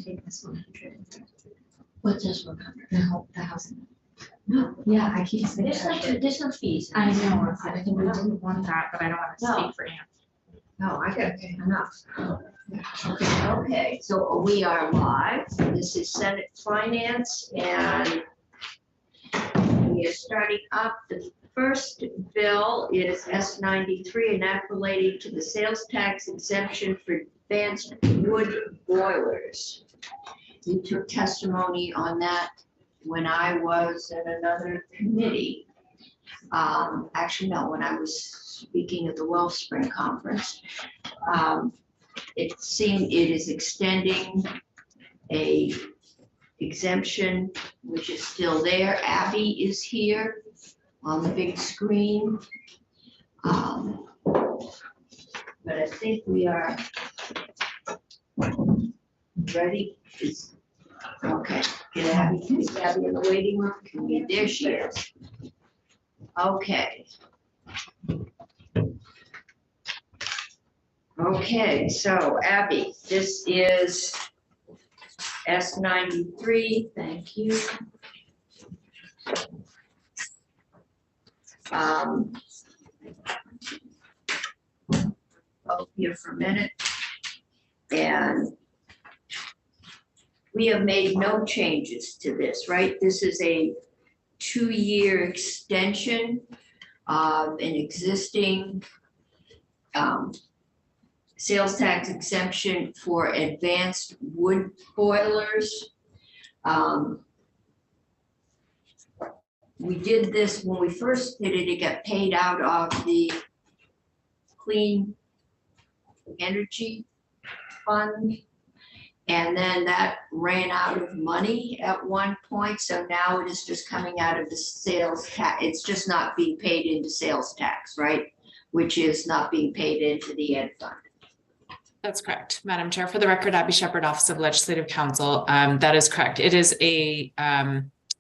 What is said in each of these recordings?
Take this 100. What's this 100? The housing. No, yeah, I keep saying that. There's no fees. I know, I think we didn't want that, but I don't want to No. speak for Ann. No, I got enough. Okay. Okay, so we are live. This is Senate Finance and we are starting up. The first bill is S-93, an act relating to the sales tax exemption for advanced wood boilers. You took testimony on that when I was at another committee. Actually, no, when I was speaking at the Wellspring Conference. It seemed it is extending a exemption, which is still there. Abby is here on the big screen. But I think we are ready. Okay, get Abby, is Abby in the waiting room? Can we, there she is. Okay. Okay, so Abby, this is S-93, thank you. Hold here for a minute. And we have made no changes to this, right? This is a 2-year extension of an existing sales tax exemption for advanced wood boilers. We did this when we first did it, it got paid out of the Clean Energy Fund. And then that ran out of money at one point, so now it is just coming out of the sales tax. It's just not being paid into sales tax, right? Which is not being paid into the ed fund. That's correct, Madam Chair. For the record, Abby Shepherd, Office of Legislative Counsel. That is correct. It is a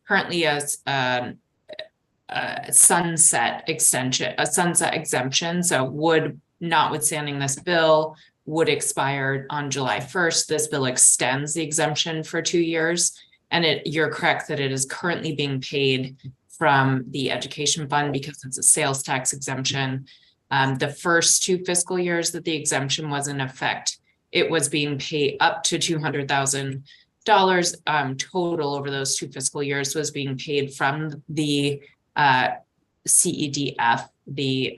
currently as a sunset extension, a sunset exemption. So would, notwithstanding this bill, would expire on July 1st. This bill extends the exemption for 2 years. And you're correct that it is currently being paid from the education fund because it's a sales tax exemption. The first 2 fiscal years that the exemption was in effect, it was being paid up to $200,000 total over those 2 fiscal years was being paid from the CEDF, the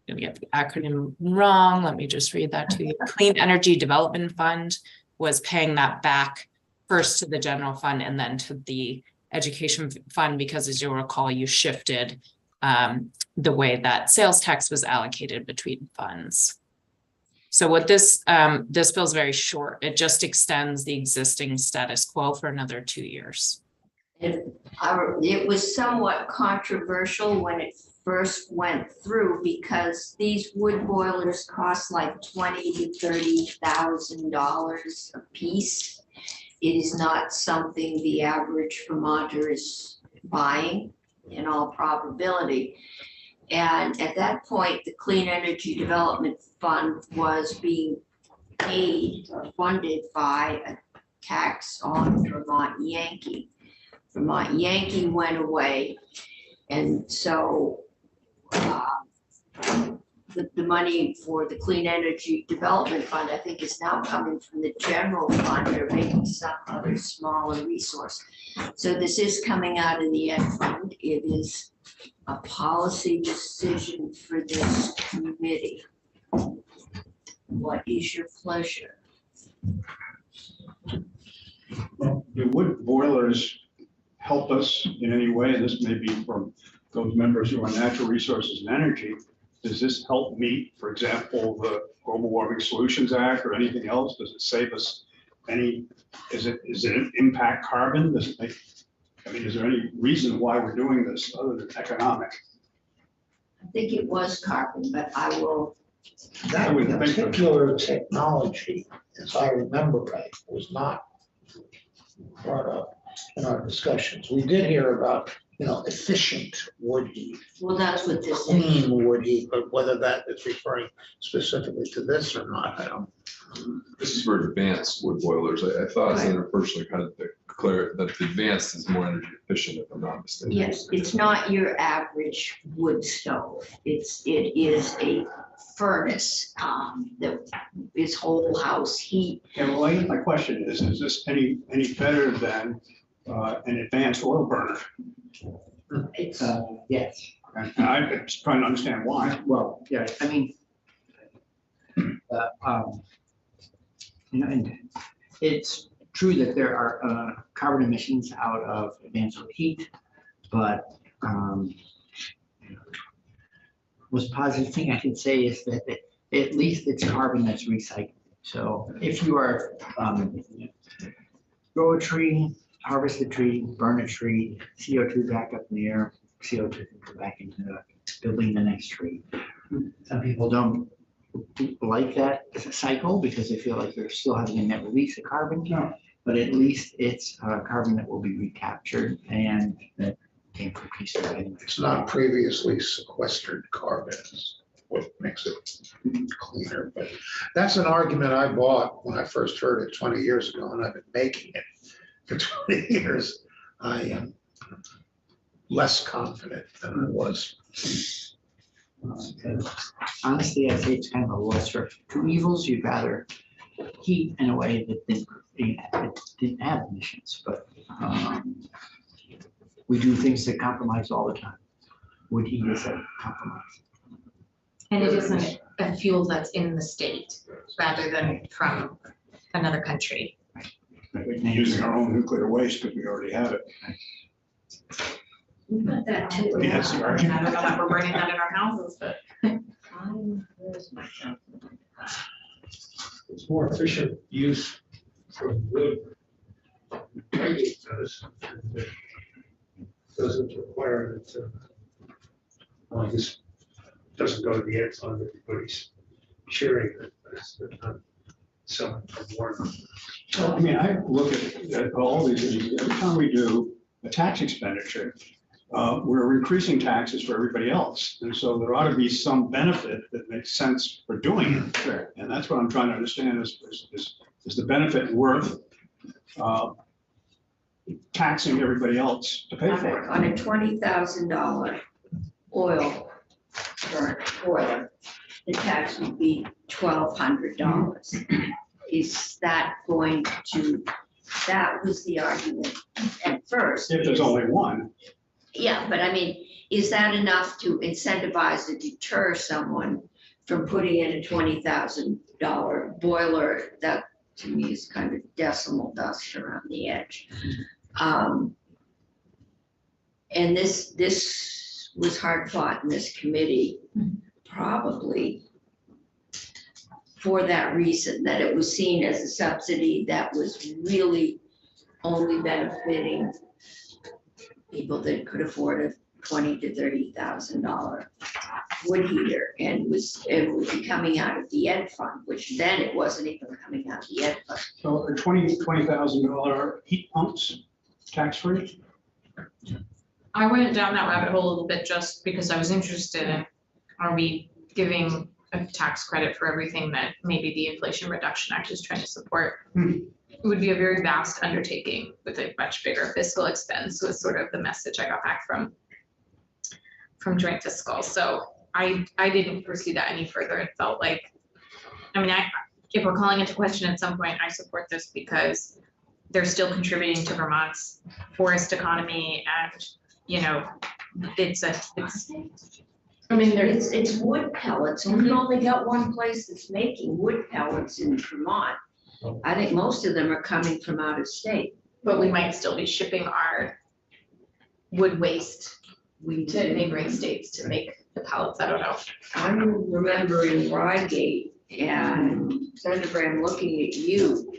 we get the acronym wrong. Let me just read that to you. Clean Energy Development Fund was paying that back first to the general fund and then to the education fund, because as you'll recall, you shifted the way that sales tax was allocated between funds. So what this bill is very short. It just extends the existing status quo for another 2 years. It was somewhat controversial when it first went through because these wood boilers cost like $20,000 to $30,000 a piece. It is not something the average Vermonter is buying in all probability. And at that point, the Clean Energy Development Fund was being paid or funded by a tax on Vermont Yankee. Vermont Yankee went away, and so the money for the Clean Energy Development Fund, I think, is now coming from the general fund or maybe some other smaller resource. So this is coming out of the ed fund. It is a policy decision for this committee. What is your pleasure? Well, the wood boilers help us in any way? This may be from those members who are natural resources and energy. Does this help meet, for example, the Global Warming Solutions Act or anything else? Does it save us any, is it impact carbon? Does it make, I mean, is there any reason why we're doing this other than economic? I think it was carbon, but I will. That particular technology, as I remember right, was not brought up in our discussions. We did hear about efficient wood heat, Well, that's what this is. clean wood heat, but whether that is referring specifically to this or not, I don't. This is for advanced wood boilers. I thought Senator Pershing kind of declared that the advanced is more energy efficient, if I'm not mistaken. Yes, it's not your average wood stove. It is a furnace that is whole house heat. Yeah, well, I guess my question is this any better than an advanced oil burner? It's, Yes, And I'm just trying to understand why. well, yeah, I mean, and it's true that there are carbon emissions out of advanced heat, but most positive thing I can say is that at least it's carbon that's recycled. So if you are grow a tree, harvest a tree, burn a tree, CO2 back up in the air, CO2 can go back into building the next tree. Some people don't like that cycle because they feel like they're still having a net release of carbon. No. But at least it's carbon that will be recaptured and that came from trees. It's not previously sequestered carbon, is what makes it cleaner. But that's an argument I bought when I first heard it 20 years ago, and I've been making it for 20 years. I am less confident than I was. Honestly, I'd say it's kind of a lesser of two evils. You'd rather heat in a way that didn't have emissions, but we do things that compromise all the time. Wood heat is a compromise. And it isn't a fuel that's in the state rather than from another country. We'd be using our own nuclear waste because we already have it. we've got that too. Yeah, that's the I argument. don't know that we're burning that in our houses, but. Where's my calculator? It's more efficient use from wood. It doesn't require it to, well, this doesn't go to the end fund, everybody's sharing it, but it's not selling for more. Well, I mean, I look at all these things, every time we do a tax expenditure, we're increasing taxes for everybody else. And so there ought to be some benefit that makes sense for doing it. Sure. And that's what I'm trying to understand is the benefit worth taxing everybody else to pay for it? On a $20,000 oil boiler, the tax would be $1,200. Is that going to, that was the argument at first. If there's only one. Yeah, but I mean, is that enough to incentivize or deter someone from putting in a $20,000 boiler? That to me is kind of decimal dust around the edge. And this was hard fought in this committee, probably for that reason, that it was seen as a subsidy that was really only benefiting people that could afford a $20,000 to $30,000 wood heater, and it would be coming out of the ed fund, which then it wasn't even coming out of the ed fund. So are $20,000 heat pumps tax-free? I went down that rabbit hole a little bit just because I was interested in, are we giving a tax credit for everything that maybe the Inflation Reduction Act is trying to support? It would be a very vast undertaking with a much bigger fiscal expense, was sort of the message I got back from Joint Fiscal. So I didn't pursue that any further. It felt like, I mean, if we're calling into question at some point, I support this because they're still contributing to Vermont's forest economy, and you know, I mean, there's It's wood pellets, and we've only got one place that's making wood pellets in Vermont. I think most of them are coming from out of state. but we might still be shipping our wood waste to neighboring states to make the pallets. I don't know. I'm remembering Rygate, and Senator Brand, looking at you,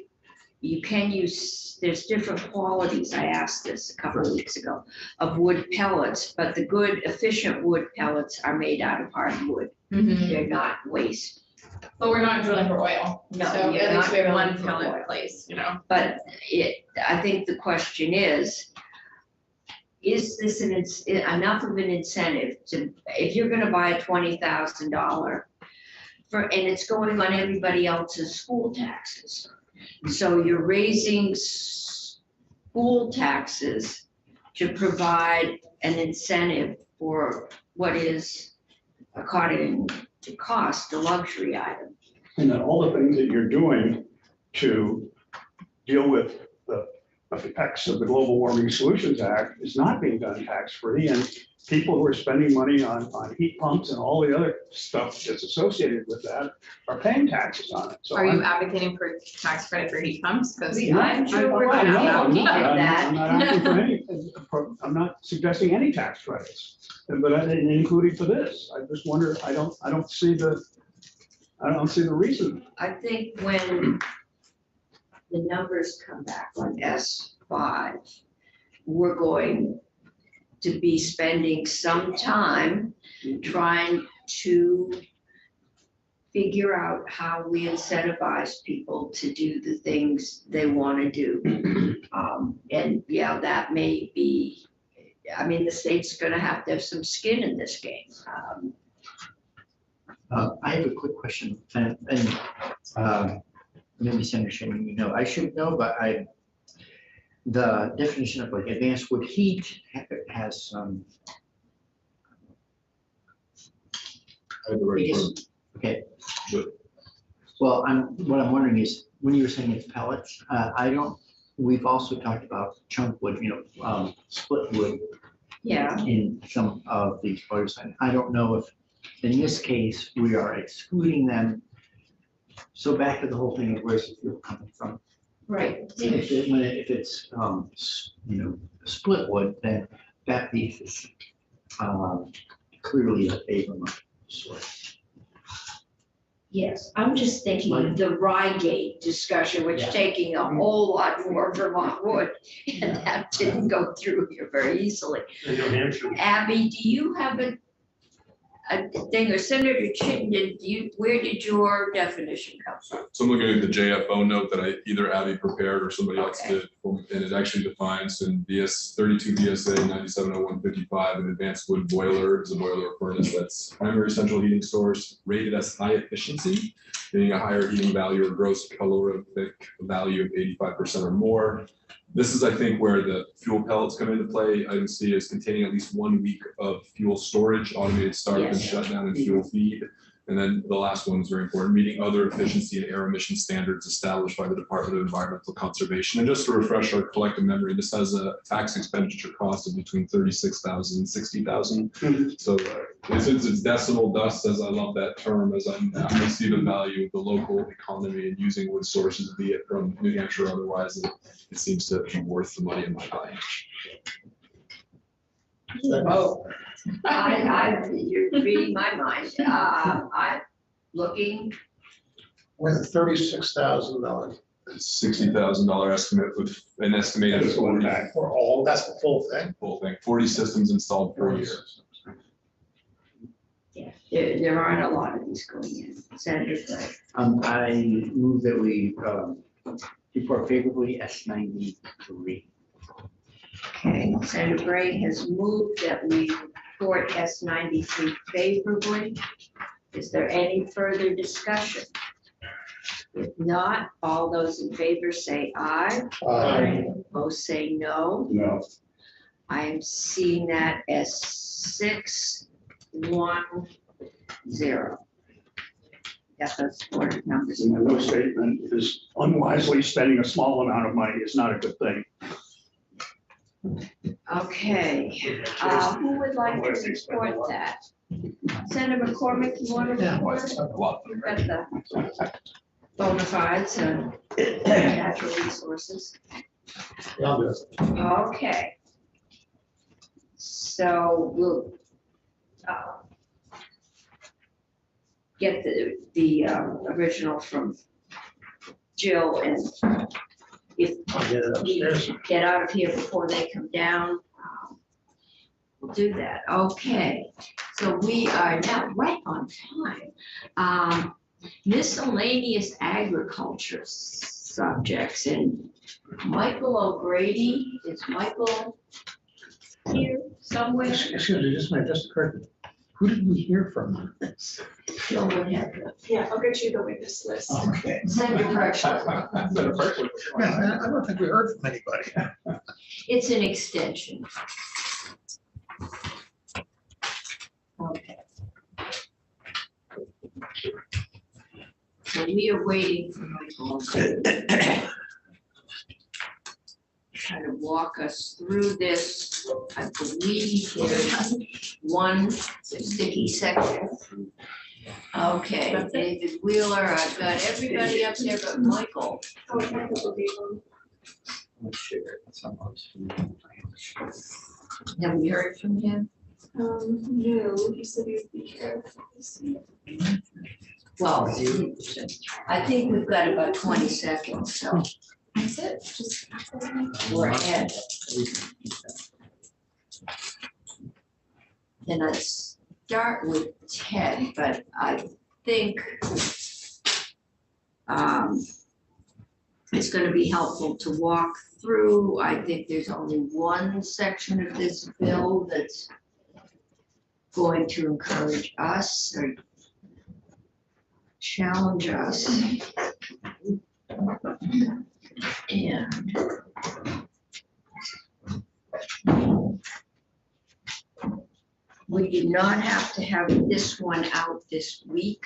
you can use, there's different qualities, I asked this a couple of weeks ago, of wood pellets, but the good efficient wood pellets are made out of hardwood. They're not waste. But we're not drilling for oil. No, So you're at least we have not one drilling for pellet oil. place, you know? But I think the question is, is this enough of an incentive to, if you're gonna buy a $20,000 and it's going on everybody else's school taxes. So you're raising school taxes to provide an incentive for what is, according to cost, a luxury item. And then all the things that you're doing to deal with the effects of the Global Warming Solutions Act is not being done tax-free. And people who are spending money on heat pumps and all the other stuff that's associated with that are paying taxes on it. So Are you I'm- advocating for tax credit for heat pumps? Because I'm sure we're I'm gonna not- looking at that. I'm not asking for any, I'm not suggesting any tax credits, but including for this. I just wonder, I don't see the reason. I think when the numbers come back on S5, we're going to be spending some time trying to figure out how we incentivize people to do the things they want to do. And yeah, that may be, I mean, the state's gonna have to have some skin in this game. I have a quick question, and maybe Senator Shannon, you know, I should know, but the definition of like advanced wood heat has some. I had the right Yes. term. Okay. But- Well, what I'm wondering is, when you were saying it's pellets, we've also talked about chunk wood, split wood Yeah, in some of these boilers. And I don't know if, in this case, we are excluding them. So back to the whole thing of where's the fuel coming from? right. If it's, split wood, then that piece is clearly a favorable source. Yes, I'm just thinking of the Rygate discussion, which Yeah. taking a whole lot more Vermont wood, and that didn't go through here very easily. In New Hampshire, Abby, do you have a thing, or Senator Chittenden, where did your definition come from? So I'm looking at the JFO note that either Abby prepared or somebody else Okay. did, and it actually defines in BS 32 BSA 970155, an advanced wood boiler is a boiler or furnace that's primary central heating source rated as high efficiency, meaning a higher heating value or gross calorific value of 85% or more. This is, I think, where the fuel pellets come into play. Item C is containing at least 1 week of fuel storage, automated startup and Yes. shutdown and fuel feed. And then the last one is very important, meeting other efficiency and air emission standards established by the Department of Environmental Conservation. And just to refresh our collective memory, this has a tax expenditure cost of between 36,000 and 60,000. So since it's decimal dust, says I love that term, as I see the value of the local economy and using wood sources, be it from New Hampshire or otherwise, it seems to be worth the money in my mind. Oh, you're reading my mind. I'm looking, With a $36,000. It's $60,000 estimate with an estimated That's the one 40 back. For all, that's the full thing. full thing, 40 systems installed per year. yeah, there aren't a lot of these going in. Senator Gray. I move that we report favorably S93. Okay, Senator Gray has moved that we report S93 favorably. Is there any further discussion? If not, all those in favor say aye. Opposed say no. No. I am seeing that as 6-1-0. Got those four numbers. And the no statement is unwisely spending a small amount of money is not a good thing. Okay, who would like to report that? Senator McCormick, you want to Yeah. report? Lot. You've got the bona fides and natural resources. Yeah, I'll do it. Okay. So we'll get the original from Jill, and if I'll get it we upstairs. get out of here before they come down, we'll do that. Okay, so we are now right on time. Miscellaneous agriculture subjects, and Michael O'Grady, is Michael here somewhere? Excuse me, just a minute, just occurred to me. Who did we hear from on this? Phil would have to Yeah, I'll get you the witness list. Okay. send a pressure. Yeah, I don't think we heard from anybody. It's an extension. Okay. So we are waiting for Michael to try to walk us through this. I believe there's one sticky section. Okay, David Wheeler, I've got everybody up there but Michael. Oh, Michael will be on. Have we heard from him? No, he said he'd be here. Let's see. Well, I think we've got about 20 seconds, so That's it, just. we're ahead. Then I start with Ted, but I think it's gonna be helpful to walk through. I think there's only one section of this bill that's going to encourage us or challenge us. And we do not have to have this one out this week.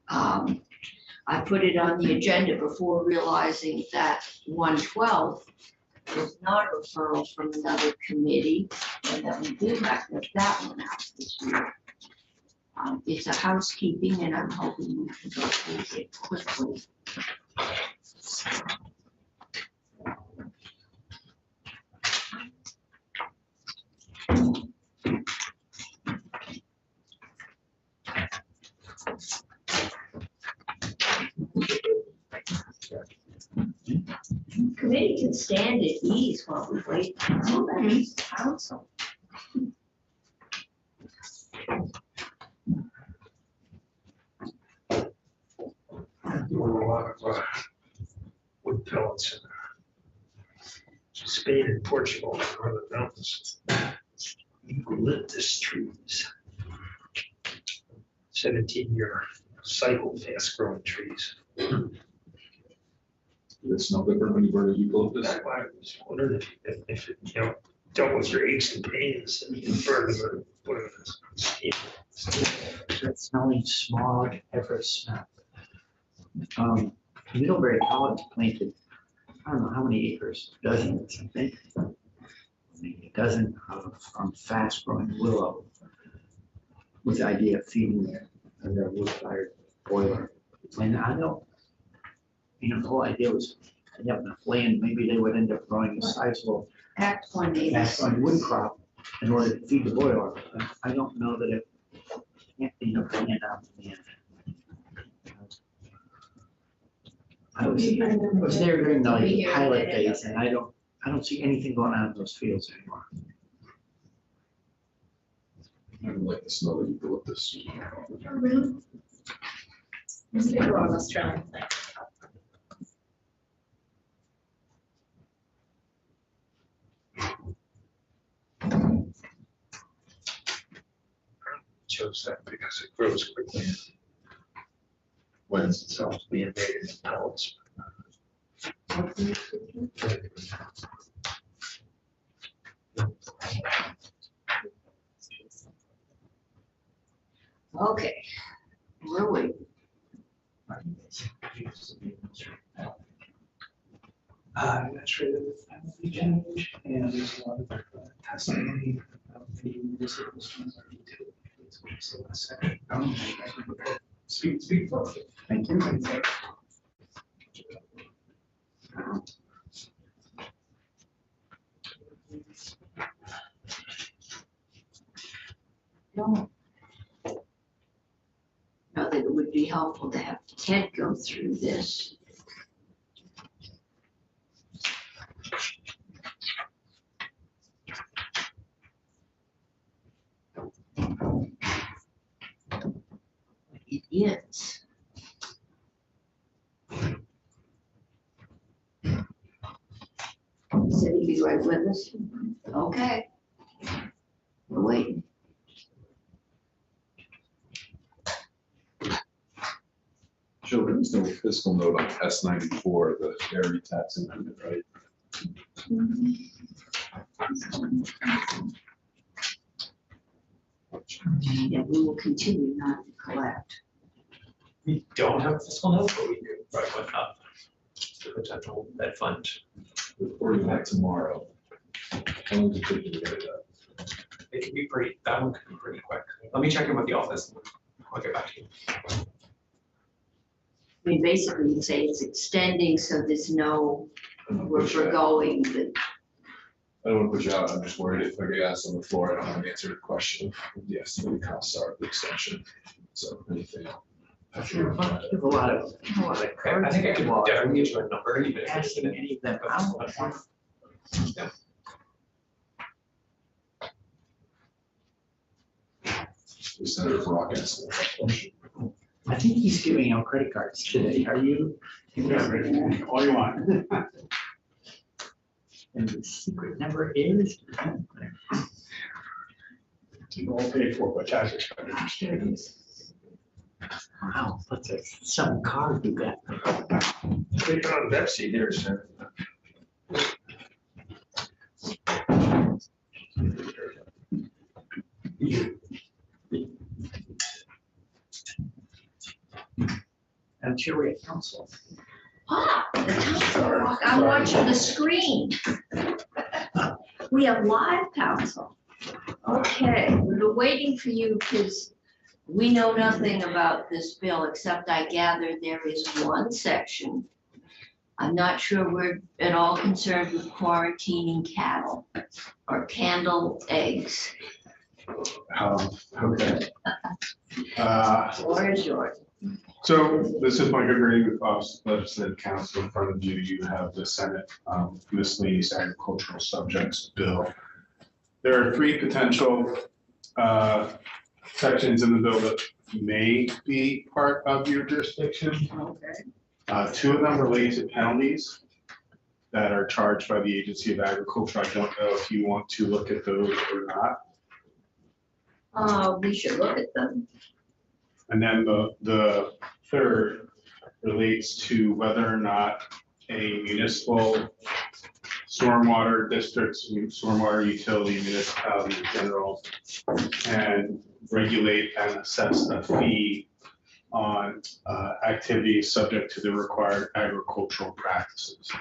I put it on the agenda before realizing that 112 is not a referral from another committee, and that we do have to get that one out this week. It's a housekeeping, and I'm hoping we can go through it quickly. Committee can stand at ease while we wait until the next council. Doing a lot of wood pellets in Spain and Portugal, and Northern mountains. Eucalyptus trees. 17-year cycle, fast-growing trees. It's no different when you burn a eucalyptus. That's why I was wondering if it, you know, dealt with your aches and pains and you burn them or put it in steam. That smelling smog, ever smell. Middlebury College planted, I don't know how many acres, dozens, I think. Maybe a dozen of fast growing willow with the idea of feeding their wood fired boiler. And I don't, the whole idea was, you have enough land, maybe they would end up growing a sizable Act 180. fast growing wood crop in order to feed the boiler. But I don't know that it can't be enough land out in the end. I was there during the pilot days, and I don't see anything going on in those fields anymore. I don't like the smell of eucalyptus. Oh, really? It's a big wrong Australian thing. Chose that because it grows quickly. Lends itself to being made into pellets. Okay, we're waiting. I'm not sure that it's family change, and there's a lot of testimony of the municipal streams are detailed. Which is the last section. Speak for it. Thank you. No. Now that it would be helpful to have Ted go through this. It is. Said he'd be right with us. Okay. We're waiting. Jill, there was no fiscal note on S94, the area tax amendment, right? Yeah, we will continue not to collect. We don't have a fiscal note, but we could write one up. The potential debt fund. Reporting that tomorrow. How long does it take you to get it done? It could be pretty, that one could be pretty quick. Let me check in with the office. I'll get back to you. I mean, basically, you say it's extending, so there's no, we're forgoing the, I don't want to put you out, I'm just worried if I get asked on the floor, I don't have an answer to the question of what the estimated costs are of the extension. So anything. You have a lot of I cards. think I could definitely get you a number, even if it's Asking any of them out. Yeah. The Senator Brock asked that question. I think he's giving out credit cards today. Are you? All you want. And the secret number is? All paid for by tax expenditures. Wow, that's some card you got. Click on Betsy here, sir. I'm sure we have council. the council walk, I'm watching the screen. We have live council. Okay, we're waiting for you because we know nothing about this bill, except I gather there is one section. I'm not sure we're at all concerned with quarantining cattle or candle eggs. Okay. Floor is yours. So this is my good reading of legislative council. In front of you, you have the Senate miscellaneous agricultural subjects bill. There are three potential sections in the bill that may be part of your jurisdiction. Okay. Two of them relate to penalties that are charged by the Agency of Agriculture. I don't know if you want to look at those or not. We should look at them. And then the third relates to whether or not a municipal stormwater district, stormwater utility, municipality in general, and regulate and assess a fee on activities subject to the required agricultural practices.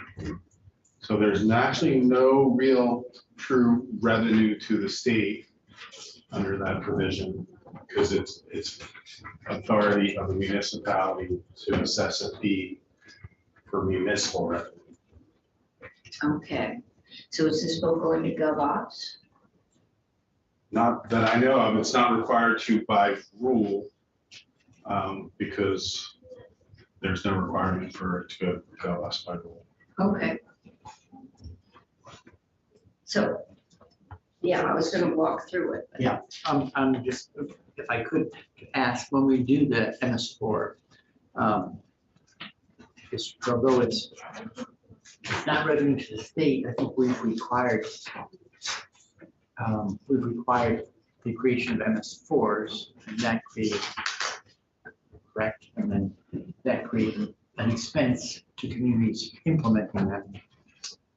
So there's actually no real true revenue to the state under that provision, because it's authority of the municipality to assess a fee for municipal revenue. Okay, so is this bill going to GovOps? Not that I know of, it's not required to by rule, because there's no requirement for it to go us by rule. Okay. So, yeah, I was gonna walk through it. but- I'm just, if I could ask, when we do the MS4, because although it's not revenue to the state, I think we've required the creation of MS4s, and that created, correct? And then that created an expense to communities implementing them.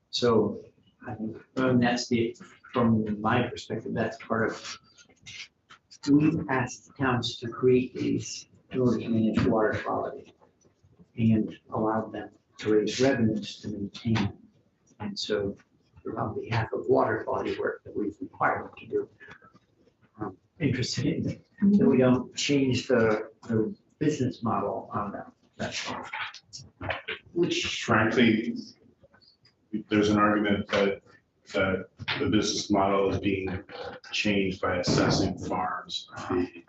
So I think, that's from my perspective, that's part of, we've asked towns to create these in order to manage water quality and allow them to raise revenues to maintain them. And so on behalf of water quality work that we've required them to do, I'm interested in that we don't change the business model on them. That's all. Which, Frankly, there's an argument that the business model is being changed by assessing farms a fee,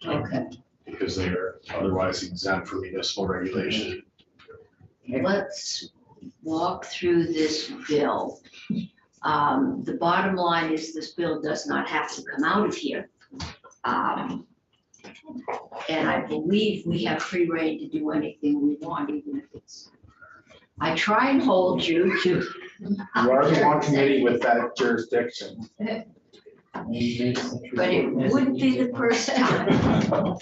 okay, because they are otherwise exempt from municipal regulation. let's walk through this bill. The bottom line is this bill does not have to come out of here. And I believe we have free rein to do anything we want, even if it's, I try and hold you to. You are the one committee with that jurisdiction. but it wouldn't be the first time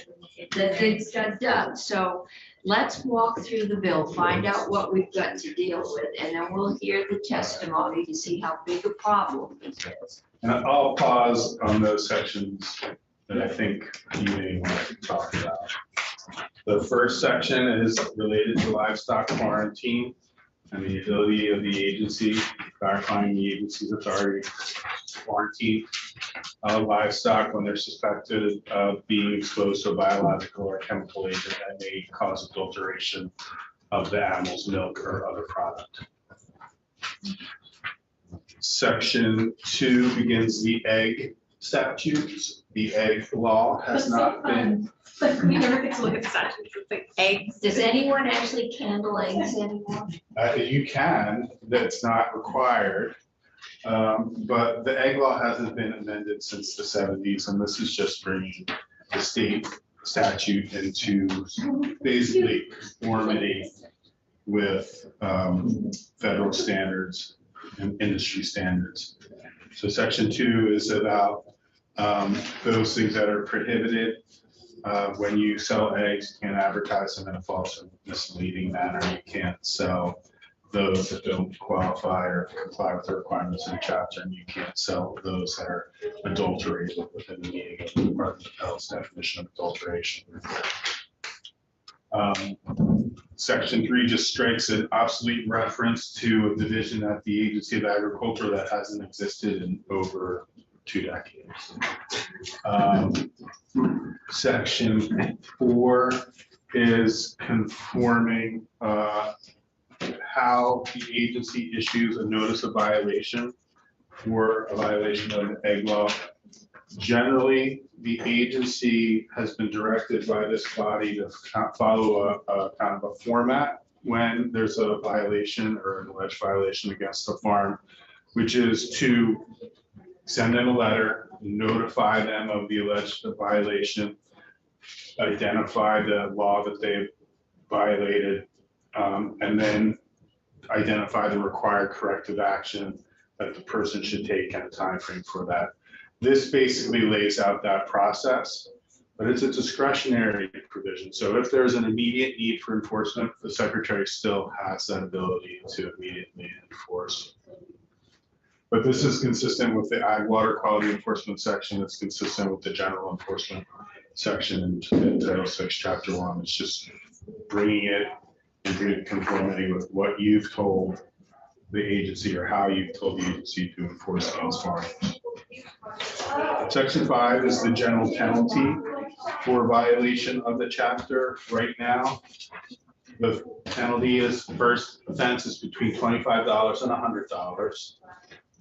that things got done. So let's walk through the bill, find out what we've got to deal with, and then we'll hear the testimony to see how big a problem this is. And I'll pause on those sections that I think you may want to talk about. The first section is related to livestock quarantine and the ability of the agency, clarifying the agency's authority to quarantine livestock when they're suspected of being exposed to a biological or chemical agent that may cause adulteration of the animal's milk or other product. Section 2 begins the egg statutes. The egg law has not been. Like, we never get to look at the statutes, it's like eggs. Does anyone actually candle eggs anymore? You can, that's not required. But the egg law hasn't been amended since the 70s, and this is just bringing the state statute into basically conformity with federal standards and industry standards. So section 2 is about those things that are prohibited. When you sell eggs, you can't advertise them in a false or misleading manner. You can't sell those that don't qualify or comply with the requirements in the chapter, and you can't sell those that are adulterated within the meaning of the Department of Health's definition of adulteration. Section 3 just strikes an obsolete reference to a division at the Agency of Agriculture that hasn't existed in over 2 decades. Section 4 is conforming how the agency issues a notice of violation for a violation of the egg law. Generally, the agency has been directed by this body to follow a kind of a format when there's a violation or an alleged violation against the farm, which is to send them a letter, notify them of the alleged violation, identify the law that they've violated, and then identify the required corrective action that the person should take and a time frame for that. This basically lays out that process, but it's a discretionary provision. So if there's an immediate need for enforcement, the secretary still has that ability to immediately enforce. But this is consistent with the Ag Water Quality Enforcement section. It's consistent with the general enforcement section in Title 6, Chapter 1. It's just bringing it into conformity with what you've told the agency or how you've told the agency to enforce against farmers. Section 5 is the general penalty for violation of the chapter. Right now, the penalty is, first offense is between $25 and $100.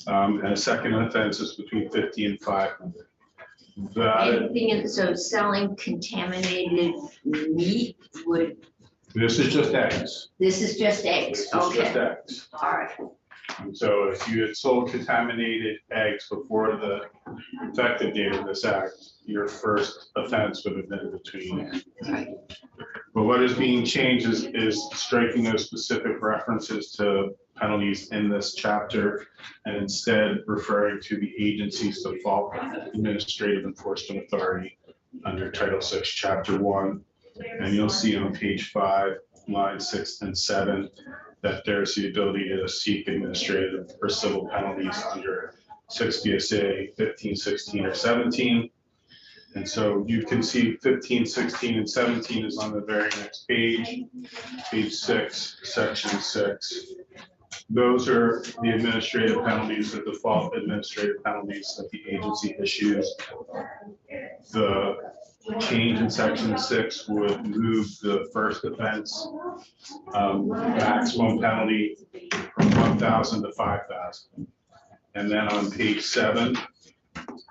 And a second offense is between $50 and $500. Anything in, so selling contaminated meat would, This is just eggs. this is just eggs, This is just okay, eggs. all right. And so if you had sold contaminated eggs before the effective date of this act, your first offense would have been between. Right. But what is being changed is striking those specific references to penalties in this chapter and instead referring to the agency's default administrative enforcement authority under Title 6, Chapter 1. And you'll see on page 5, lines 6 and 7, that there's the ability to seek administrative or civil penalties under 6 VSA 15, 16, or 17. And so you can see 15, 16, and 17 is on the very next page, page 6, section 6. Those are the administrative penalties, the default administrative penalties that the agency issues. The change in section 6 would move the first offense maximum penalty from 1,000 to 5,000. And then on page 7,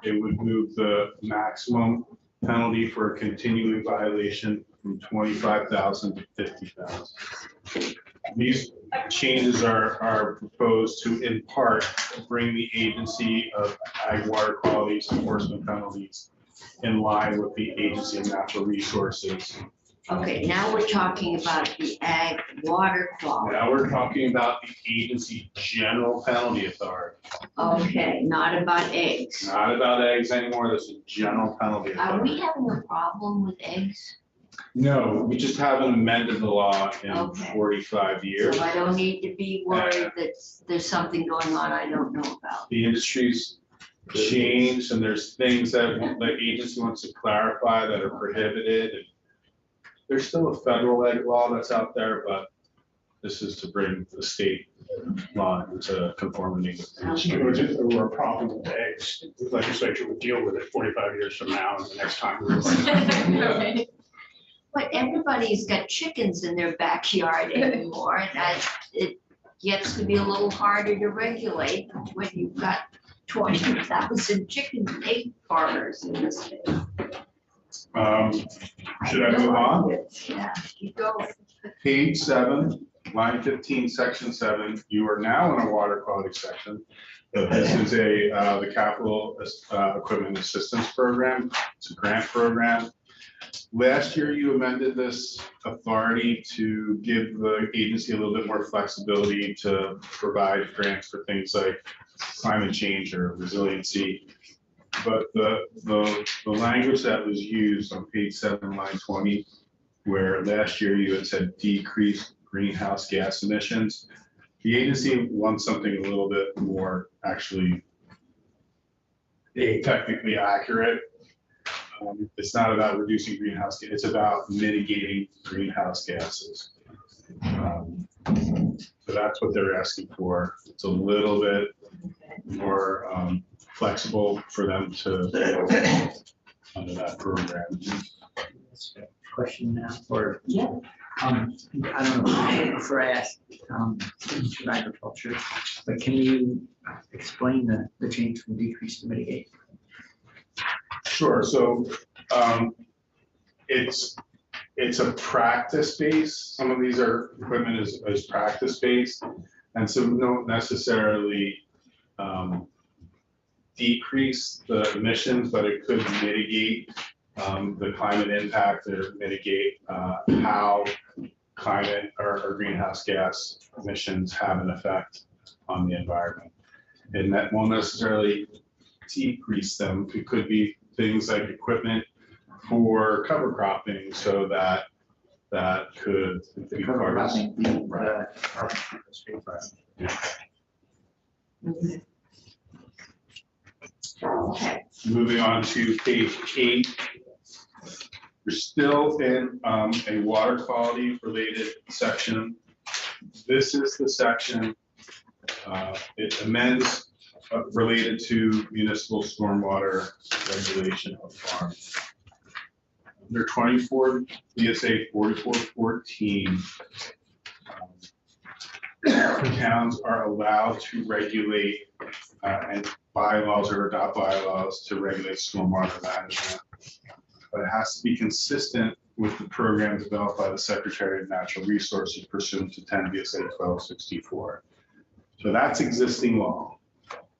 it would move the maximum penalty for a continuing violation from 25,000 to 50,000. These changes are proposed to, in part, bring the agency of Ag Water Quality Enforcement penalties in line with the Agency of Natural Resources Okay, now we're talking about the ag water quality. Now we're talking about the agency general penalty authority, Okay, not about eggs. not about eggs anymore. This is general penalty Are we authority. having a problem with eggs? No, we just haven't amended the law in Okay. 45 years. So I don't need to be worried that there's something going on I don't know about. The industry's changed and there's things that the agency wants to clarify that are prohibited. And there's still a federal egg law that's out there, but this is to bring the state law into conformity. Or a problem with eggs, the legislature would deal with it 45 years from now and the next time. we're But everybody's got chickens in their backyard anymore, and it gets to be a little harder to regulate when you've got 20,000 chicken egg farmers in this state. Should I move on? Yeah, keep going. Page 7, line 15, section 7, you are now in a water quality section. But this is the capital equipment assistance program. It's a grant program. Last year, you amended this authority to give the agency a little bit more flexibility to provide grants for things like climate change or resiliency. But the language that was used on page 7, line 20, where last year you had said decrease greenhouse gas emissions, the agency wants something a little bit more actually technically accurate. It's not about reducing greenhouse gas, it's about mitigating greenhouse gases. So that's what they're asking for. It's a little bit more flexible for them to under that program. Question now, or, Yeah. I don't know, before I ask, Mr. Agriculture, but can you explain the change from decrease to mitigate? Sure, so it's a practice base. Some of these are equipment is practice based, and so we don't necessarily decrease the emissions, but it could mitigate the climate impact or mitigate how climate or greenhouse gas emissions have an effect on the environment. And that won't necessarily decrease them. It could be things like equipment for cover cropping, so that could be part of. Okay. Moving on to page 8. We're still in a water quality related section. This is the section, it amends related to municipal stormwater regulation of farms. Under 24 VSA 4414, towns are allowed to regulate and bylaws or adopt bylaws to regulate stormwater management. But it has to be consistent with the program developed by the Secretary of Natural Resources pursuant to 10 VSA 1264. So that's existing law.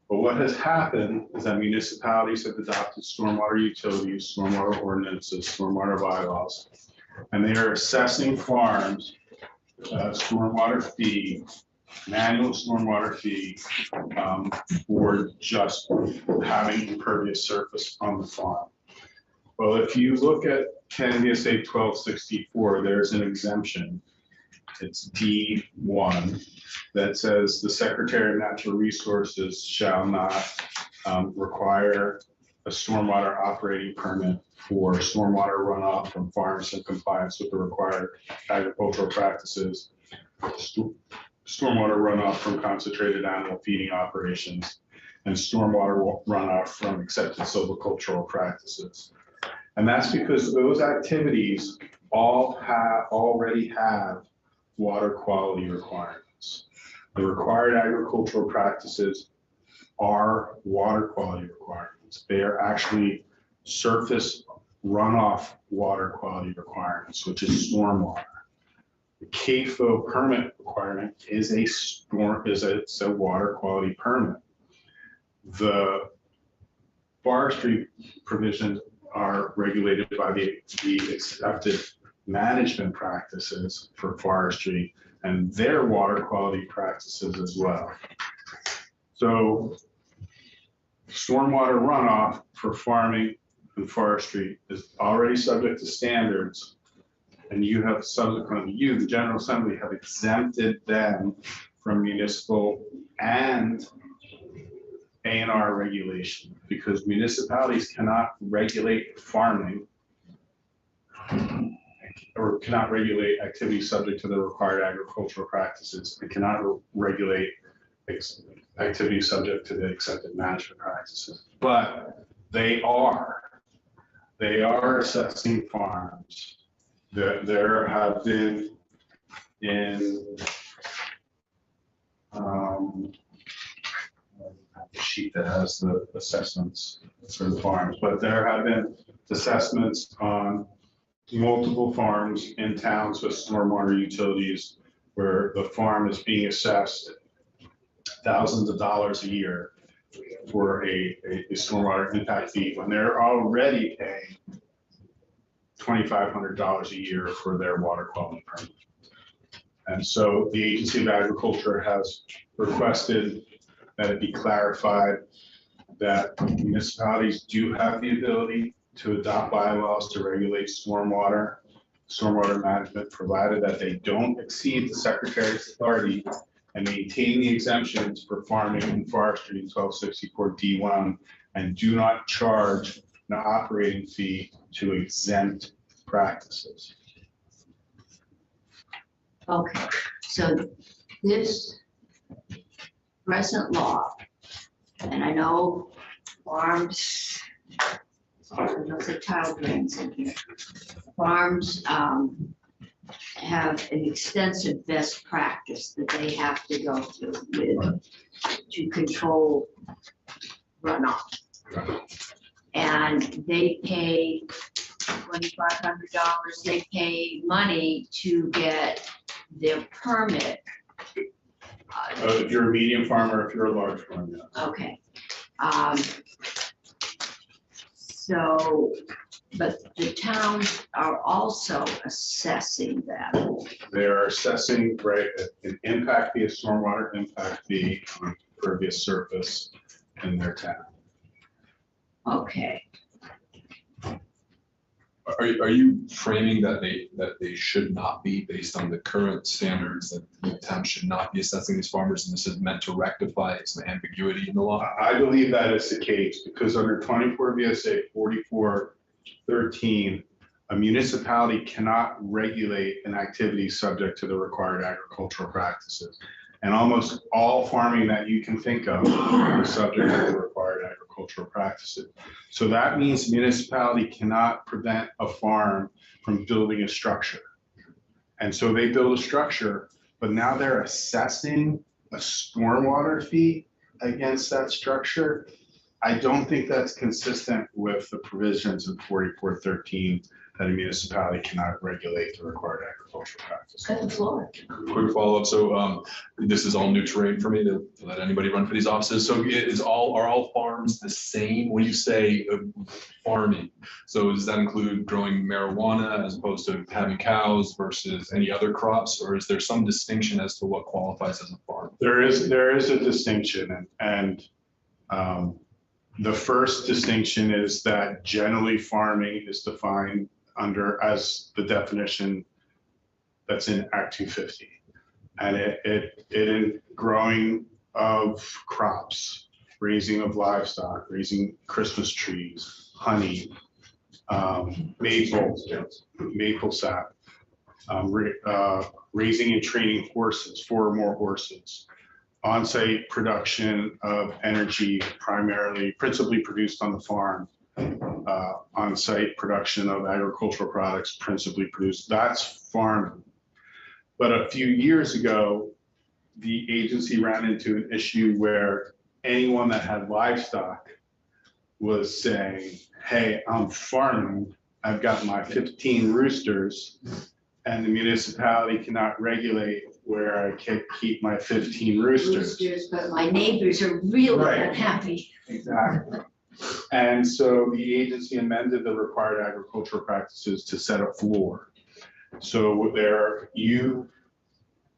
But what has happened is that municipalities have adopted stormwater utilities, stormwater ordinances, stormwater bylaws, and they are assessing farms stormwater fee, manual stormwater fee for just having impervious surface on the farm. Well, if you look at 10 VSA 1264, there's an exemption. It's D1 that says the Secretary of Natural Resources shall not require a stormwater operating permit for stormwater runoff from farms in compliance with the required agricultural practices, stormwater runoff from concentrated animal feeding operations, and stormwater runoff from accepted silvicultural practices. And that's because those activities already have water quality requirements. The required agricultural practices are water quality requirements. They are actually surface runoff water quality requirements, which is stormwater. The CAFO permit requirement is it's a water quality permit. The forestry provisions are regulated by the accepted management practices for forestry and their water quality practices as well. So stormwater runoff for farming and forestry is already subject to standards. And you have subsequently, you, the General Assembly, have exempted them from municipal and A&R regulation, because municipalities cannot regulate farming or cannot regulate activities subject to the required agricultural practices. They cannot regulate activities subject to the accepted management practices. But they are assessing farms. There have been in the sheet that has the assessments for the farms, but there have been assessments on multiple farms in towns with stormwater utilities where the farm is being assessed thousands of dollars a year for a stormwater impact fee when they're already paying $2,500 a year for their water quality permit. And so the Agency of Agriculture has requested that it be clarified that municipalities do have the ability to adopt bylaws to regulate stormwater management, provided that they don't exceed the Secretary's authority and maintain the exemptions for farming and forestry in 1264 D1, and do not charge an operating fee to exempt practices. Okay, so this present law, and I know farms, there's a tile drains in here. Farms have an extensive best practice that they have to go through with to control runoff. And they pay $2,500, they pay money to get their permit. If you're a medium farmer, if you're a large farmer, yes. Okay. So, but the towns are also assessing that. They're assessing, right, an impact fee, a stormwater impact fee on pervious surface in their town. Okay. Are you framing that they should not be based on the current standards, that the town should not be assessing these farmers, and this is meant to rectify some ambiguity in the law? I believe that is the case, because under 24 VSA 4413, a municipality cannot regulate an activity subject to the required agricultural practices. And almost all farming that you can think of is subject to the required agricultural practices. So that means municipality cannot prevent a farm from building a structure. And so they build a structure, but now they're assessing a stormwater fee against that structure. I don't think that's consistent with the provisions in 4413 that a municipality cannot regulate the required agricultural practices. Cut the floor. Quick follow-up, so this is all new terrain for me to let anybody run for these offices. So are all farms the same when you say farming? So does that include growing marijuana as opposed to having cows versus any other crops, or is there some distinction as to what qualifies as a farm? There is a distinction, and the first distinction is that generally farming is defined as the definition that's in Act 250. And it growing of crops, raising of livestock, raising Christmas trees, honey, maple sap, raising and training horses, 4 or more horses, on-site production of energy principally produced on the farm, on-site production of agricultural products principally produced, that's farming. But a few years ago, the agency ran into an issue where anyone that had livestock was saying, hey, I'm farming, I've got my 15 roosters, and the municipality cannot regulate where I can keep my 15 roosters. But my neighbors are really Right. unhappy. Exactly. And so the agency amended the required agricultural practices to set a floor. So there, you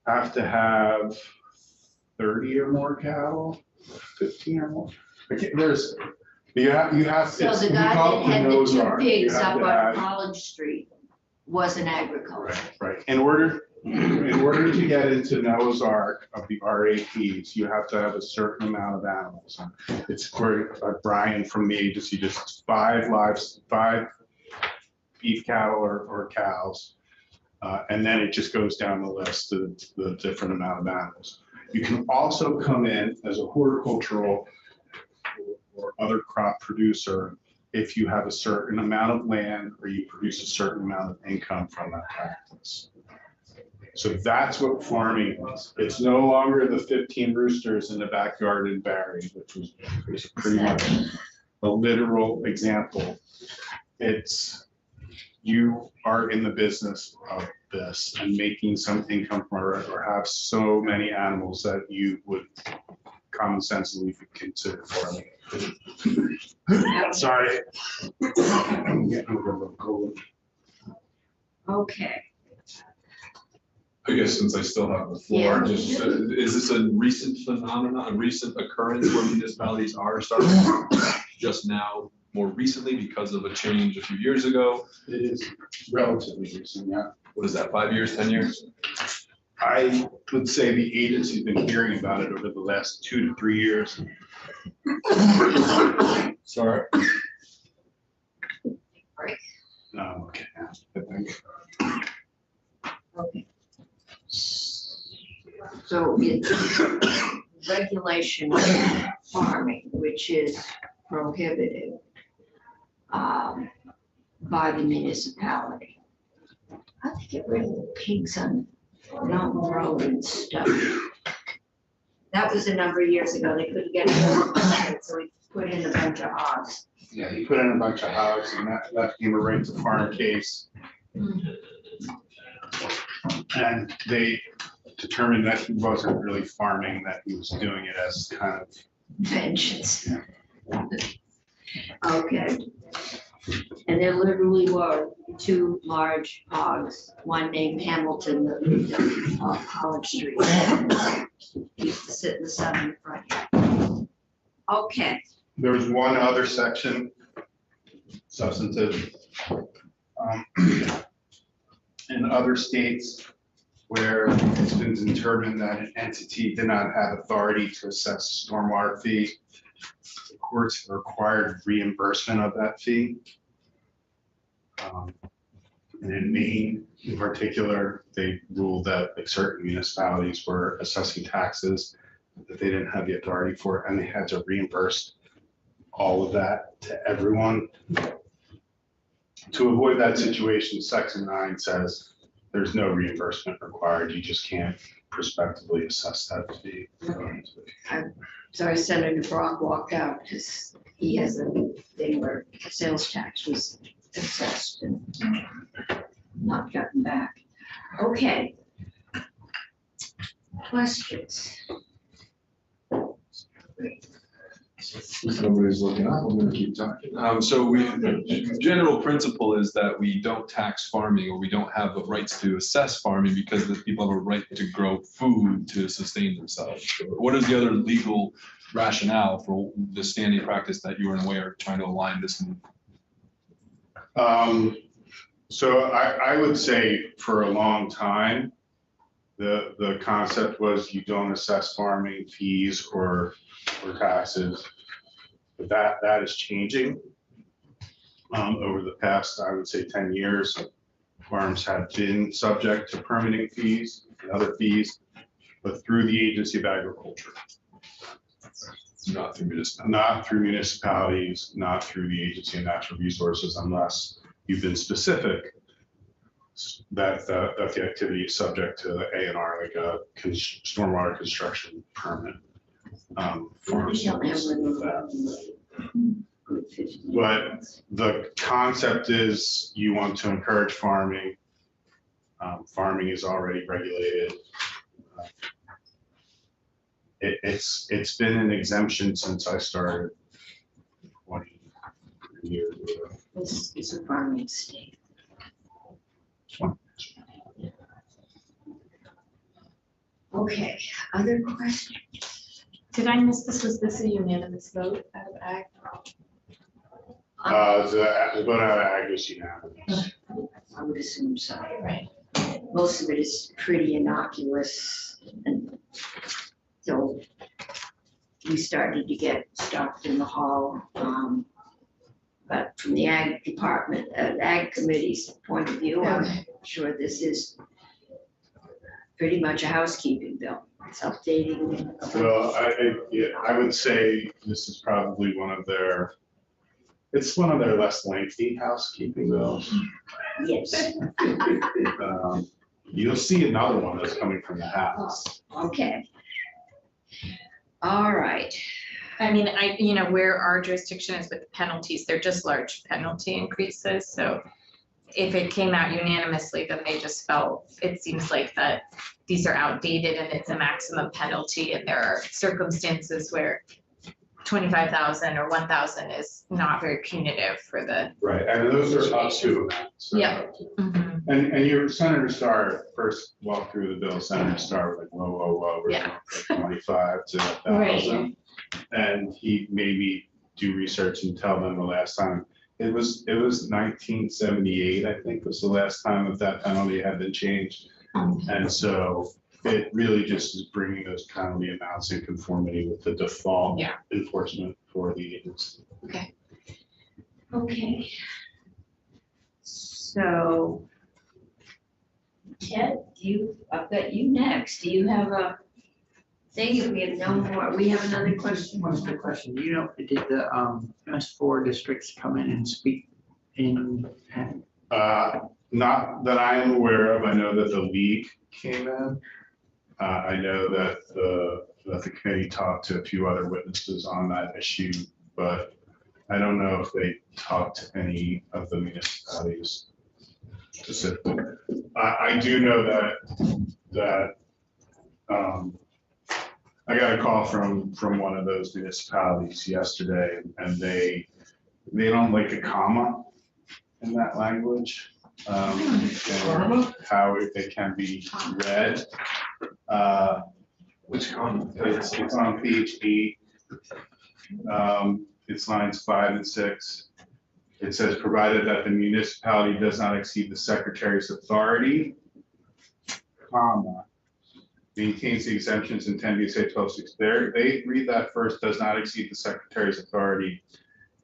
have to have 30 or more cattle, 15 or more. There's, you have. So it's- the we guy call that it had the nose two art. You pigs have up to on have- College Street was an agriculture. Right. In order to get into Noah's Ark of the RAPs, you have to have a certain amount of animals. It's where Brian from the agency, just 5 beef cattle or cows. And then it just goes down the list of the different amount of animals. You can also come in as a horticultural or other crop producer if you have a certain amount of land or you produce a certain amount of income from that practice. So that's what farming is. It's no longer the 15 roosters in the backyard in Barry, which was pretty much a literal example. It's, you are in the business of this and making some income from it, or have so many animals that you would common sensibly consider farming. Sorry. I'm getting over a little cold. Okay, I guess since I still have the floor, Yeah. just, is this a recent phenomenon, a recent occurrence where municipalities are starting just now, more recently because of a change a few years ago? It is relatively recent, yeah. What is that, 5 years, 10 years? I would say the agency's been hearing about it over the last 2 to 3 years. Sorry. Okay, I think. okay. So it's regulation of farming, which is prohibited by the municipality. How to get rid of the pigs on Mountain Road and stuff. That was a number of years ago. They couldn't get it, so we put in a bunch of hogs. Yeah, he put in a bunch of hogs and that came a right to farm case. And they determined that he wasn't really farming, that he was doing it as kind of. Vengeance. Okay. And there literally were 2 large hogs, one named Hamilton that lived on College Street. He used to sit in the sun in front. Okay, There was one other section, substantive. In other states where it's been determined that an entity did not have authority to assess stormwater fee, the courts have required reimbursement of that fee. And in Maine in particular, they ruled that like certain municipalities were assessing taxes that they didn't have the authority for, and they had to reimburse all of that to everyone. To avoid that situation, Section 9 says there's no reimbursement required. You just can't prospectively assess that fee. sorry Senator Brock walked out because he has a thing where sales tax was assessed and not gotten back. Okay. Questions? If nobody's looking up, I'm gonna keep talking. So the general principle is that we don't tax farming, or we don't have the rights to assess farming because the people have a right to grow food to sustain themselves. What is the other legal rationale for the standing practice that you and I are trying to align this? So I would say for a long time, the concept was you don't assess farming fees or taxes. But that is changing. Over the past, I would say 10 years, farms have been subject to permitting fees and other fees, but through the Agency of Agriculture. Not through municipalities. Not through municipalities, not through the Agency of Natural Resources, unless you've been specific that the activity is subject to the A&R, like a stormwater construction permit. We don't have But the concept is you want to encourage farming. Farming is already regulated. It's been an exemption since I started 20 years ago. This is a farming state. Okay, other questions? Did I miss this? Was this a unanimous vote out of ag? The vote out of ag was unanimous. I would assume so. Right. Most of it is pretty innocuous, and so we started to get stuff in the hall. But from the ag department, ag committee's point of view, I'm sure this is pretty much a housekeeping bill. It's updating. Well, I would say this is probably it's one of their less lengthy housekeeping bills. Yes, You'll see another one that's coming from the House. okay. All right, I mean, where our jurisdiction is with the penalties, they're just large penalty increases, so if it came out unanimously, then they just felt, it seems like that these are outdated and it's a maximum penalty, and there are circumstances where 25,000 or 1,000 is not very punitive for the. Right, and those are up to amounts. Yeah. And your Senator Starr first walked through the bill, Senator Starr was like, whoa, we're Yeah. going from 25 to 1,000. And he maybe do research and tell them the last time. It was 1978, I think, was the last time that penalty had been changed. And so it really just is bringing those penalty amounts in conformity with the default enforcement for the agency. okay. So Ted, I've got you next. Do you have a thing? If we have no more, we have another question. One quick question. Do you know, did the MS4 districts come in and speak in? Not that I am aware of. I know that the league came in. I know that the committee talked to a few other witnesses on that issue, but I don't know if they talked to any of the municipalities specifically. I do know that I got a call from one of those municipalities yesterday, and they don't like a comma in that language. And how it can be read. Which comma? It's on page 8. It's lines 5 and 6. It says, provided that the municipality does not exceed the secretary's authority, comma, maintains the exemptions in 10 VSA 12.6. They read that first, does not exceed the secretary's authority,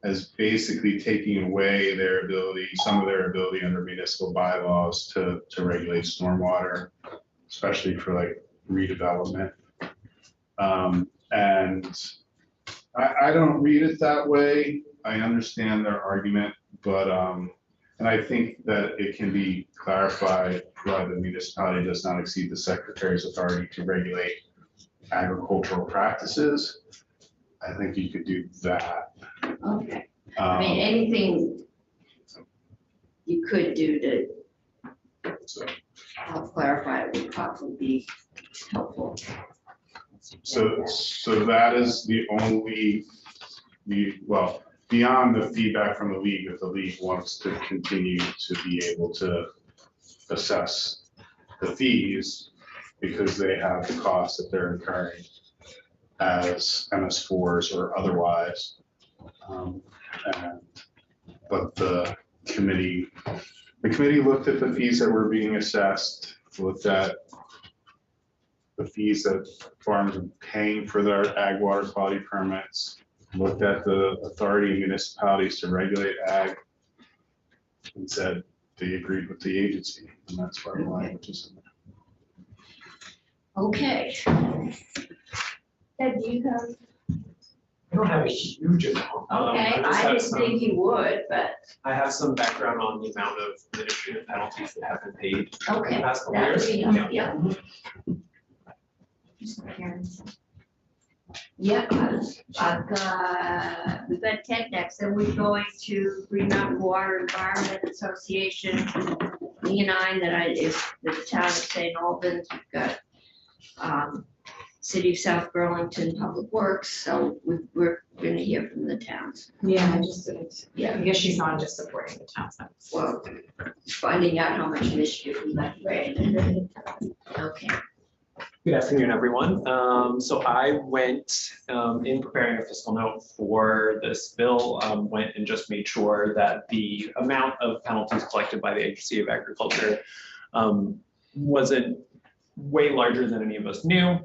as basically taking away their ability, some of their ability under municipal bylaws to regulate stormwater, especially for like redevelopment. And I don't read it that way. I understand their argument, but and I think that it can be clarified, provided the municipality does not exceed the secretary's authority to regulate agricultural practices. I think you could do that. Okay, I mean, anything you could do to help clarify it would probably be helpful. So that is the only, well, beyond the feedback from the league, if the league wants to continue to be able to assess the fees because they have the costs that they're incurring as MS4s or otherwise. But the committee looked at the fees that were being assessed, looked at the fees that farms are paying for their ag water quality permits, looked at the authority of municipalities to regulate ag, and said they agreed with the agency, and that's why the language is in there. Okay. Ted, do you have? I don't have a huge amount. Okay, just I have didn't some- think you would, but, I have some background on the amount of administrative penalties that have been paid in the okay, past couple that would years. be, Yeah. yeah. I've got, we've got Ted next, then we're going to Green Mountain Water Environment Association, E9 that is the town of St. Albans. We've got City of South Burlington Public Works, so we're gonna hear from the towns. Yeah, I guess she's on just supporting the town side. Well, finding out how much mischief we left Brandon. Okay, Good afternoon, everyone. So I went, in preparing a fiscal note for this bill, went and just made sure that the amount of penalties collected by the Agency of Agriculture wasn't way larger than any of us knew.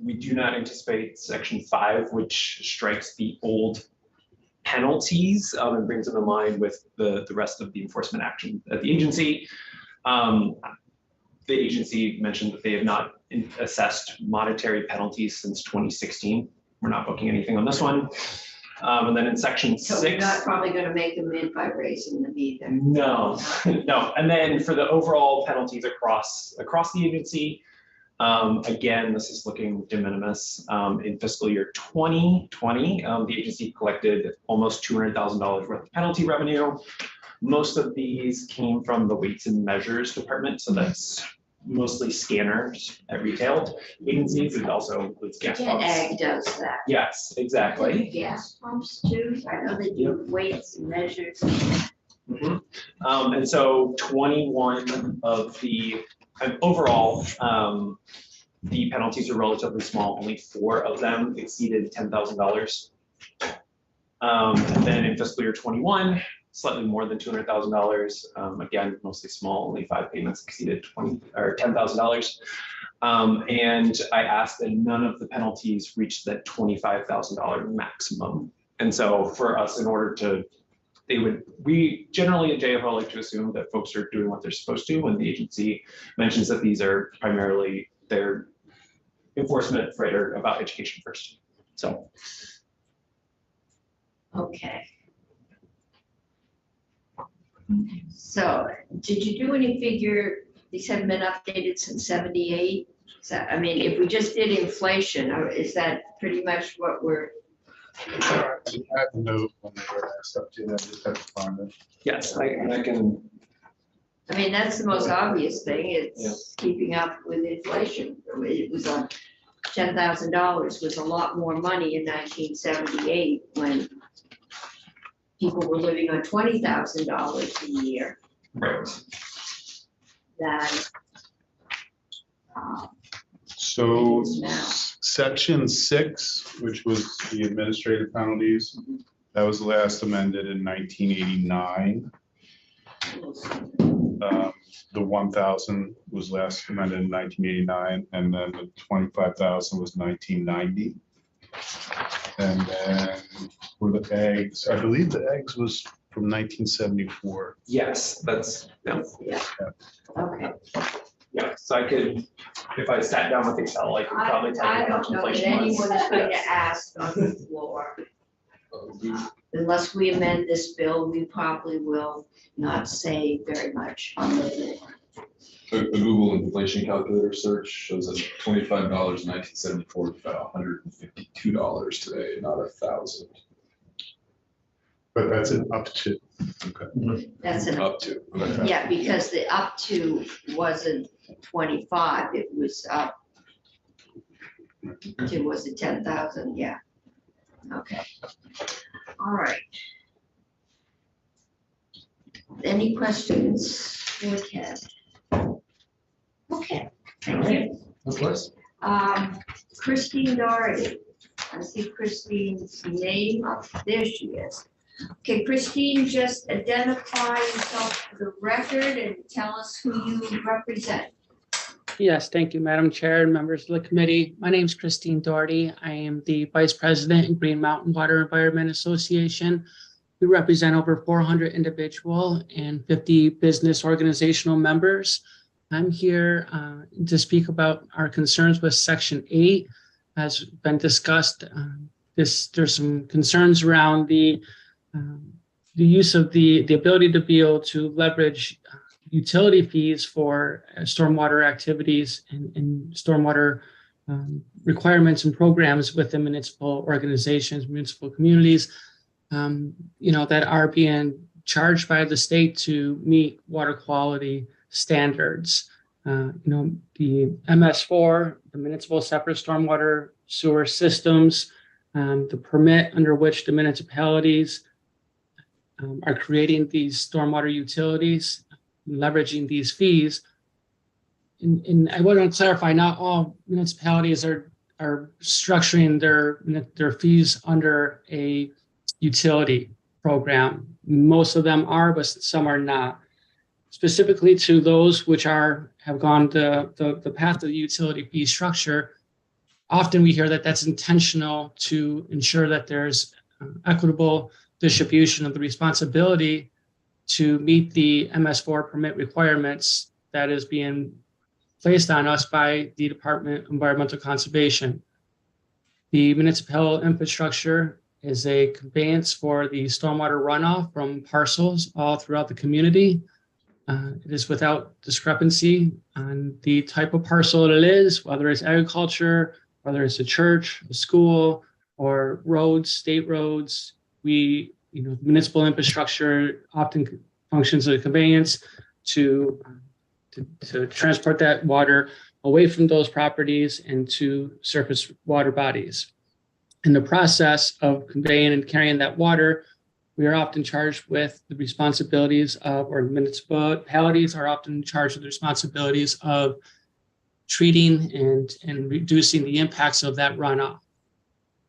We do not anticipate Section 5, which strikes the old penalties and brings them in line with the rest of the enforcement action at the agency. The agency mentioned that they have not assessed monetary penalties since 2016. We're not booking anything on this one. And then in Section 6. so we're not probably gonna make them in by raising them either. No, no. And then for the overall penalties across the agency, again, this is looking de minimis. In fiscal year 2020, the agency collected almost $200,000 worth of penalty revenue. Most of these came from the weights and measures department, so that's mostly scanners at retail agencies. It also includes gas Jet pumps. Ag does that. Yes, exactly. Gas pumps too, I know they do weights and measures. Mhm. And so 21 of the, and overall, the penalties are relatively small. Only 4 of them exceeded $10,000. And then in fiscal year 21, slightly more than $200,000. Again, mostly small, only 5 payments exceeded $10,000. And I asked that none of the penalties reached that $25,000 maximum. And so for us, in order to, we generally at JFL like to assume that folks are doing what they're supposed to when the agency mentions that these are primarily their enforcement for about education first. So. Okay. So, did you do any figure, these haven't been updated since 78? So, I mean, if we just did inflation, is that pretty much what we're, I had a note when they were asked up to, I just have to find it. Yes, I can. I mean, that's the most obvious thing, it's keeping up with inflation. It was on $10,000 was a lot more money in 1978 when people were living on $20,000 a year. Right. That. So It is now. section 6, which was the administrative penalties, that was last amended in 1989. The 1,000 was last amended in 1989, and then the 25,000 was 1990. And then for the eggs, I believe the eggs was from 1974. Yes, that's, yeah. Yeah, okay. Yeah, so I could, if I sat down with Excel, I could probably tell I you how much don't know that inflation anyone is was. going to ask on the floor. Unless we amend this bill, we probably will not say very much on the floor. A Google inflation calculator search shows that $25 in 1974 is about $152 today, not 1,000. But that's an up to. Okay. That's an, Up to. Okay. yeah, because the up to wasn't 25, it was up to, was it 10,000? Yeah. Okay. All right. Any questions for Ted? Okay, thank you. Of course. Christine Doherty. I see Christine's name up, there she is. Okay, Christine, just identify yourself for the record and tell us who you represent. Yes, thank you, Madam Chair and members of the committee. My name is Christine Doherty. I am the Vice President in Green Mountain Water Environment Association. We represent over 400 individual and 50 business organizational members. I'm here to speak about our concerns with Section 8. As been discussed, there's some concerns around the use of the ability to be able to leverage utility fees for stormwater activities and stormwater requirements and programs within municipal organizations, municipal communities, that are being charged by the state to meet water quality standards. The MS4, the municipal separate stormwater sewer systems, the permit under which the municipalities are creating these stormwater utilities, leveraging these fees. And I want to clarify, not all municipalities are structuring their fees under a utility program. Most of them are, but some are not. Specifically to those which have gone the path of the utility fee structure, often we hear that that's intentional to ensure that there's equitable distribution of the responsibility to meet the MS4 permit requirements that is being placed on us by the Department of Environmental Conservation. The municipal infrastructure is a conveyance for the stormwater runoff from parcels all throughout the community. It is without discrepancy on the type of parcel it is, whether it's agriculture, whether it's a church, a school, or roads, state roads. Municipal infrastructure often functions as a conveyance to transport that water away from those properties and to surface water bodies. In the process of conveying and carrying that water, we are often charged with the responsibilities of, or municipalities are often charged with the responsibilities of treating and reducing the impacts of that runoff.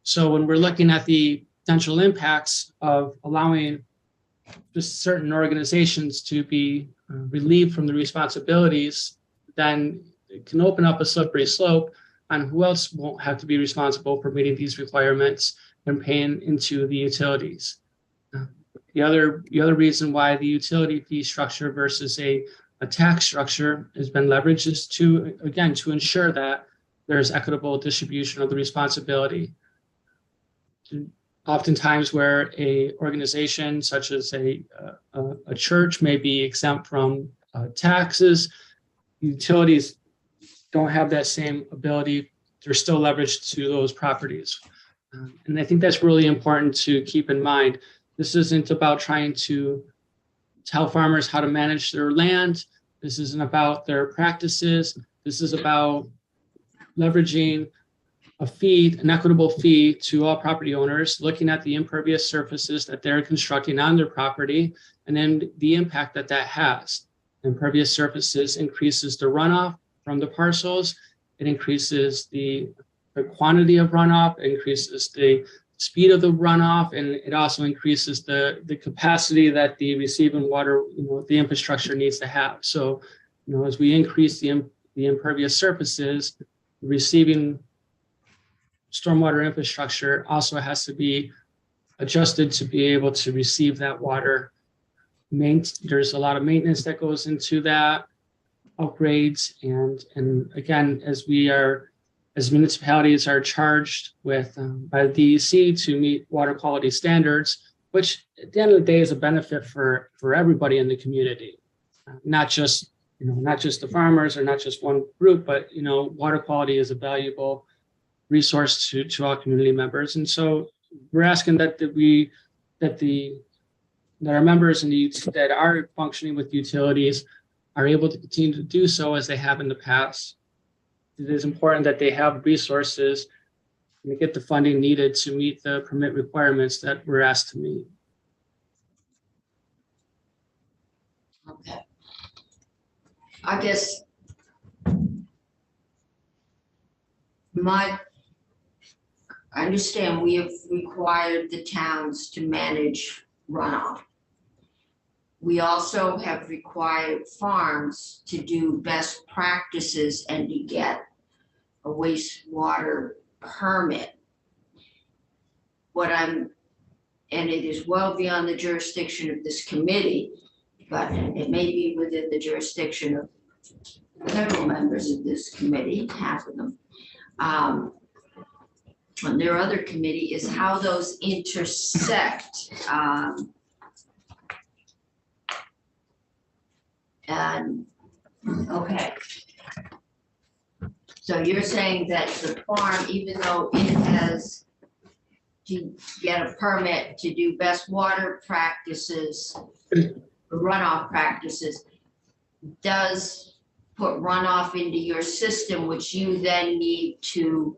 So when we're looking at the potential impacts of allowing just certain organizations to be relieved from the responsibilities, then it can open up a slippery slope on who else won't have to be responsible for meeting these requirements and paying into the utilities. The other reason why the utility fee structure versus a tax structure has been leveraged is to ensure that there's equitable distribution of the responsibility. Oftentimes where a organization such as a church may be exempt from taxes, utilities don't have that same ability. They're still leveraged to those properties. And I think that's really important to keep in mind. This isn't about trying to tell farmers how to manage their land. This isn't about their practices. This is about leveraging an equitable fee to all property owners, looking at the impervious surfaces that they're constructing on their property, and then the impact that has. Impervious surfaces increases the runoff from the parcels. It increases the quantity of runoff, it increases the speed of the runoff, and it also increases the capacity that the receiving water, the infrastructure needs to have. So, as we increase the impervious surfaces, receiving stormwater infrastructure also has to be adjusted to be able to receive that water. There's a lot of maintenance that goes into that, upgrades, and again, as municipalities are charged with by the DEC to meet water quality standards, which at the end of the day is a benefit for everybody in the community, not just the farmers or not just one group, but water quality is a valuable resource to all community members. And so we're asking that our members that are functioning with utilities are able to continue to do so as they have in the past. It is important that they have resources and get the funding needed to meet the permit requirements that we're asked to meet. Okay. I guess I understand we have required the towns to manage runoff. We also have required farms to do best practices and to get a wastewater permit. And it is well beyond the jurisdiction of this committee, but it may be within the jurisdiction of several members of this committee, half of them. And their other committee is how those intersect. Okay. So you're saying that the farm, even though it has to get a permit to do best water practices, runoff practices, does put runoff into your system, which you then need to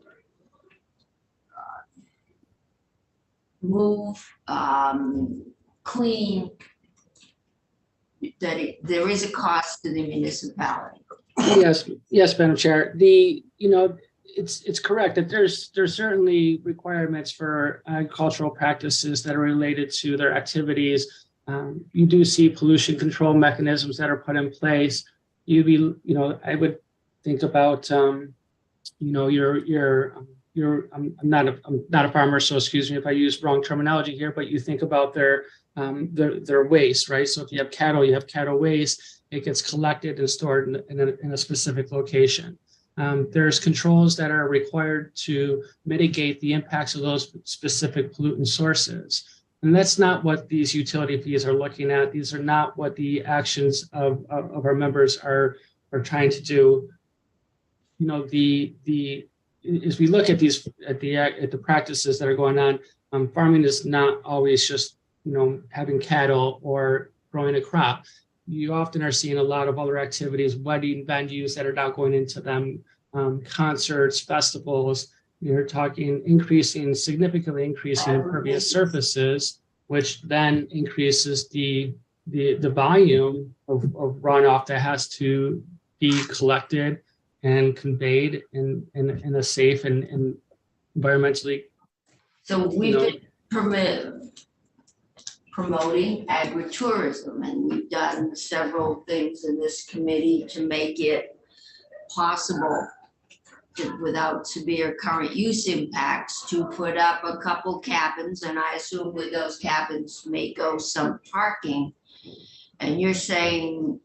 move, clean, that there is a cost to the municipality. Yes, Madam Chair. It's correct that there's certainly requirements for agricultural practices that are related to their activities. You do see pollution control mechanisms that are put in place. I would think about, I'm not a farmer, so excuse me if I use wrong terminology here, but you think about their waste, right? So if you have cattle waste, it gets collected and stored in a specific location. There's controls that are required to mitigate the impacts of those specific pollutant sources. And that's not what these utility fees are looking at. These are not what the actions of our members are trying to do. As we look at the practices that are going on, farming is not always just having cattle or growing a crop. You often are seeing a lot of other activities, wedding venues that are now going into them, concerts, festivals. You're talking significantly increasing impervious surfaces, which then increases the volume of runoff that has to be collected and conveyed in a safe and environmentally. So we've been promoting agritourism, and we've done several things in this committee to make it possible without severe current use impacts to put up a couple cabins, and I assume with those cabins may go some parking. And you're saying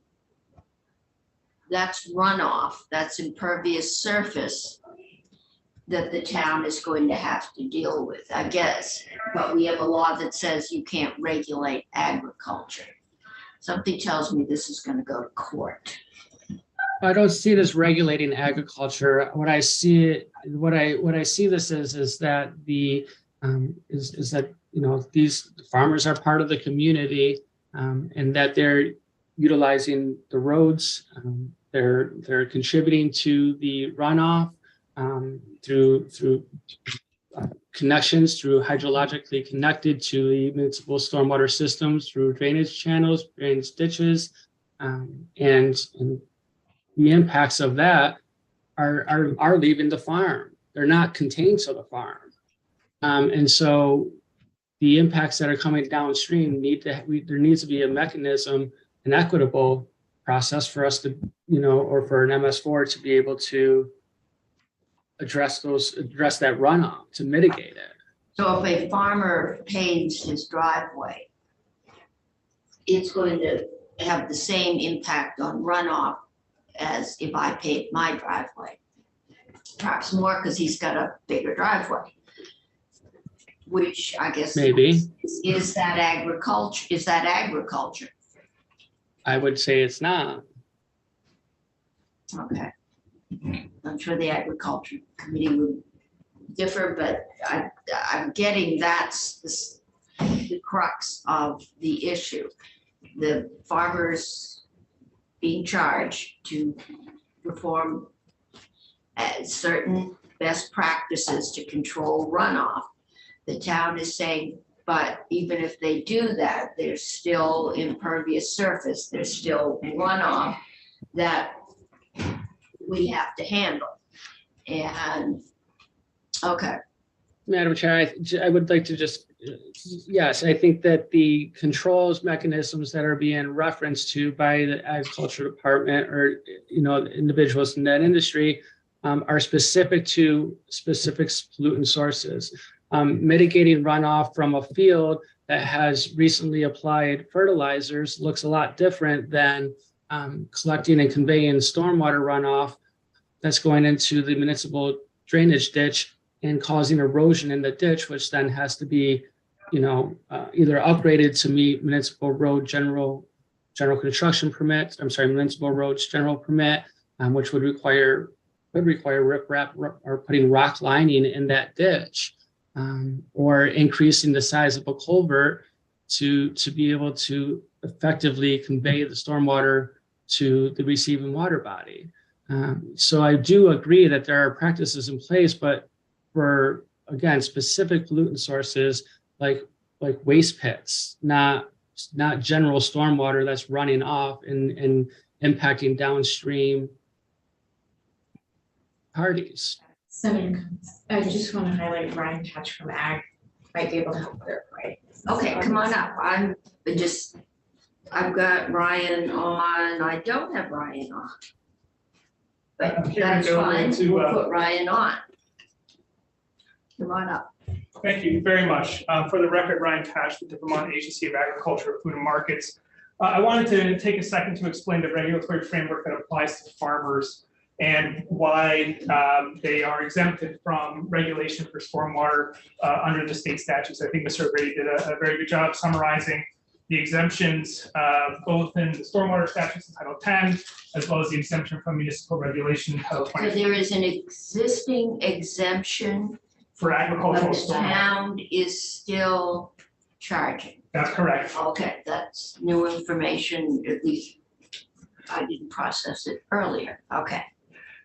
that's runoff, that's impervious surface that the town is going to have to deal with, I guess. But we have a law that says you can't regulate agriculture. Something tells me this is going to go to court. I don't see it as regulating agriculture. What I see this is that these farmers are part of the community, and that they're utilizing the roads. They're contributing to the runoff through connections, through hydrologically connected to the municipal stormwater systems, through drainage channels, drainage ditches, and the impacts of that are leaving the farm. They're not contained to the farm. And so the impacts that are coming downstream there needs to be a mechanism, an equitable process for us to, or for an MS4 to be able to address that runoff, to mitigate it. So if a farmer paves his driveway, it's going to have the same impact on runoff as if I paved my driveway. Perhaps more because he's got a bigger driveway. Which I guess maybe is that agriculture? Is that agriculture? I would say it's not. Okay. I'm sure the agriculture committee would differ, but I'm getting that's the crux of the issue. The farmers being charged to perform certain best practices to control runoff. The town is saying, but even if they do that, there's still impervious surface, there's still runoff that we have to handle. And, okay. Madam Chair, I would like to just, yes, I think that the controls mechanisms that are being referenced to by the agriculture department or, individuals in that industry are specific to specific pollutant sources. Mitigating runoff from a field that has recently applied fertilizers looks a lot different than collecting and conveying stormwater runoff that's going into the municipal drainage ditch and causing erosion in the ditch, which then has to be, either upgraded to meet municipal road general construction permit. Municipal roads general permit, which would require riprap or putting rock lining in that ditch, or increasing the size of a culvert to be able to effectively convey the stormwater to the receiving water body. So I do agree that there are practices in place, but for, again, specific pollutant sources, like waste pits, not general stormwater that's running off and impacting downstream parties. Senator, I just want to highlight Ryan Patch from Ag, might be able to help clarify. Okay, come on up. I've got Ryan on, I don't have Ryan on. But Here we that's go fine, to, we'll put Ryan on. Come on up. Thank you very much. For the record, Ryan Cash with the Vermont Agency of Agriculture, Food and Markets. I wanted to take a second to explain the regulatory framework that applies to farmers and why they are exempted from regulation for stormwater under the state statutes. I think Mr. O'Grady did a very good job summarizing the exemptions, both in the stormwater statutes in Title 10, as well as the exemption from municipal regulation in Title So 20 there is an existing exemption, for but agricultural the stormwater. town is still charging. That's correct. Okay, that's new information, at least I didn't process it earlier. Okay.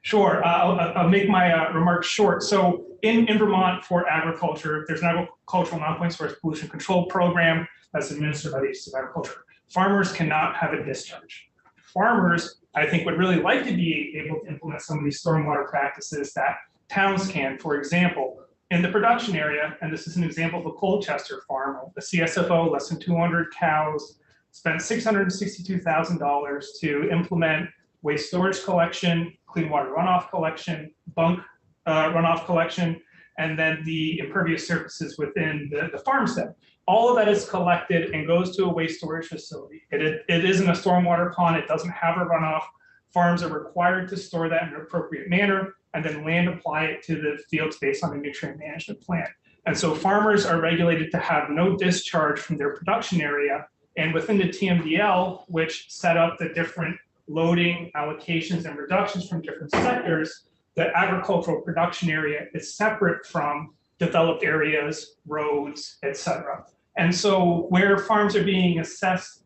Sure, I'll make my remarks short. So in Vermont for agriculture, there's an agricultural non-point source pollution control program that's administered by the Agency of Agriculture. Farmers cannot have a discharge. Farmers, I think, would really like to be able to implement some of these stormwater practices that towns can. For example, in the production area, and this is an example of a Colchester farm, the CSFO, less than 200 cows, spent $662,000 to implement waste storage collection, clean water runoff collection, bunk runoff collection, and then the impervious surfaces within the farmstead. All of that is collected and goes to a waste storage facility. It isn't a stormwater pond, it doesn't have a runoff. Farms are required to store that in an appropriate manner and then land apply it to the fields based on a nutrient management plan. And so farmers are regulated to have no discharge from their production area. And within the TMDL, which set up the different loading allocations and reductions from different sectors, the agricultural production area is separate from developed areas, roads, et cetera. And so where farms are being assessed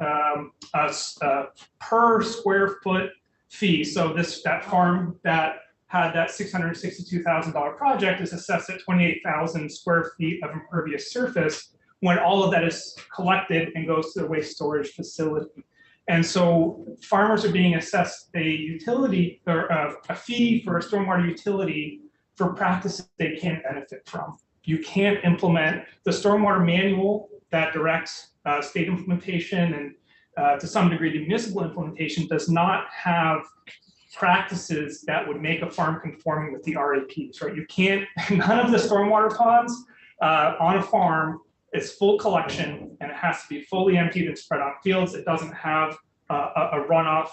per square foot fee, so that farm that had that $662,000 project is assessed at 28,000 square feet of impervious surface when all of that is collected and goes to the waste storage facility. And so farmers are being assessed a utility or a fee for a stormwater utility for practices they can't benefit from. You can't implement the stormwater manual that directs state implementation and to some degree the municipal implementation does not have practices that would make a farm conforming with the RAPs, right? You can't, none of the stormwater ponds on a farm is full collection and it has to be fully emptied and spread on fields. It doesn't have a runoff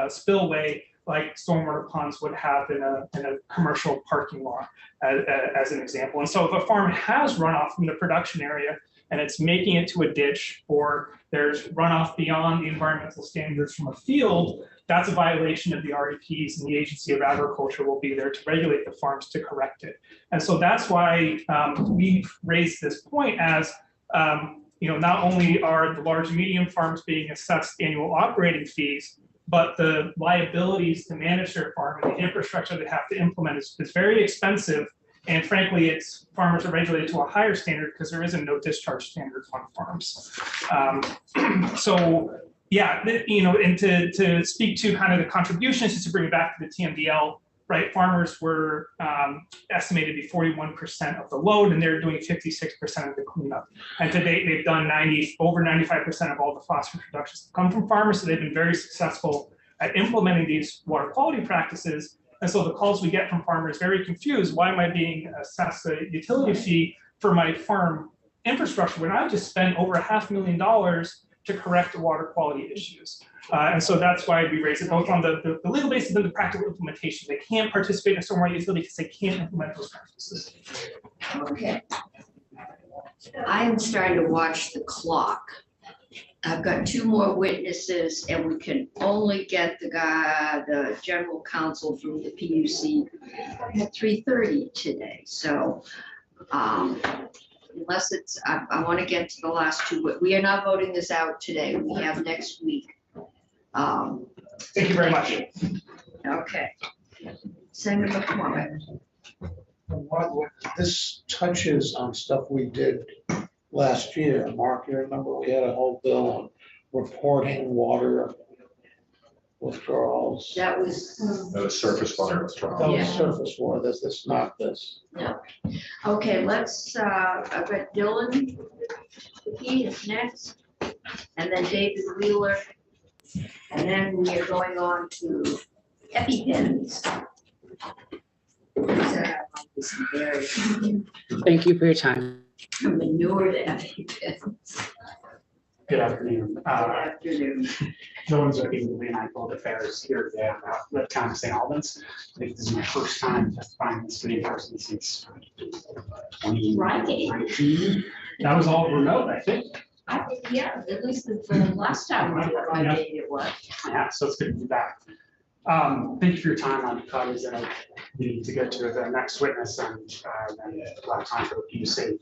spillway like stormwater ponds would have in a commercial parking lot, as an example. And so if a farm has runoff from the production area and it's making it to a ditch, or there's runoff beyond the environmental standards from a field, that's a violation of the REPs, and the Agency of Agriculture will be there to regulate the farms to correct it. And so that's why we've raised this point as, not only are the large and medium farms being assessed annual operating fees, but the liabilities to manage their farm and the infrastructure they have to implement is very expensive. And frankly, farmers are regulated to a higher standard because there isn't no discharge standard on farms. So yeah, and to speak to kind of the contributions, just to bring it back to the TMDL, right? Farmers were estimated to be 41% of the load, and they're doing 56% of the cleanup. And to date, they've done over 95% of all the phosphorus reductions come from farmers. So they've been very successful at implementing these water quality practices. And so the calls we get from farmers very confused. Why am I being assessed a utility fee for my farm infrastructure when I just spent over $500,000 to correct the water quality issues? And so that's why we raise it both on the legal basis and the practical implementation. They can't participate in a stormwater utility because they can't implement those practices. Okay. I am starting to watch the clock. I've got two more witnesses and we can only get the general counsel from the PUC at 3:30 today. So unless it's, I want to get to the last two, but we are not voting this out today. We have next week. Thank you very much. Okay. Senator McCormick. This touches on stuff we did last year. Mark, you remember we had a whole bill on reporting water withdrawals. That was, That was surface water withdrawal. That Yeah. was surface water, this is not this. okay, let's, I've got Dylan, he is next, and then David Wheeler. And then we are going on to EpiPens. Thank you for your time. Manure EpiPens. Good afternoon. Good afternoon. Dylan Zucchi with the United Affairs here today about the town of St. Albans. I think this is my first time testifying in the city person since 2019. That was all remote, I think. I think, yeah, at least for the last time we did it was. Yeah, so it's good to be back. Thank you for your time. I'm cognizant of needing to get to the next witness and then a lot of time for the PUC.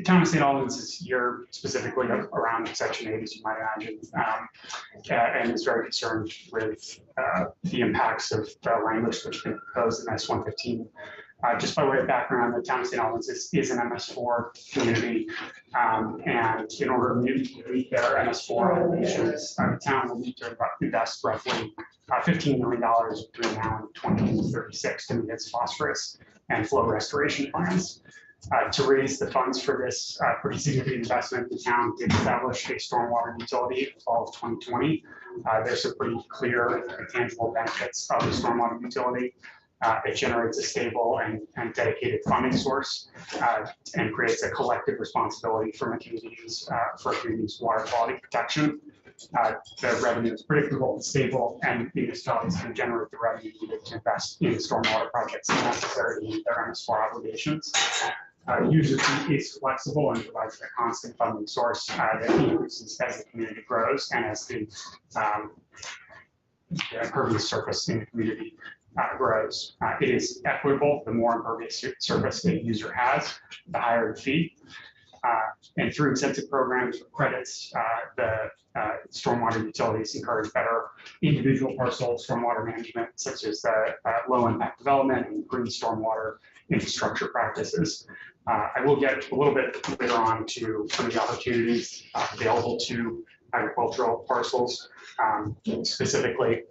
Town of St. Albans is here specifically around Section 8, as you might imagine, and is very concerned with the impacts of the language that's been proposed in S115. Just by way of background, the town of St. Albans is an MS4 community, and in order to meet their MS4 obligations, the town will need to invest roughly $15 million between now and 2036 to meet its phosphorus and flow restoration plans. To raise the funds for this pretty significant investment, the town did establish a stormwater utility in the fall of 2020. There's some pretty clear and tangible benefits of the stormwater utility. It generates a stable and dedicated funding source and creates a collective responsibility for a community's water quality protection. The revenue is predictable and stable, and municipalities can generate the revenue needed to invest in stormwater projects necessary to meet their MS4 obligations. User fee is flexible and provides a constant funding source that increases as the community grows and as the impervious surface in the community grows. It is equitable. The more impervious surface a user has, the higher the fee. And through incentive programs or credits, the stormwater utilities encourage better individual parcel stormwater management, such as the low impact development and green stormwater infrastructure practices. I will get a little bit later on to some of the opportunities available to agricultural parcels. Specifically,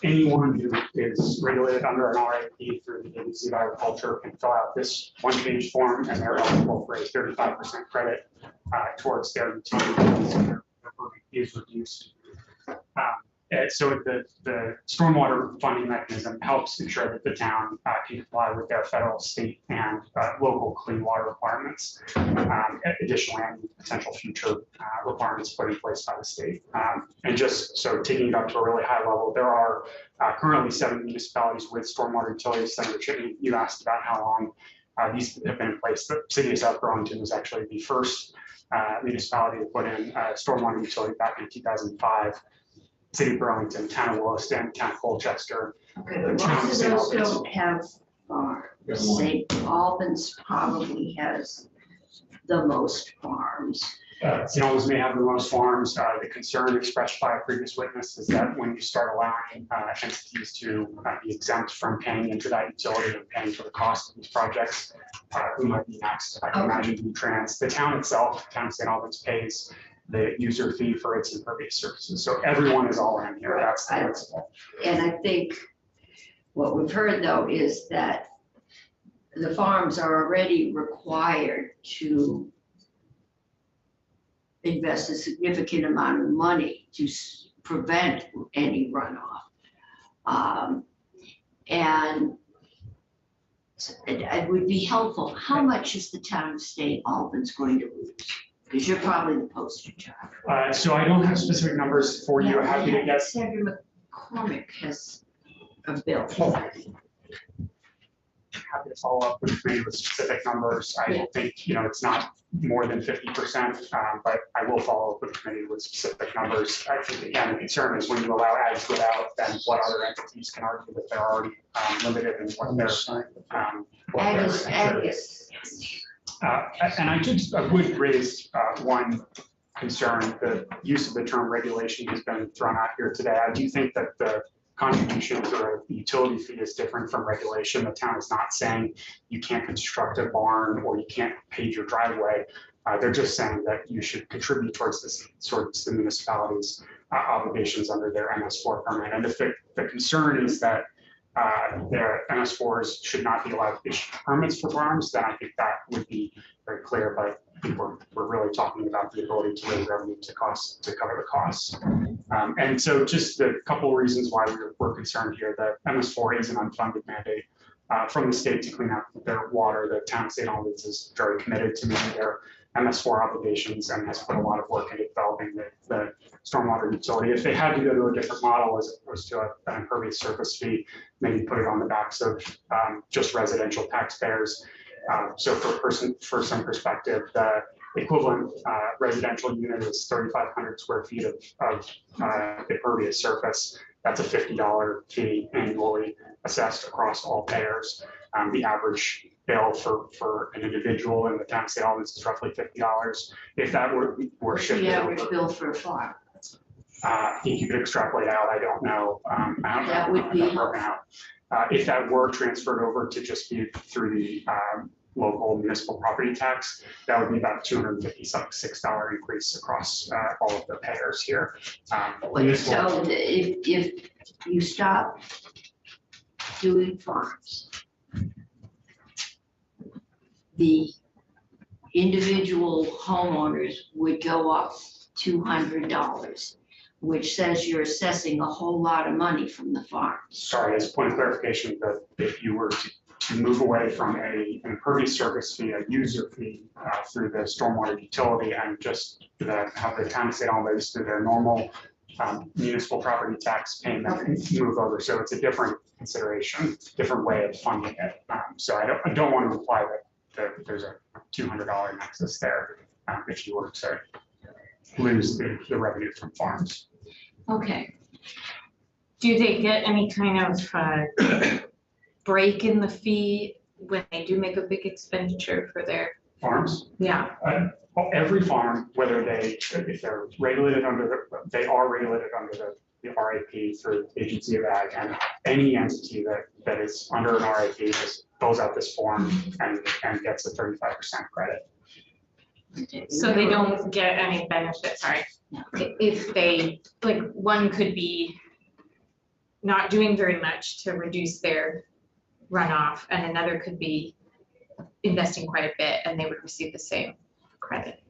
anyone who is regulated under an RIP through the Agency of Agriculture can fill out this one-page form, and they're eligible for a 35% credit towards their utility bills if their burden is reduced. So the stormwater funding mechanism helps ensure that the town can comply with their federal, state, and local clean water requirements. Additionally, any potential future requirements put in place by the state. And just so taking it up to a really high level, there are currently 7 municipalities with stormwater utilities. Senator Chitney, you asked about how long these have been in place. The city of South Burlington was actually the first municipality to put in a stormwater utility back in 2005. City of Burlington, town of Williston, town of Colchester. Okay, but most of those don't have farms. St. Albans probably has the most farms. St. Albans may have the most farms. The concern expressed by a previous witness is that when you start allowing entities to be exempt from paying into that utility and paying for the cost of these projects, who might be next? I can imagine V-Trans. The town itself, town of St. Albans, pays the user fee for its impervious surfaces. So everyone is all in here. That's the principle. And I think what we've heard though is that the farms are already required to invest a significant amount of money to prevent any runoff. And it would be helpful. How much is the town of St. Albans going to lose? Because you're probably the poster child. So I don't have specific numbers for you. I'm happy to get. Senator McCormick has a bill. Happy to follow up with you with specific numbers. I think, it's not more than 50%, but I will follow up with the committee with specific numbers. I think, again, the concern is when you allow ads without, then what other entities can argue that they're already limited and what they're. And I would raise one concern. The use of the term regulation has been thrown out here today. I do think that the contributions or a utility fee is different from regulation. The town is not saying you can't construct a barn or you can't pave your driveway. They're just saying that you should contribute towards this sorts the municipalities' obligations under their MS4 permit. And if the concern is that their MS4s should not be allowed to issue permits for farms, then I think that would be very clear. But I think we're really talking about the ability to raise revenue to cover the costs. And so just a couple of reasons why we're concerned here. That MS4 is an unfunded mandate from the state to clean up their water. The town of St. Albans is very committed to meeting their MS4 obligations and has put a lot of work into developing the stormwater utility. If they had to go to a different model as opposed to an impervious surface fee, maybe put it on the backs of just residential taxpayers. So for some perspective, the equivalent residential unit is 3,500 square feet of impervious surface. That's a $50 fee annually assessed across all payers. The average bill for an individual in the town of St. Albans is roughly $50. If that were shifted The average over, bill for a farm. you could extrapolate out, I don't know. That would be broken out. If that were transferred over to just be through the local municipal property tax, that would be about $256 increase across all of the payers here. So if you stop doing farms, the individual homeowners would go up $200, which says you're assessing a whole lot of money from the farms. Sorry, as a point of clarification, that if you were to move away from an impervious surface fee, a user fee through the stormwater utility and just have the town of St. Albans through their normal municipal property tax payment move over. So it's a different consideration, different way of funding it. So I don't want to imply that there's a $200 nexus there if you were to lose the revenue from farms. Okay. Do they get any kind of break in the fee when they do make a big expenditure for their Farms? Yeah. Every farm, whether if they're regulated under they are regulated under the RAP through Agency of Ag, and any entity that is under an RAP just fills out this form and gets a 35% credit. So they don't get any benefit, sorry. If they, like, one could be not doing very much to reduce their runoff, and another could be investing quite a bit and they would receive the same credit.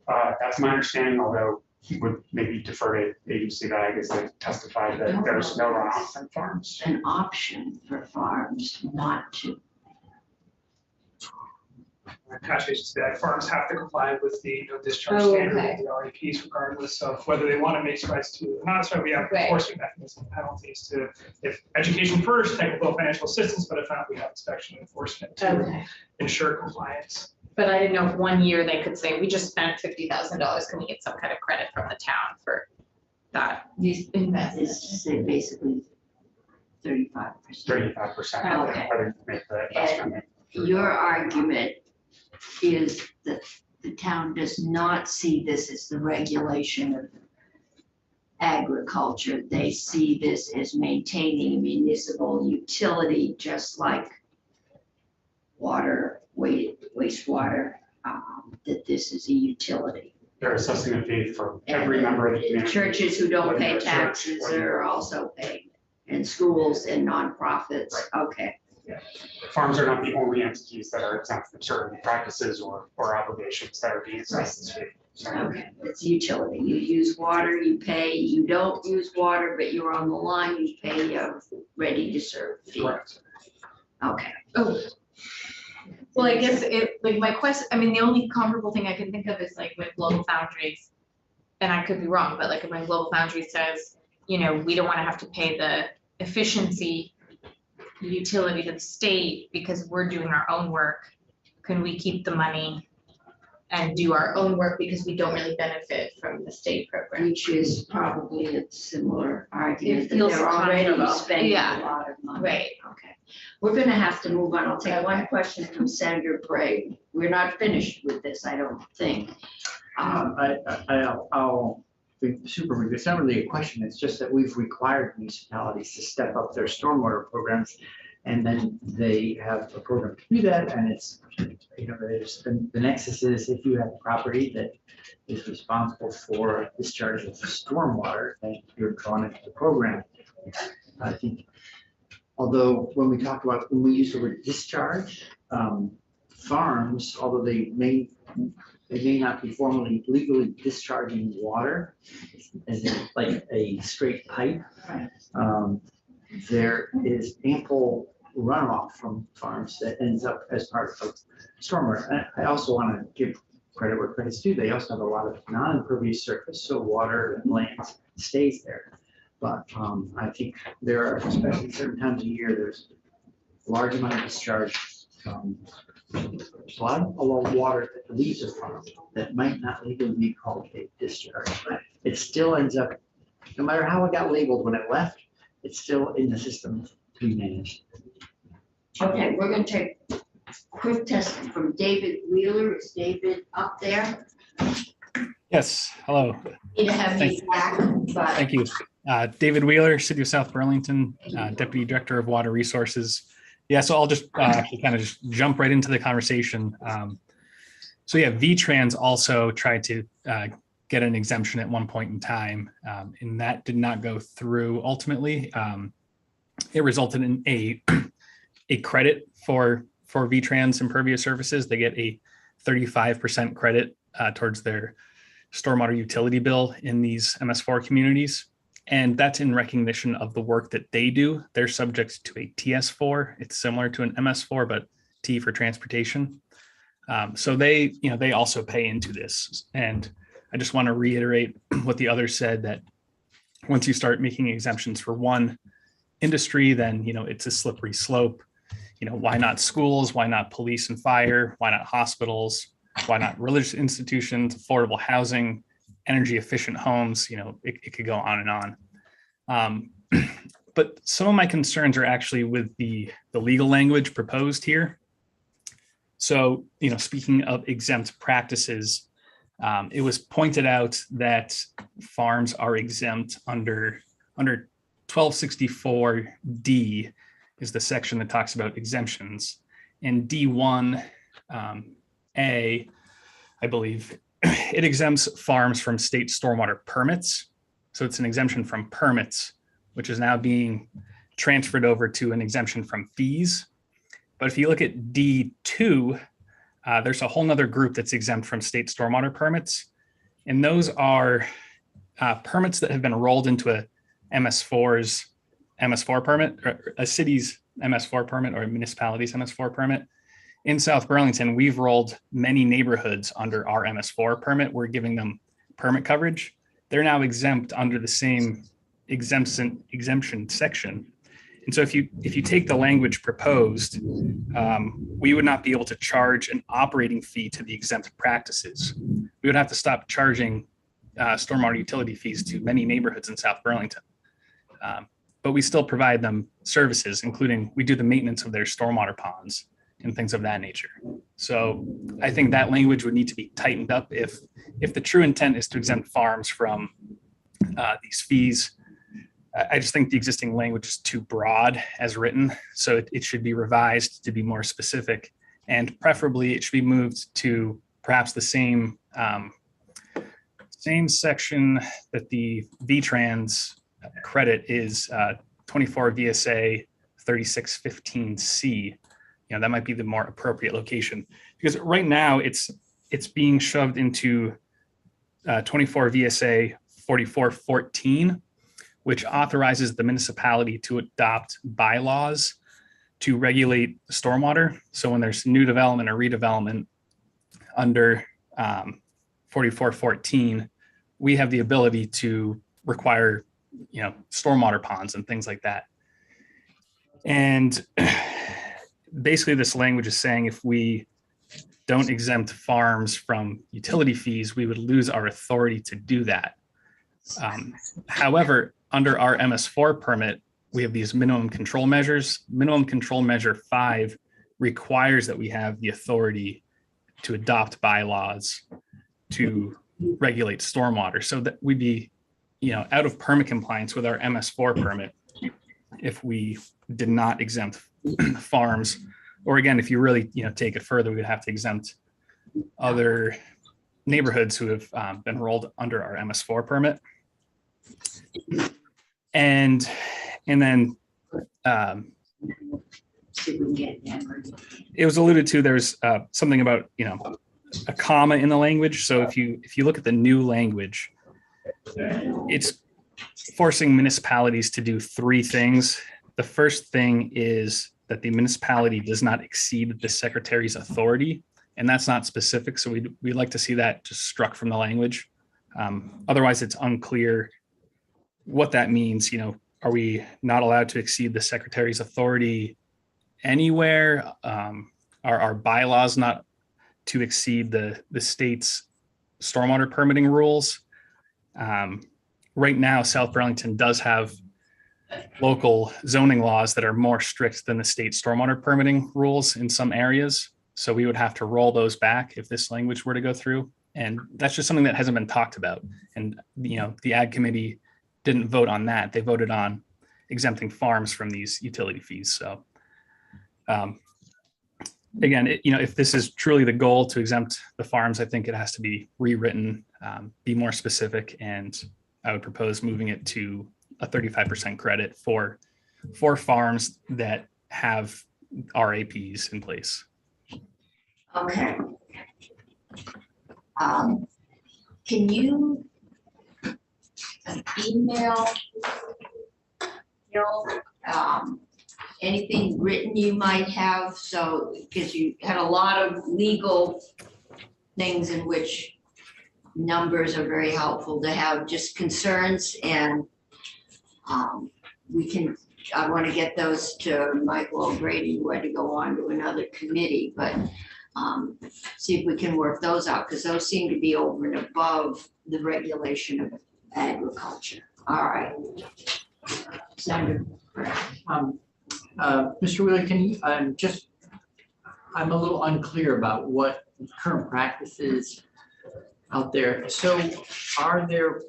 That's my understanding, although would maybe defer to Agency of Ag as they testified that there's no runoff from farms. An option for farms not to. Attachments to that, farms have to comply with the discharge Oh, standard okay. of the REPs regardless of whether they want to make strides to or not. So we have Right. enforcement mechanism penalties to, if education first, technical financial assistance, but if not, we have inspection enforcement to Okay. ensure compliance. But I didn't know if 1 year they could say, we just spent $50,000, can we get some kind of credit from the town for that? These investments. It's basically 35%. 35%. Okay. Whether you make the investment. Your argument is that the town does not see this as the regulation of agriculture. They see this as maintaining municipal utility, just like water, wastewater, that this is a utility. They're assessing a fee for every member of the community. Churches who don't pay Whether they're a church, taxes whether- are also paying, and schools and nonprofits, okay. Farms are not the only entities that are exempt from certain practices or obligations that are being assessed this fee. So, Okay, it's utility. You use water, you pay. You don't use water, but you're on the line, you pay a ready to serve fee. correct. Okay. Oh. Well, I guess like my question, I mean, the only comparable thing I can think of is like when Global Foundries, and I could be wrong, but like when Global Foundries says, we don't want to have to pay the efficiency utility to the state because we're doing our own work. Can we keep the money and do our own work because we don't really benefit from the state program? Which is probably a similar argument, It that feels they're already comparable. spending Yeah. a lot of money. Right. Okay. We're gonna have to move on. I'll take one question from Senator Bray. We're not finished with this, I don't think. I'll super review. It's not really a question. It's just that we've required municipalities to step up their stormwater programs. And then they have a program to do that. And it's, there's the nexus is if you have property that is responsible for discharge of stormwater, then you're drawn into the program. I think, although when we use the word discharge, farms, although they may not be formally legally discharging water, as in like a straight pipe. There is ample runoff from farms that ends up as part of stormwater. And I also want to give credit where credit's due. They also have a lot of non-impervious surface, so water and land stays there. But I think there are, especially certain times of year, there's a large amount of discharge. There's a lot of water that leaves a farm that might not legally be called a discharge, but it still ends up, no matter how it got labeled when it left, it's still in the system to be managed. Okay, we're gonna take a quick test from David Wheeler. Is David up there? Yes, hello. Need to have you back, but. Thank you. David Wheeler, City of South Burlington, Deputy Director of Water Resources. Yeah, so I'll just kind of just jump right into the conversation. So yeah, VTrans also tried to get an exemption at one point in time, and that did not go through ultimately. It resulted in a credit for VTrans impervious surfaces. They get a 35% credit towards their stormwater utility bill in these MS4 communities. And that's in recognition of the work that they do. They're subject to a TS4. It's similar to an MS4, but T for transportation. So they also pay into this. And I just want to reiterate what the others said, that once you start making exemptions for one industry, then, it's a slippery slope. Why not schools? Why not police and fire? Why not hospitals? Why not religious institutions, affordable housing, energy efficient homes? It could go on and on. But some of my concerns are actually with the legal language proposed here. So, speaking of exempt practices, it was pointed out that farms are exempt under 1264D is the section that talks about exemptions. And D1A, I believe, it exempts farms from state stormwater permits. So it's an exemption from permits, which is now being transferred over to an exemption from fees. But if you look at D2, there's a whole nother group that's exempt from state stormwater permits. And those are permits that have been rolled into a MS4's MS4 permit, or a city's MS4 permit, or a municipality's MS4 permit. In South Burlington, we've rolled many neighborhoods under our MS4 permit. We're giving them permit coverage. They're now exempt under the same exemption section. And so if you take the language proposed, we would not be able to charge an operating fee to the exempt practices. We would have to stop charging stormwater utility fees to many neighborhoods in South Burlington. But we still provide them services, including we do the maintenance of their stormwater ponds and things of that nature. So I think that language would need to be tightened up if the true intent is to exempt farms from these fees. I just think the existing language is too broad as written, so it should be revised to be more specific, and preferably it should be moved to perhaps the same section that the VTrans credit is 24 VSA 3615C. That might be the more appropriate location, because right now it's being shoved into 24 VSA 4414, which authorizes the municipality to adopt bylaws to regulate stormwater. So when there's new development or redevelopment under 4414, we have the ability to require, stormwater ponds and things like that. And basically this language is saying if we don't exempt farms from utility fees, we would lose our authority to do that. However, under our MS4 permit, we have these minimum control measures. Minimum control measure 5 requires that we have the authority to adopt bylaws to regulate stormwater. So that we'd be, out of permit compliance with our MS4 permit if we did not exempt farms. Or again, if you really, take it further, we'd have to exempt other neighborhoods who have been rolled under our MS4 permit. And then it was alluded to, there's something about, a comma in the language. So if you look at the new language, it's forcing municipalities to do 3 things. The first thing is that the municipality does not exceed the secretary's authority, and that's not specific. So we'd like to see that just struck from the language. Otherwise, it's unclear what that means. Are we not allowed to exceed the secretary's authority anywhere? Are our bylaws not to exceed the state's stormwater permitting rules? Right now, South Burlington does have local zoning laws that are more strict than the state stormwater permitting rules in some areas. So we would have to roll those back if this language were to go through. And that's just something that hasn't been talked about. And, the Ag Committee didn't vote on that. They voted on exempting farms from these utility fees. So again, if this is truly the goal to exempt the farms, I think it has to be rewritten, be more specific, and I would propose moving it to a 35% credit for farms that have RAPs in place. Okay. Can you email, anything written you might have? So, because you had a lot of legal things in which numbers are very helpful to have, just concerns, and I want to get those to Michael O'Grady, who had to go on to another committee, but see if we can work those out, because those seem to be over and above the regulation of agriculture. All right. Senator, Mr. Wheeler, can you, I'm a little unclear about what current practices out there. So are there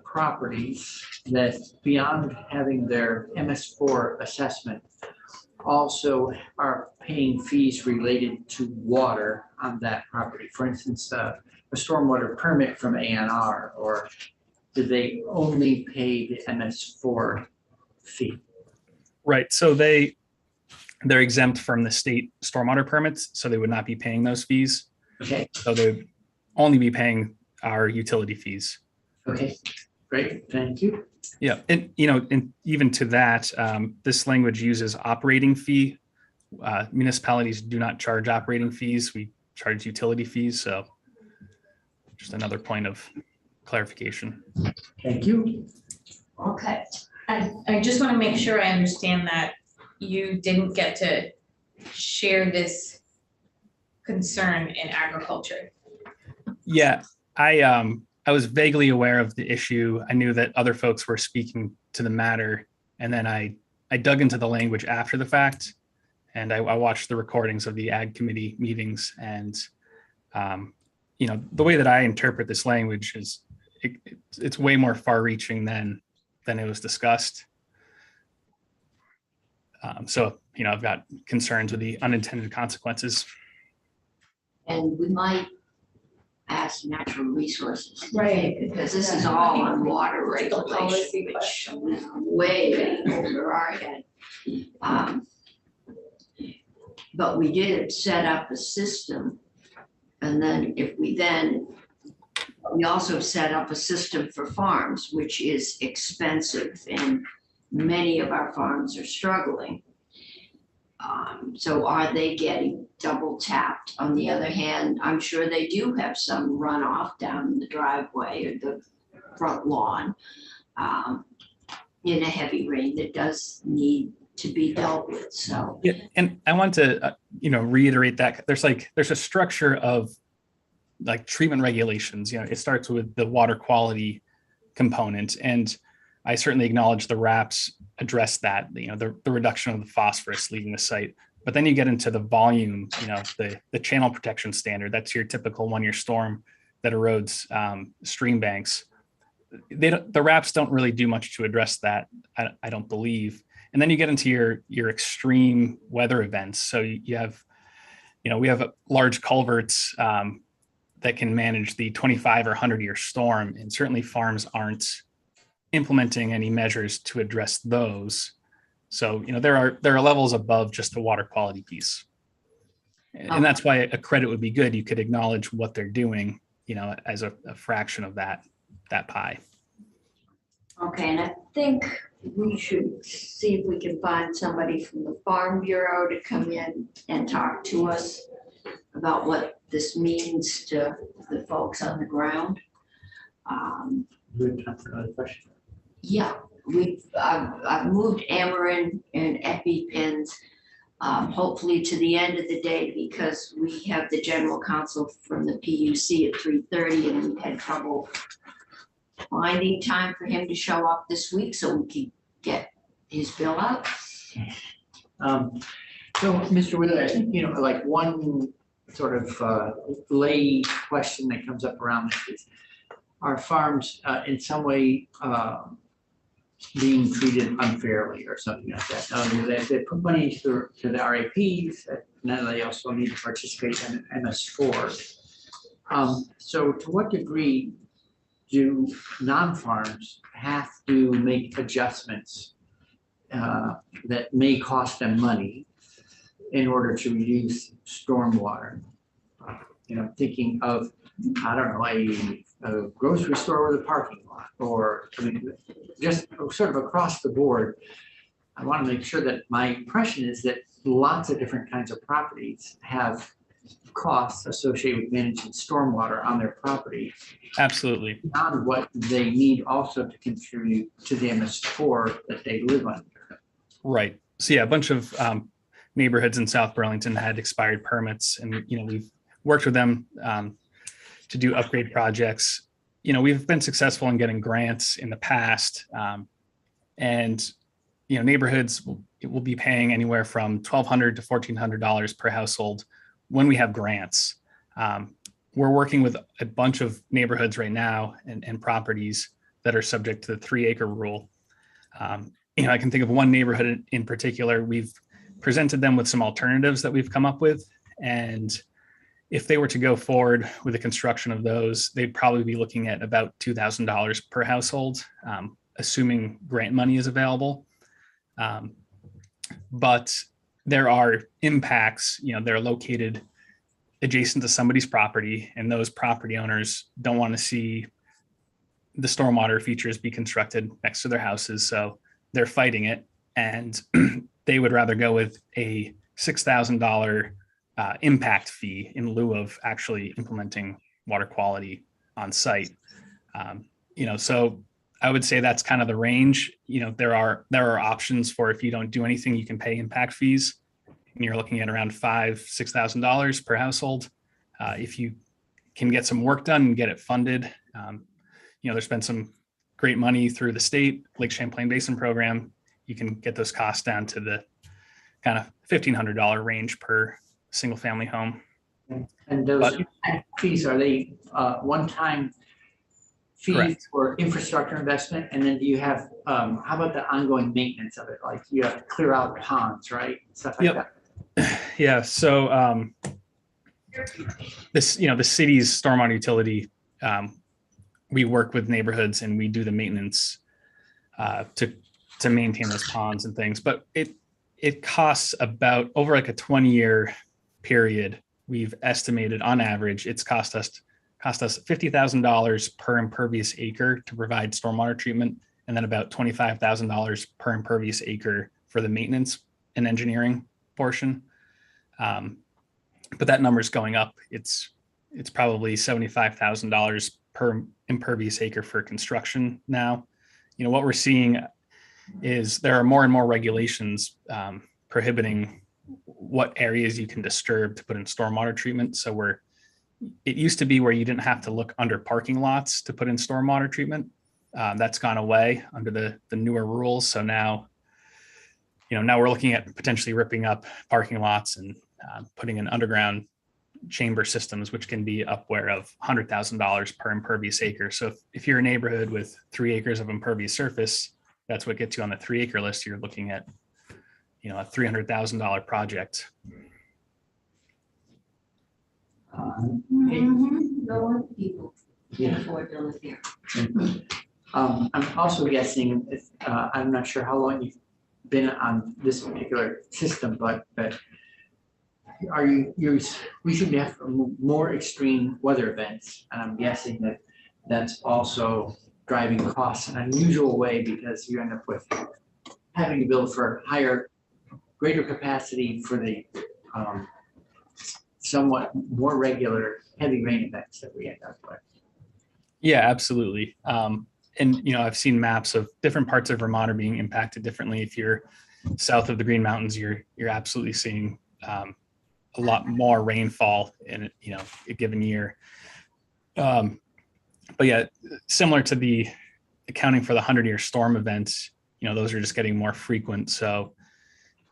properties that, beyond having their MS4 assessment, also are paying fees related to water on that property? For instance, a stormwater permit from ANR, or do they only pay the MS4 fee? Right. So they're exempt from the state stormwater permits, so they would not be paying those fees. Okay. So they'd only be paying our utility fees. Okay, great, thank you. Yeah, and and even to that, this language uses operating fee. Municipalities do not charge operating fees. We charge utility fees. So just another point of clarification. Thank you. Okay. I just want to make sure I understand that you didn't get to share this concern in agriculture. Yeah, I was vaguely aware of the issue. I knew that other folks were speaking to the matter, and then I dug into the language after the fact, and I watched the recordings of the Ag Committee meetings, and the way that I interpret this language is it's way more far-reaching than it was discussed. So I've got concerns with the unintended consequences. And we might ask natural resources. Right. Because this is all on water regulation, which is way over our head. But we did set up a system, and then we also set up a system for farms, which is expensive, and many of our farms are struggling. So are they getting double tapped? On the other hand, I'm sure they do have some runoff down the driveway or the front lawn in a heavy rain that does need to be dealt with. So yeah, and I want to reiterate that there's a structure of like treatment regulations. It starts with the water quality component, and I certainly acknowledge the RAPs address that, the reduction of the phosphorus leaving the site. But then you get into the volume, the channel protection standard. That's your typical one-year storm that erodes stream banks. The RAPs don't really do much to address that, I don't believe. And then you get into your extreme weather events. So you have, we have large culverts that can manage the 25 or 100-year storm, and certainly farms aren't implementing any measures to address those. So, there are levels above just the water quality piece. And that's why a credit would be good. You could acknowledge what they're doing, as a fraction of that pie. Okay, and I think we should see if we can find somebody from the Farm Bureau to come in and talk to us about what this means to the folks on the ground. Good time for another question. Yeah, I've moved Amarin and EpiPens, hopefully to the end of the day, because we have the general counsel from the PUC at 3:30, and we had trouble finding time for him to show up this week so we can get his bill out. So, Mr. Wheeler, I think, like one sort of lay question that comes up around this is, are farms in some way being treated unfairly or something like that? They put money to the RAPs, and then they also need to participate in MS4. So to what degree do non-farms have to make adjustments that may cost them money in order to reduce stormwater? Thinking of, I don't know, a grocery store with a parking lot, or just sort of across the board. I want to make sure that my impression is that lots of different kinds of properties have costs associated with managing stormwater on their property. Absolutely. Beyond what they need also to contribute to the MS4 that they live under. Right. So yeah, a bunch of neighborhoods in South Burlington had expired permits, and we've worked with them to do upgrade projects. We've been successful in getting grants in the past, and neighborhoods will be paying anywhere from $1,200 to $1,400 per household when we have grants. We're working with a bunch of neighborhoods right now and properties that are subject to the 3-acre rule. I can think of one neighborhood in particular. We've presented them with some alternatives that we've come up with, and if they were to go forward with the construction of those, they'd probably be looking at about $2,000 per household, assuming grant money is available. But there are impacts, they're located adjacent to somebody's property, and those property owners don't want to see the stormwater features be constructed next to their houses. So they're fighting it, and they would rather go with a $6,000 impact fee in lieu of actually implementing water quality on site. So I would say that's kind of the range. There are options for, if you don't do anything, you can pay impact fees, and you're looking at around $5,000-$6,000 per household. If you can get some work done and get it funded, there's been some great money through the state Lake Champlain Basin program. You can get those costs down to the kind of $1,500 range per single family home. And those fees, are they one-time fees Correct. for infrastructure investment? And then do you have, how about the ongoing maintenance of it? Like you have to clear out ponds, right? Stuff like that. Yeah. So the city's stormwater utility, we work with neighborhoods and we do the maintenance to maintain those ponds and things. But it costs about, over like a 20-year period, we've estimated on average it's cost us $50,000 per impervious acre to provide stormwater treatment, and then about $25,000 per impervious acre for the maintenance and engineering portion. But that number is going up. It's probably $75,000 per impervious acre for construction now. What we're seeing is there are more and more regulations prohibiting what areas you can disturb to put in stormwater treatment. So it used to be where you didn't have to look under parking lots to put in stormwater treatment. That's gone away under the newer rules. So now we're looking at potentially ripping up parking lots and putting in underground chamber systems, which can be upward of $100,000 per impervious acre. So if you're a neighborhood with 3 acres of impervious surface, that's what gets you on the 3 acre list. You're looking at, a $300,000 project. No one people can Yeah. afford to live here. I'm also guessing, I'm not sure how long you've been on this particular system, but are we should have more extreme weather events, and I'm guessing that that's also driving costs in an unusual way, because you end up with having to build for greater capacity for the somewhat more regular heavy rain events that we end up with. Yeah, absolutely. And I've seen maps of different parts of Vermont are being impacted differently. If you're south of the Green Mountains, you're absolutely seeing a lot more rainfall in a given year. But yeah, similar to the accounting for the 100-year storm events, those are just getting more frequent. So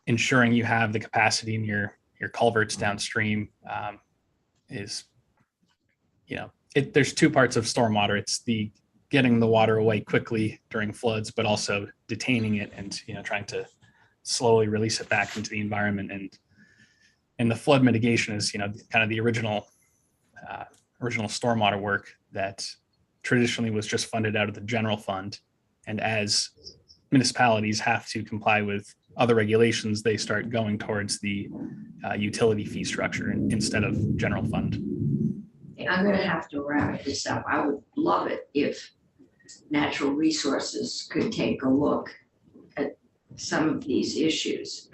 ensuring you have the capacity in your culverts downstream is, there's two parts of stormwater. It's the getting the water away quickly during floods, but also detaining it and, trying to slowly release it back into the environment. And the flood mitigation is, kind of the original stormwater work that traditionally was just funded out of the general fund. And as municipalities have to comply with other regulations, they start going towards the utility fee structure instead of general fund. I'm gonna have to wrap this up. I would love it if Natural Resources could take a look at some of these issues.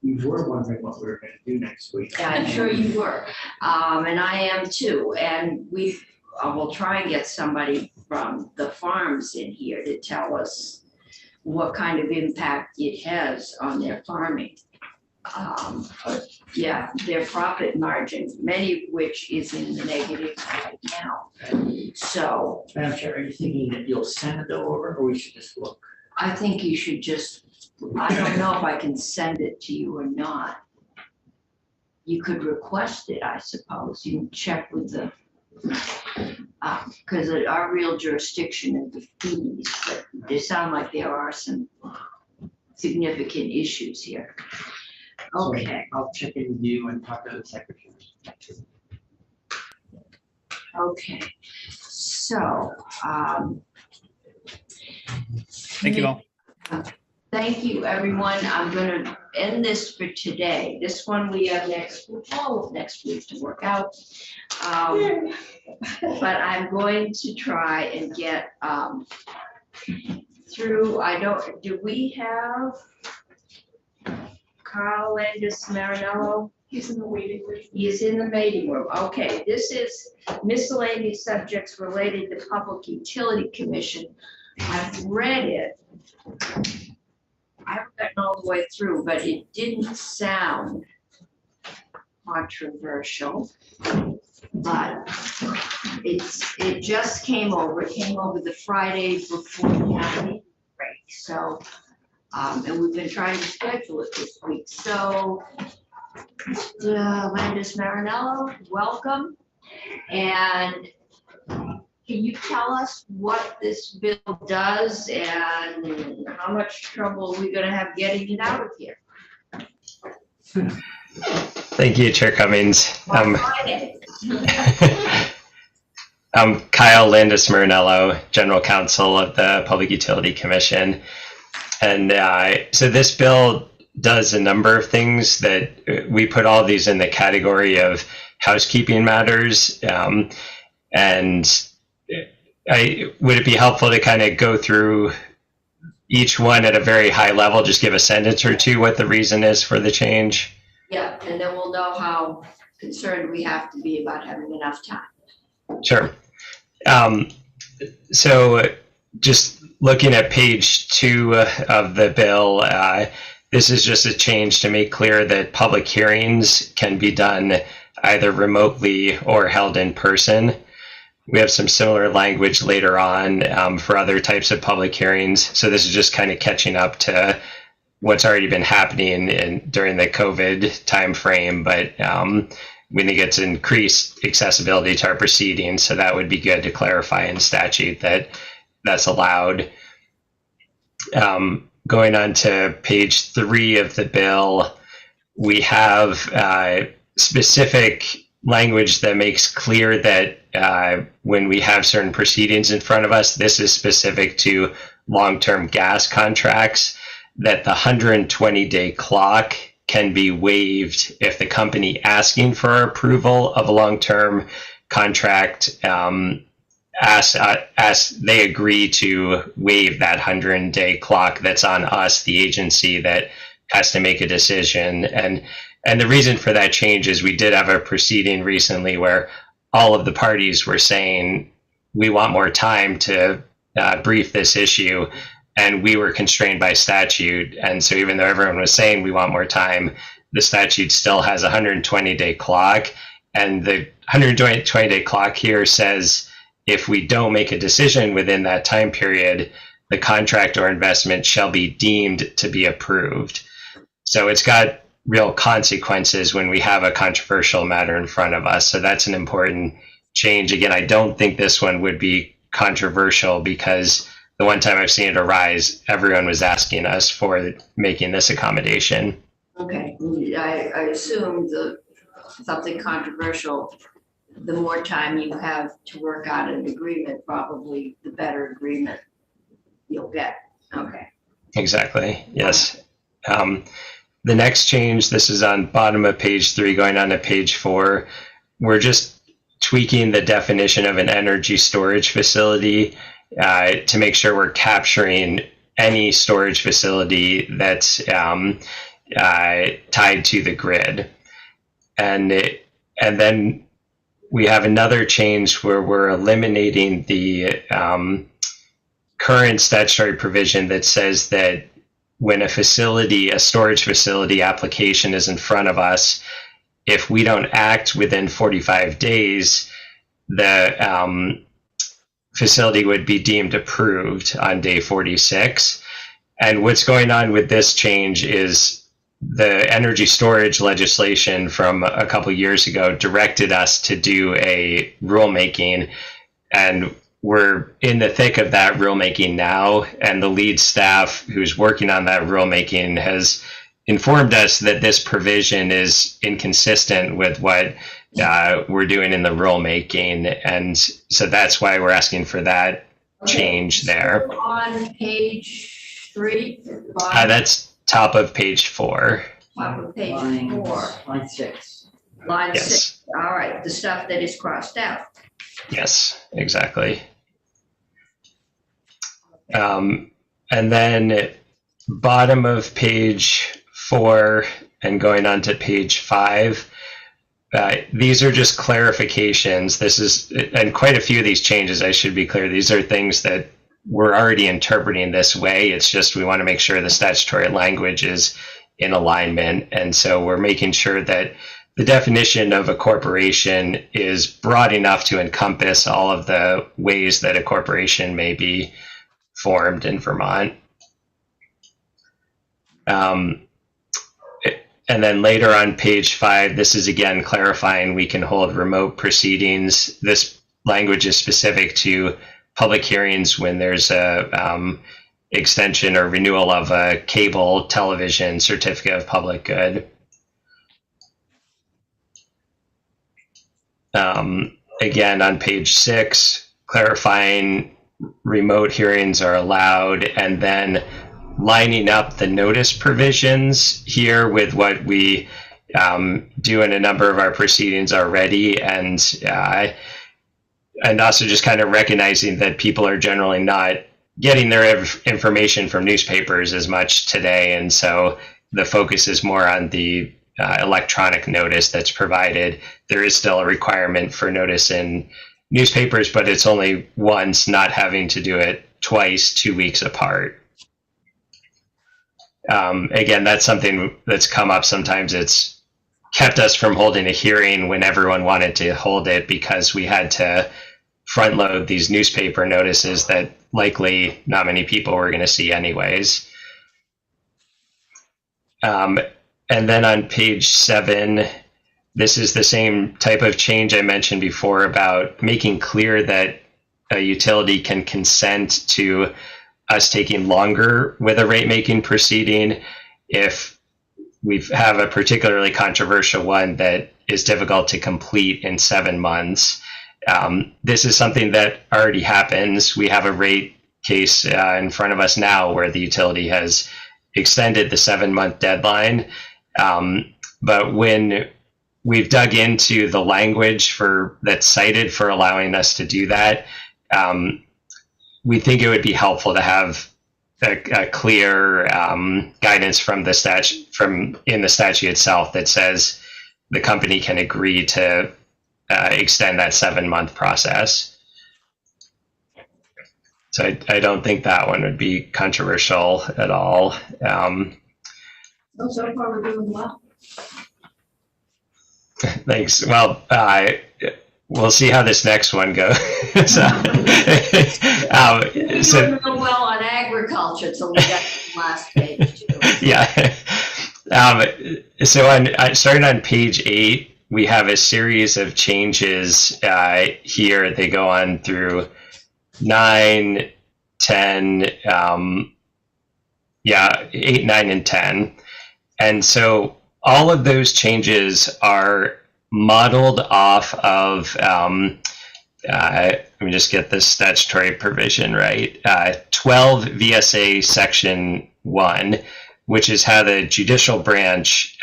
You were wondering what we were gonna do next week. Yeah, I'm sure you were, and I am too, and we will try and get somebody from the farms in here to tell us what kind of impact it has on their farming. But yeah, their profit margin, many of which is in the negative right now. So Madam Chair, are you thinking that you'll send it over, or we should just look? I think you should I don't know if I can send it to you or not. You could request it, I suppose. You can check with the, because our real jurisdiction is the fees, but they sound like there are some significant issues here. Okay. So I'll check in with you and talk to the secretary. Okay, so, Thank you all. thank you, everyone. I'm gonna end this for today. This one we have all of next week to work out. But I'm going to try and get through, do we have Carl Landis Marinello? He's in the waiting room. He is in the waiting room. Okay, this is miscellaneous subjects related to Public Utility Commission. I've read it. I haven't gotten all the way through, but it didn't sound controversial. But it just came over the Friday before the county break. So, and we've been trying to schedule it this week. So, Landis Marinello, welcome. And can you tell us what this bill does and how much trouble we're gonna have getting it out of here? Thank you, Chair Cummings. On Friday. I'm Kyle Landis Marinello, General Counsel of the Public Utility Commission. And so this bill does a number of things that we put all these in the category of housekeeping matters. And would it be helpful to kind of go through each one at a very high level, just give a sentence or two what the reason is for the change? Yeah, and then we'll know how concerned we have to be about having enough time. Sure. So just looking at page 2 of the bill, this is just a change to make clear that public hearings can be done either remotely or held in person. We have some similar language later on for other types of public hearings. So this is just kind of catching up to what's already been happening during the COVID timeframe, but we think it's increased accessibility to our proceedings, so that would be good to clarify in statute that that's allowed. Going on to page 3 of the bill, we have specific language that makes clear that when we have certain proceedings in front of us, this is specific to long-term gas contracts, that the 120-day clock can be waived if the company asking for approval of a long-term contract they agree to waive that 100-day clock that's on us, the agency that has to make a decision. And the reason for that change is we did have a proceeding recently where all of the parties were saying, we want more time to brief this issue, and we were constrained by statute. And so even though everyone was saying we want more time, the statute still has a 120-day clock. And the 120-day clock here says, if we don't make a decision within that time period, the contract or investment shall be deemed to be approved. So it's got real consequences when we have a controversial matter in front of us. So that's an important change. Again, I don't think this one would be controversial because the one time I've seen it arise, everyone was asking us for making this accommodation. Okay, I assume something controversial, the more time you have to work out an agreement, probably the better agreement you'll get. Okay. Exactly, yes. The next change, this is on bottom of page 3, going on to page 4. We're just tweaking the definition of an energy storage facility to make sure we're capturing any storage facility that's tied to the grid. And then we have another change where we're eliminating the current statutory provision that says that when a storage facility application is in front of us, if we don't act within 45 days, the facility would be deemed approved on day 46. And what's going on with this change is the energy storage legislation from a couple years ago directed us to do a rulemaking, and we're in the thick of that rulemaking now, and the lead staff who's working on that rulemaking has informed us that this provision is inconsistent with what we're doing in the rulemaking, and so that's why we're asking for that change there. On page 3? That's top of page 4. Top of page 4. Line 6. Line Yes. 6. All right, the stuff that is crossed out. Yes, exactly. And then bottom of page 4 and going on to page 5, these are just clarifications. This is, and quite a few of these changes, I should be clear, these are things that we're already interpreting this way. It's just we want to make sure the statutory language is in alignment. And so we're making sure that the definition of a corporation is broad enough to encompass all of the ways that a corporation may be formed in Vermont. And then later on page 5, this is again clarifying we can hold remote proceedings. This language is specific to public hearings when there's a extension or renewal of a cable television certificate of public good. Again, on page 6, clarifying remote hearings are allowed, and then lining up the notice provisions here with what we do in a number of our proceedings already, and also just kind of recognizing that people are generally not getting their information from newspapers as much today, and so the focus is more on the electronic notice that's provided. There is still a requirement for notice in newspapers, but it's only once, not having to do it twice, 2 weeks apart. Again, that's something that's come up. Sometimes it's kept us from holding a hearing when everyone wanted to hold it because we had to front load these newspaper notices that likely not many people were going to see anyways. And then on page 7, this is the same type of change I mentioned before about making clear that a utility can consent to us taking longer with a rate making proceeding if we have a particularly controversial one that is difficult to complete in 7 months. This is something that already happens. We have a rate case in front of us now where the utility has extended the 7-month deadline. But when we've dug into the language that's cited for allowing us to do that, we think it would be helpful to have a clear guidance from the statute itself that says the company can agree to extend that 7-month process. So I don't think that one would be controversial at all. So far we're doing well. Thanks. Well, we'll see how this next one goes. We So, don't know well on agriculture till we get to the last page too. yeah. So starting on page 8, we have a series of changes here. They go on through 9, 10, 8, 9, and 10. And so all of those changes are modeled off of, let me just get this statutory provision right, 12 VSA section 1, which is how the judicial branch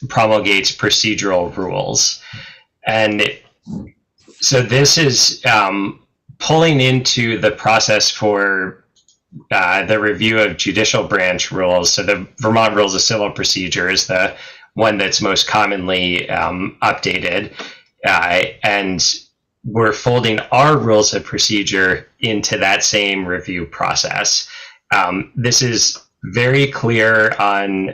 promulgates procedural rules. And so this is pulling into the process for the review of judicial branch rules. So the Vermont Rules of Civil Procedure is the one that's most commonly updated. And we're folding our rules of procedure into that same review process. This is very clear on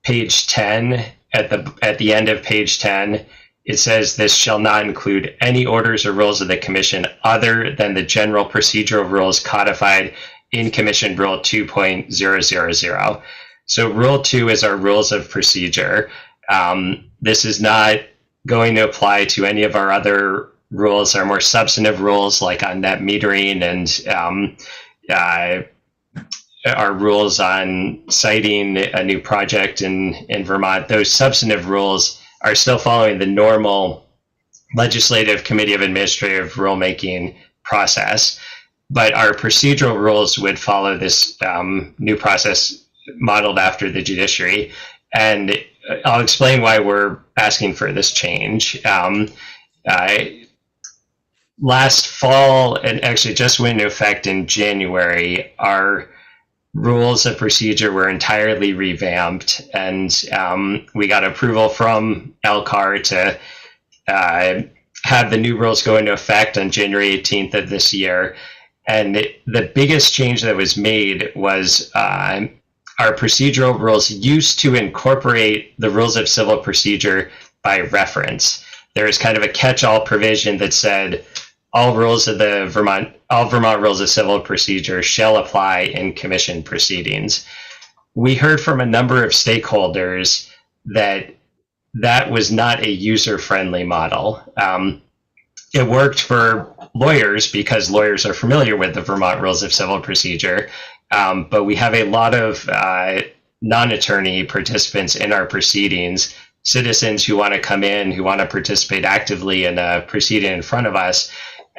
page 10. At the end of page 10, it says this shall not include any orders or rules of the commission other than the general procedural rules codified in Commission Rule 2.000. So Rule 2 is our rules of procedure. This is not going to apply to any of our other rules, our more substantive rules like on net metering and our rules on citing a new project in Vermont. Those substantive rules are still following the normal legislative committee of administrative rulemaking process, but our procedural rules would follow this new process modeled after the judiciary. And I'll explain why we're asking for this change. Last fall, and actually just went into effect in January, our rules of procedure were entirely revamped, and we got approval from LCAR to have the new rules go into effect on January 18th of this year. And the biggest change that was made was our procedural rules used to incorporate the rules of civil procedure by reference. There was kind of a catch-all provision that said all Vermont rules of civil procedure shall apply in commission proceedings. We heard from a number of stakeholders that that was not a user-friendly model. It worked for lawyers because lawyers are familiar with the Vermont rules of civil procedure, but we have a lot of non-attorney participants in our proceedings, citizens who want to come in, who want to participate actively in a proceeding in front of us.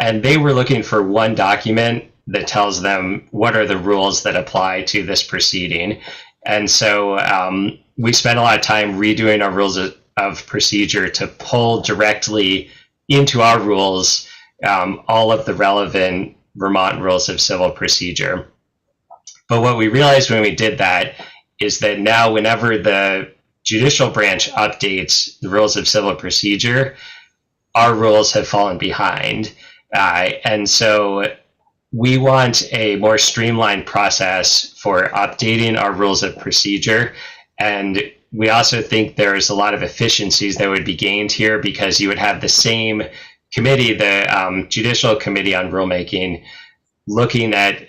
And they were looking for one document that tells them what are the rules that apply to this proceeding. And so we spent a lot of time redoing our rules of procedure to pull directly into our rules all of the relevant Vermont rules of civil procedure. But what we realized when we did that is that now whenever the judicial branch updates the rules of civil procedure, our rules have fallen behind. And so we want a more streamlined process for updating our rules of procedure. And we also think there's a lot of efficiencies that would be gained here because you would have the same committee, the Judicial Committee on Rulemaking, looking at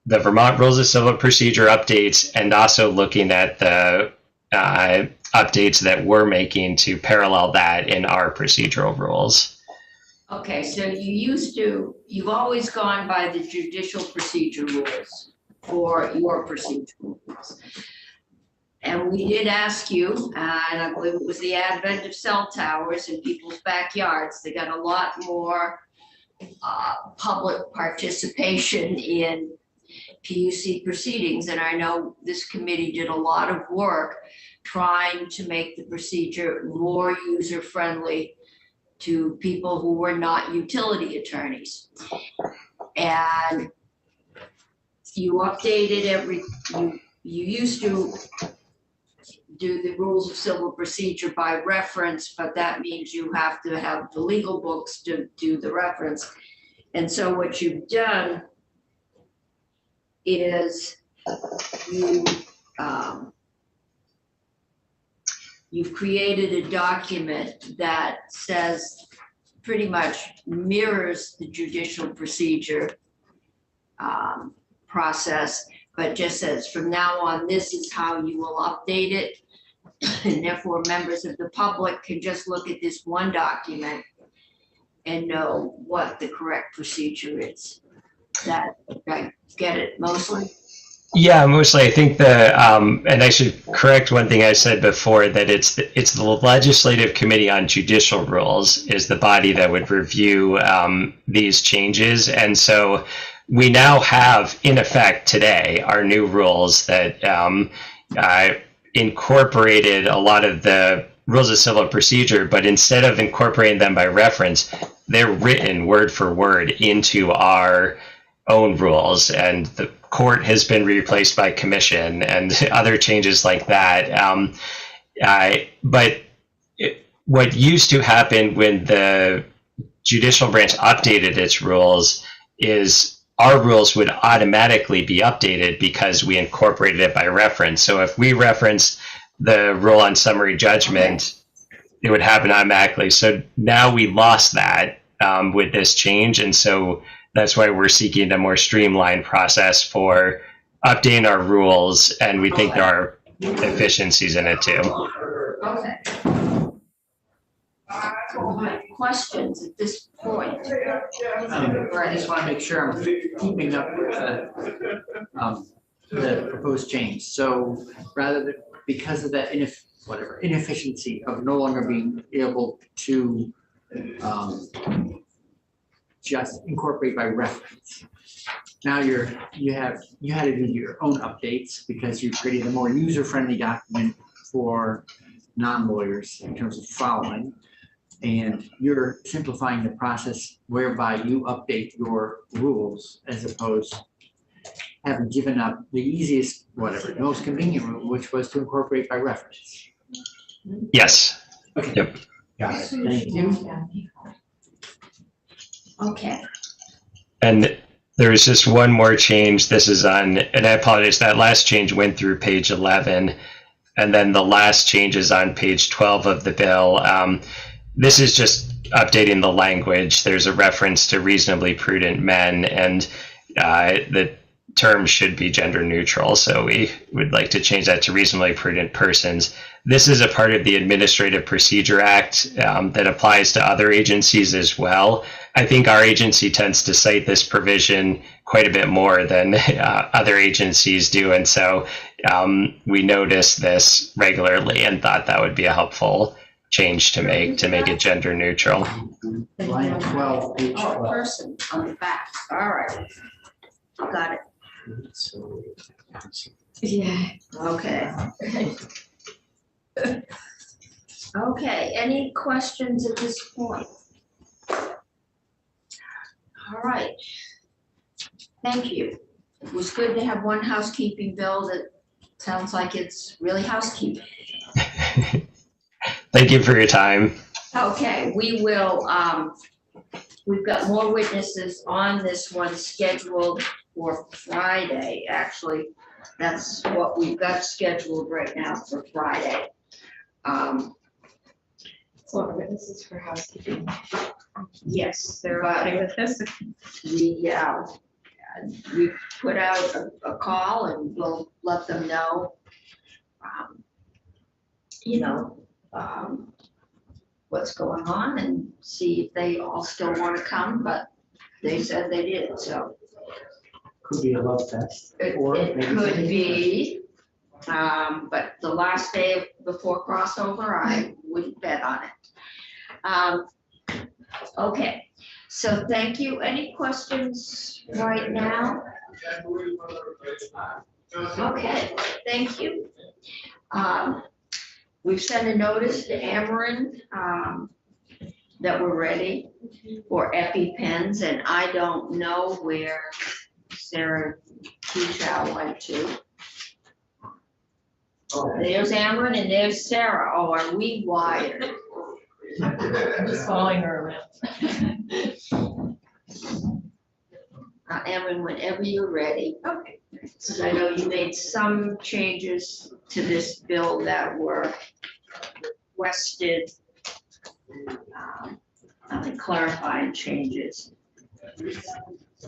the Vermont Rules of Civil Procedure updates and also looking at the updates that we're making to parallel that in our procedural rules. Okay, so you've always gone by the judicial procedure rules for your procedural rules. And we did ask you, and I believe it was the advent of cell towers in people's backyards, they got a lot more public participation in PUC proceedings. And I know this committee did a lot of work trying to make the procedure more user-friendly to people who were not utility attorneys. And you updated you used to do the rules of civil procedure by reference, but that means you have to have the legal books to do the reference. And so what you've done is you've created a document that says, pretty much mirrors the judicial procedure process, but just says from now on, this is how you will update it. And therefore members of the public can just look at this one document and know what the correct procedure is. That, I get it mostly? Yeah, mostly. I think and I should correct one thing I said before, that it's the Legislative Committee on Judicial Rules is the body that would review these changes. And so we now have, in effect today, our new rules that incorporated a lot of the rules of civil procedure, but instead of incorporating them by reference, they're written word for word into our own rules, and the court has been replaced by commission and other changes like that. But what used to happen when the judicial branch updated its rules is our rules would automatically be updated because we incorporated it by reference. So if we referenced the rule on summary judgment, it would happen automatically. So now we lost that with this change. And so that's why we're seeking a more streamlined process for updating our rules. And we think there are efficiencies in it too. Okay. Questions at this point? I just want to make sure I'm keeping up with the proposed change. So rather than, because of that inefficiency of no longer being able to just incorporate by reference, now you had to do your own updates because you created a more user-friendly document for non-lawyers in terms of following. And you're simplifying the process whereby you update your rules as opposed to having given up the easiest, the most convenient rule, which was to incorporate by reference. Yes. Okay. Yep. Got it. Thank you. Okay. And there is just one more change. This is on, and I apologize, that last change went through page 11. And then the last change is on page 12 of the bill. This is just updating the language. There's a reference to reasonably prudent men, and the term should be gender neutral. So we would like to change that to reasonably prudent persons. This is a part of the Administrative Procedure Act that applies to other agencies as well. I think our agency tends to cite this provision quite a bit more than other agencies do. And so we notice this regularly and thought that would be a helpful change to make it gender neutral. Line 12, page 12. Person on the back. All right. Got it. Yeah. Okay. Okay. Any questions at this point? All right. Thank you. It was good to have one housekeeping bill that sounds like it's really housekeeping. Thank you for your time. Okay, we will, we've got more witnesses on this one scheduled for Friday, actually. That's what we've got scheduled right now for Friday. So witnesses for housekeeping. Yes, there Okay are. with this? we put out a call and we'll let them know, you know, what's going on and see if they all still want to come, but they said they did, so. Could be a love fest. It or it maybe could something be, but the last day before crossover, I wouldn't bet on it. Okay, so thank you. Any questions right now? Okay, thank you. We've sent a notice to Ameren that we're ready for EpiPens, and I don't know where Sarah Kechow went to. There's Ameren and there's Sarah. Oh, are we wired? I'm just following her around. Ameren, whenever you're ready. Okay. So I know you made some changes to this bill that were requested, clarifying changes.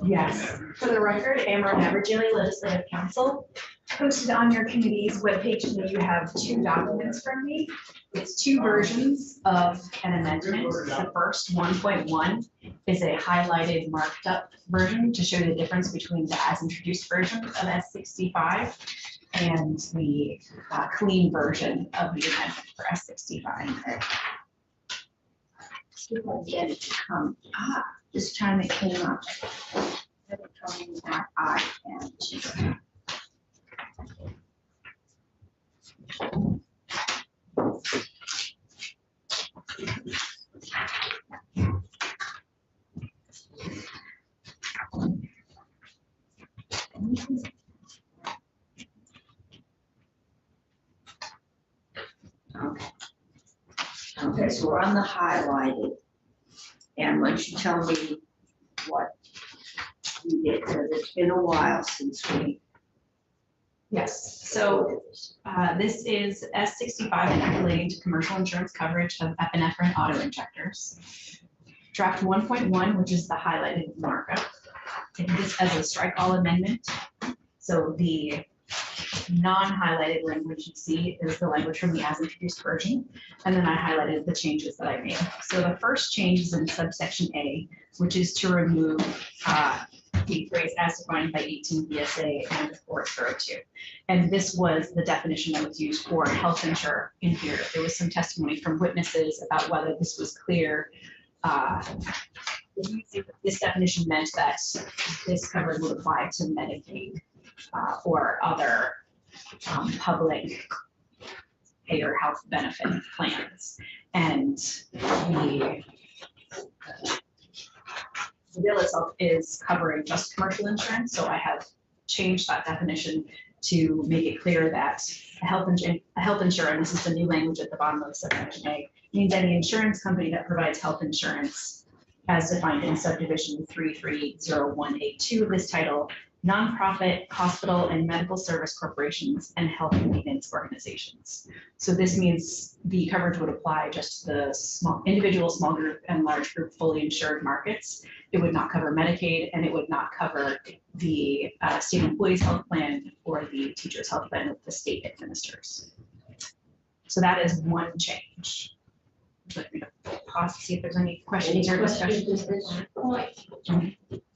Yes, for the record, Ameren Evergeley Legislative Council posted on your committee's webpage that you have 2 documents from me. It's 2 versions of an amendment. The first 1.1 is a highlighted marked up version to show the difference between the as introduced version of S65 and the clean version of the amendment for S65. See if I can get it to come. This time it came up. Never told me that I can. Okay, so we're on the highlighted. And why don't you tell me what you did, because it's been a while since we. Yes, so this is S65 relating to commercial insurance coverage of epinephrine auto injectors. Draft 1.1, which is the highlighted markup, I did this as a strike all amendment. So the non-highlighted language you see is the language from the as introduced version. And then I highlighted the changes that I made. So the first change is in subsection A, which is to remove the phrase as defined by 18 VSA and 402. And this was the definition that was used for health insurer in here. There was some testimony from witnesses about whether this was clear. This definition meant that this coverage would apply to Medicaid or other public payer health benefit plans. And the bill itself is covering just commercial insurance, so I have changed that definition to make it clear that a health insurer, and this is the new language at the bottom of subsection A, means any insurance company that provides health insurance as defined in subdivision 330182 of this title, nonprofit, hospital, and medical service corporations, and health maintenance organizations. So this means the coverage would apply just to the individual, small group, and large group fully insured markets. It would not cover Medicaid, and it would not cover the state employees health plan or the teachers health plan that the state administers. So that is one change. Let me pause to see if there's any questions or discussion.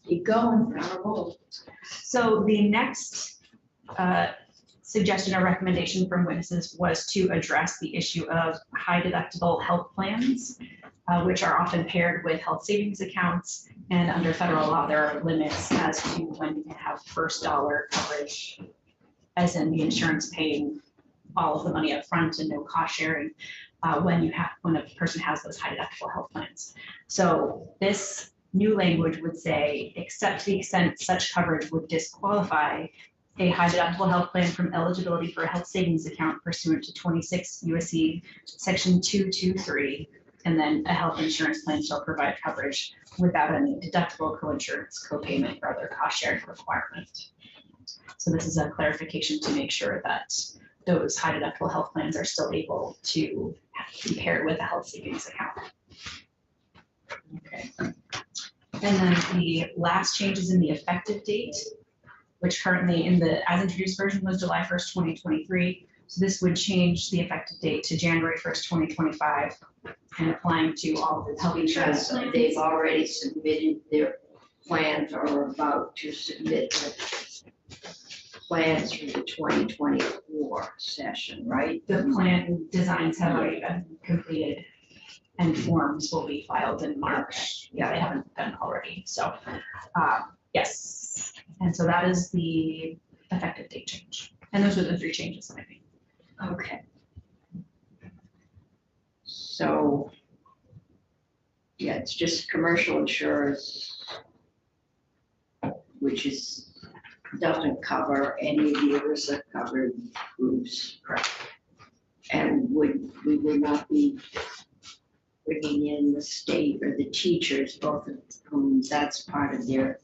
Keep going, Carol. So the next suggestion or recommendation from witnesses was to address the issue of high deductible health plans, which are often paired with health savings accounts. And under federal law, there are limits as to when you can have first dollar coverage, as in the insurance paying all of the money up front and no cost sharing when a person has those high deductible health plans. So this new language would say, except to the extent such coverage would disqualify a high deductible health plan from eligibility for a health savings account pursuant to 26 USC section 223, and then a health insurance plan shall provide coverage without any deductible coinsurance, copayment, or other cost sharing requirement. So this is a clarification to make sure that those high deductible health plans are still able to be paired with a health savings account. Okay. And then the last change is in the effective date, which currently in the as introduced version was July 1st, 2023. So this would change the effective date to January 1st, 2025, and applying to all of the health insurance. Because they've already submitted their plans or are about to submit the plans for the 2024 session, right? The plan designs have already been completed and forms will be filed in March. Yeah, they haven't been already, so, yes. And so that is the effective date change. And those are the 3 changes that I made. Okay. So, yeah, it's just commercial insurers, which doesn't cover any of the ERISA covered groups. Correct. And we will not be bringing in the state or the teachers, both of whom that's part of their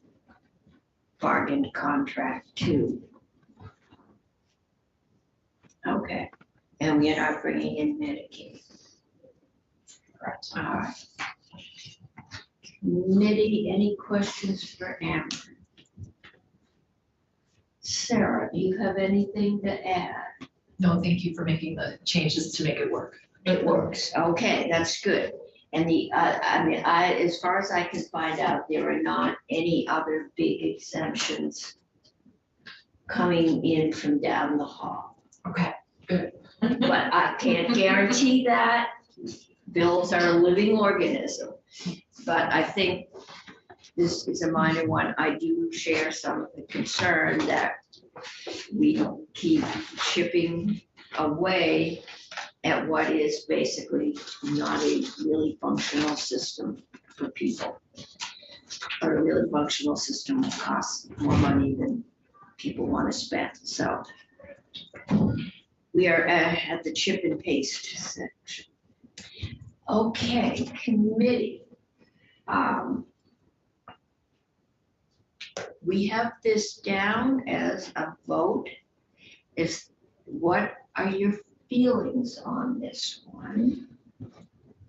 bargain contract too. Okay, and we are not bringing in Medicaid. Correct. All right. Committee, any questions for Amber? Sarah, do you have anything to add? No, thank you for making the changes to make it work. It works, okay, that's good. And as far as I can find out, there are not any other big exemptions coming in from down the hall. Okay, good. But I can't guarantee that. Bills are a living organism. But I think this is a minor one. I do share some of the concern that we don't keep chipping away at what is basically not a really functional system for people. Or a really functional system that costs more money than people want to spend, so. We are at the chip and paste section. Okay, committee. We have this down as a vote. What are your feelings on this one?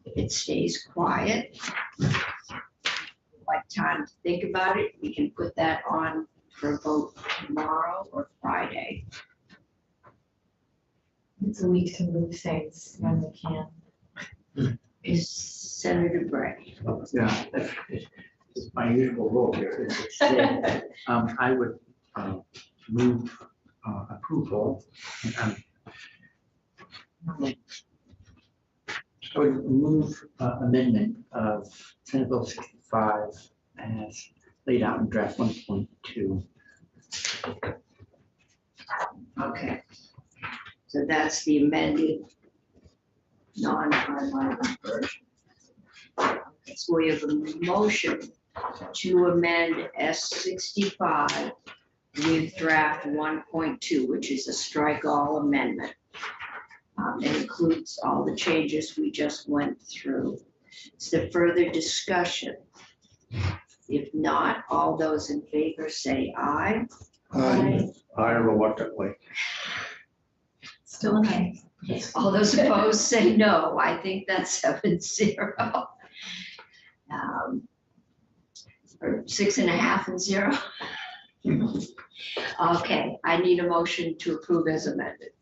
If it stays quiet, like time to think about it, we can put that on for a vote tomorrow or Friday. It's a week to move things when we can. Is Senator Bray? Yeah, that's my usual role here. Is to say, I would move approval. I would move amendment of Senate Bill 65 as laid out in draft 1.2. Okay. So that's the amended non-highlighted version. So we have a motion to amend S65 with draft 1.2, which is a strike all amendment. It includes all the changes we just went through. Is there further discussion? If not, all those in favor say aye. I reluctantly. Still okay. All those opposed say no. I think that's 7-0. Or 6.5 and 0. Okay, I need a motion to approve as amended.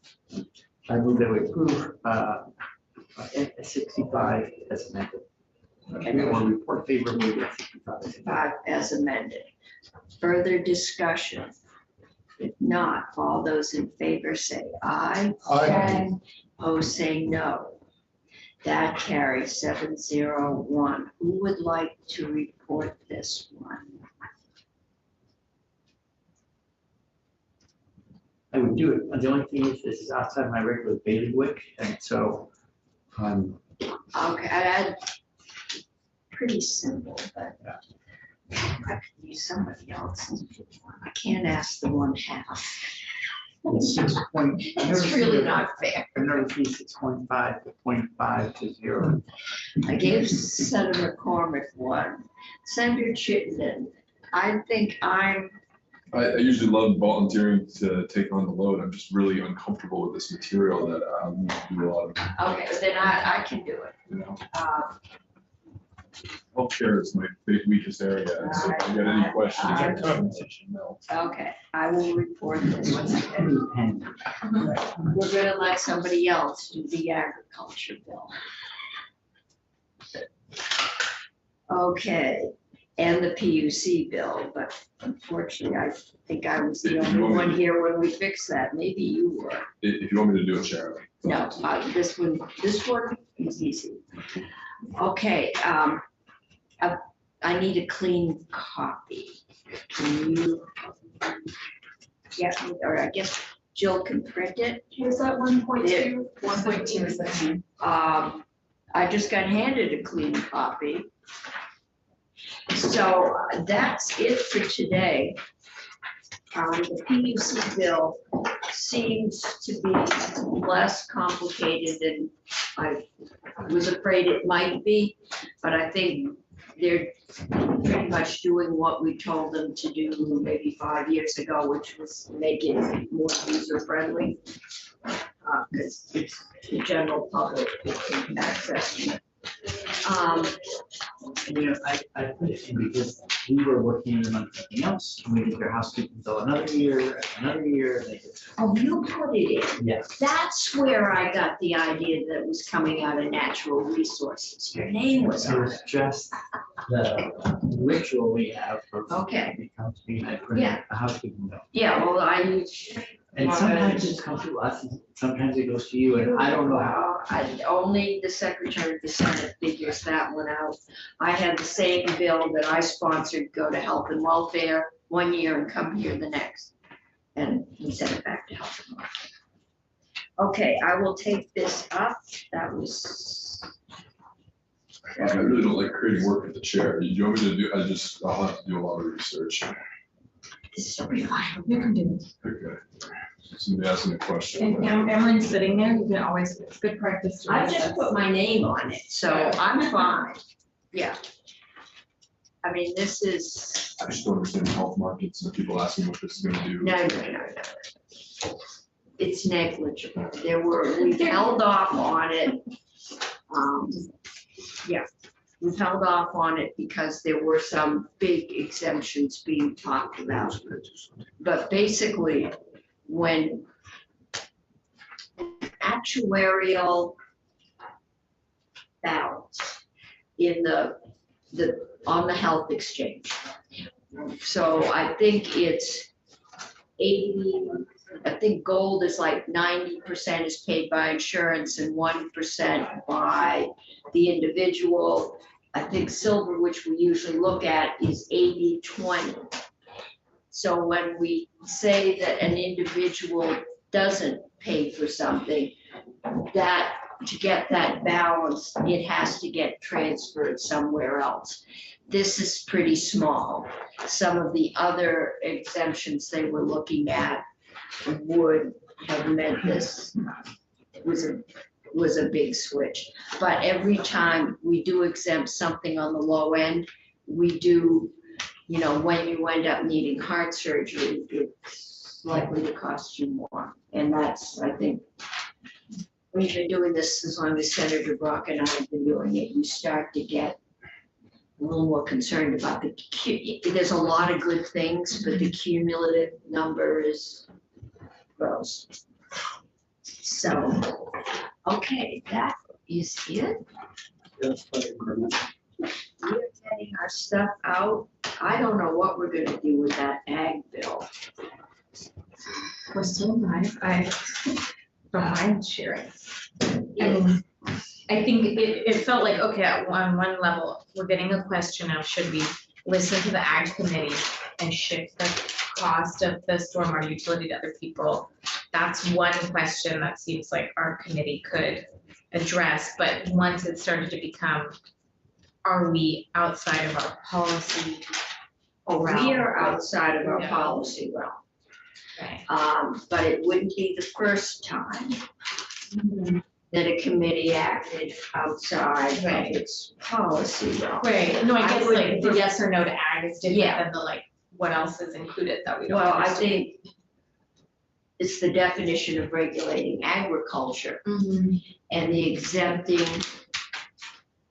I move that we approve 65 as amended. Okay. Or report favorably to 65. As amended. Further discussion? If not, all those in favor say aye. Aye. Opposed say no. That carries 7-0-1. Who would like to report this one? I would do it. The only thing is this is outside my regular bailiwick, and so Okay, pretty simple, but I could use somebody else. I can't ask the one half. it's 6 point. It's really not fair. I've never seen 6.5 to 0.5 to 0. I gave Senator McCormick one. Senator Chittenden, I think I usually love volunteering to take on the load. I'm just really uncomfortable with this material that I need to do a lot of. okay, then I can do it. You know. Healthcare is my big weakest area, so if you got any questions. Okay, I will report this. We're gonna let somebody else do the agriculture bill. Okay, and the PUC bill, but unfortunately, I think I was the only one here when we fixed that. Maybe you were. If you want me to do it, Sharon. No, this one is easy. Okay, I need a clean copy. Can you get me, or I guess Jill can print it? Was that 1.2? 1.2 is the same. I just got handed a clean copy. So that's it for today. The PUC bill seems to be less complicated than I was afraid it might be, but I think they're pretty much doing what we told them to do maybe 5 years ago, which was make it more user friendly. Because it's the general public that can access it. You know, I put it in because we were working on something else, and we did their housekeeping bill another year. Oh, you put it in? Yes. That's where I got the idea that it was coming out of natural resources. Your name was It on was it. just the ritual we have for. Okay. It comes to me, I put in Yeah. a housekeeping bill. Yeah, well, And sometimes it's come to us, and sometimes it goes to you, and I don't know how. Only the Secretary of the Senate figures that one out. I had the same bill that I sponsored go to Health and Welfare 1 year and come here the next. And he sent it back to Health and Welfare. Okay, I will take this up. That was. I really don't like creating work with the chair. Do you want me to do, I'll have to do a lot of research. This will be fine. You can do it. Okay. Somebody asked me a question. And Emily's sitting there, you can always, it's good practice. to I recess. just put my name on it, so I'm fine. Yeah. I mean, this is, I just don't understand health markets and people asking what this is gonna do. no. It's negligible. We held off on it. Yeah, we held off on it because there were some big exemptions being talked about. But basically, when actuarial balance in on the health exchange. So I think it's 80, I think gold is like 90% is paid by insurance and 1% by the individual. I think silver, which we usually look at, is 80-20. So when we say that an individual doesn't pay for something, that to get that balance, it has to get transferred somewhere else. This is pretty small. Some of the other exemptions they were looking at would have meant this was a big switch. But every time we do exempt something on the low end, we do, you know, when you end up needing heart surgery, it's likely to cost you more. And that's, I think, we've been doing this as long as Senator Brock and I have been doing it, you start to get a little more concerned about there's a lot of good things, but the cumulative number is gross. So, okay, that is it. We're getting our stuff out. I don't know what we're gonna do with that ag bill. We're still live. I don't mind sharing. I think it felt like, okay, at one level, we're getting a question of should we listen to the ag committee and shift the cost of the stormwater utility to other people? That's one question that seems like our committee could address, but once it started to become, are we outside of our policy? We are outside of our policy realm. Right. But it wouldn't be the first time that a committee acted outside of its policy realm. Right, no, I guess would- like the yes or no to ag is different Yeah. than the like, what else is included that we don't Well, I understand. think it's the definition of regulating agriculture and the exempting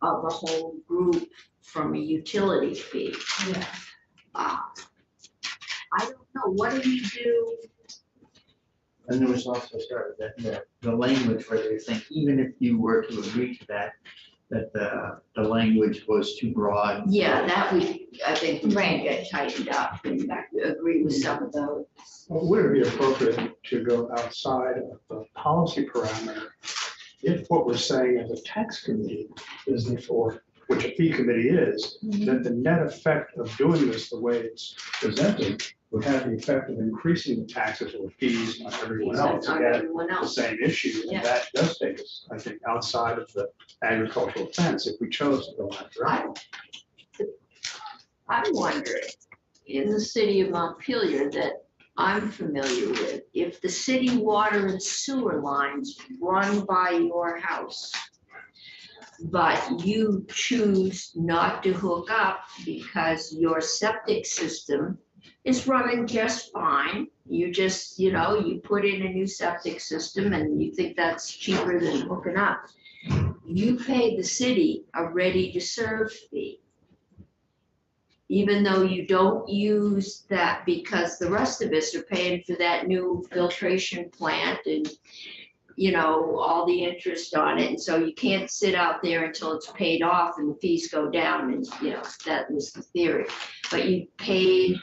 of a whole group from a utility fee. Yeah. I don't know, what do you do? And there was also started that the language where they're saying, even if you were to agree to that, that the language was too broad. Yeah, that I think we can get tightened up and agree with some of those. Well, would it be appropriate to go outside of the policy parameter if what we're saying as a tax committee is therefore, which a fee committee is, that the net effect of doing this the way it's presented would have the effect of increasing the taxes or fees on everyone else. On Again, everyone the else. same issue, Yeah. and that does take us, I think, outside of the agricultural fence if we chose to go that direction. I'm wondering, in the city of Montpelier that I'm familiar with, if the city water and sewer lines run by your house, but you choose not to hook up because your septic system is running just fine. You just, you put in a new septic system and you think that's cheaper than hooking up. You pay the city a ready-to-serve fee. Even though you don't use that, because the rest of us are paying for that new filtration plant and, all the interest on it. And so you can't sit out there until it's paid off and the fees go down and, that was the theory. But you pay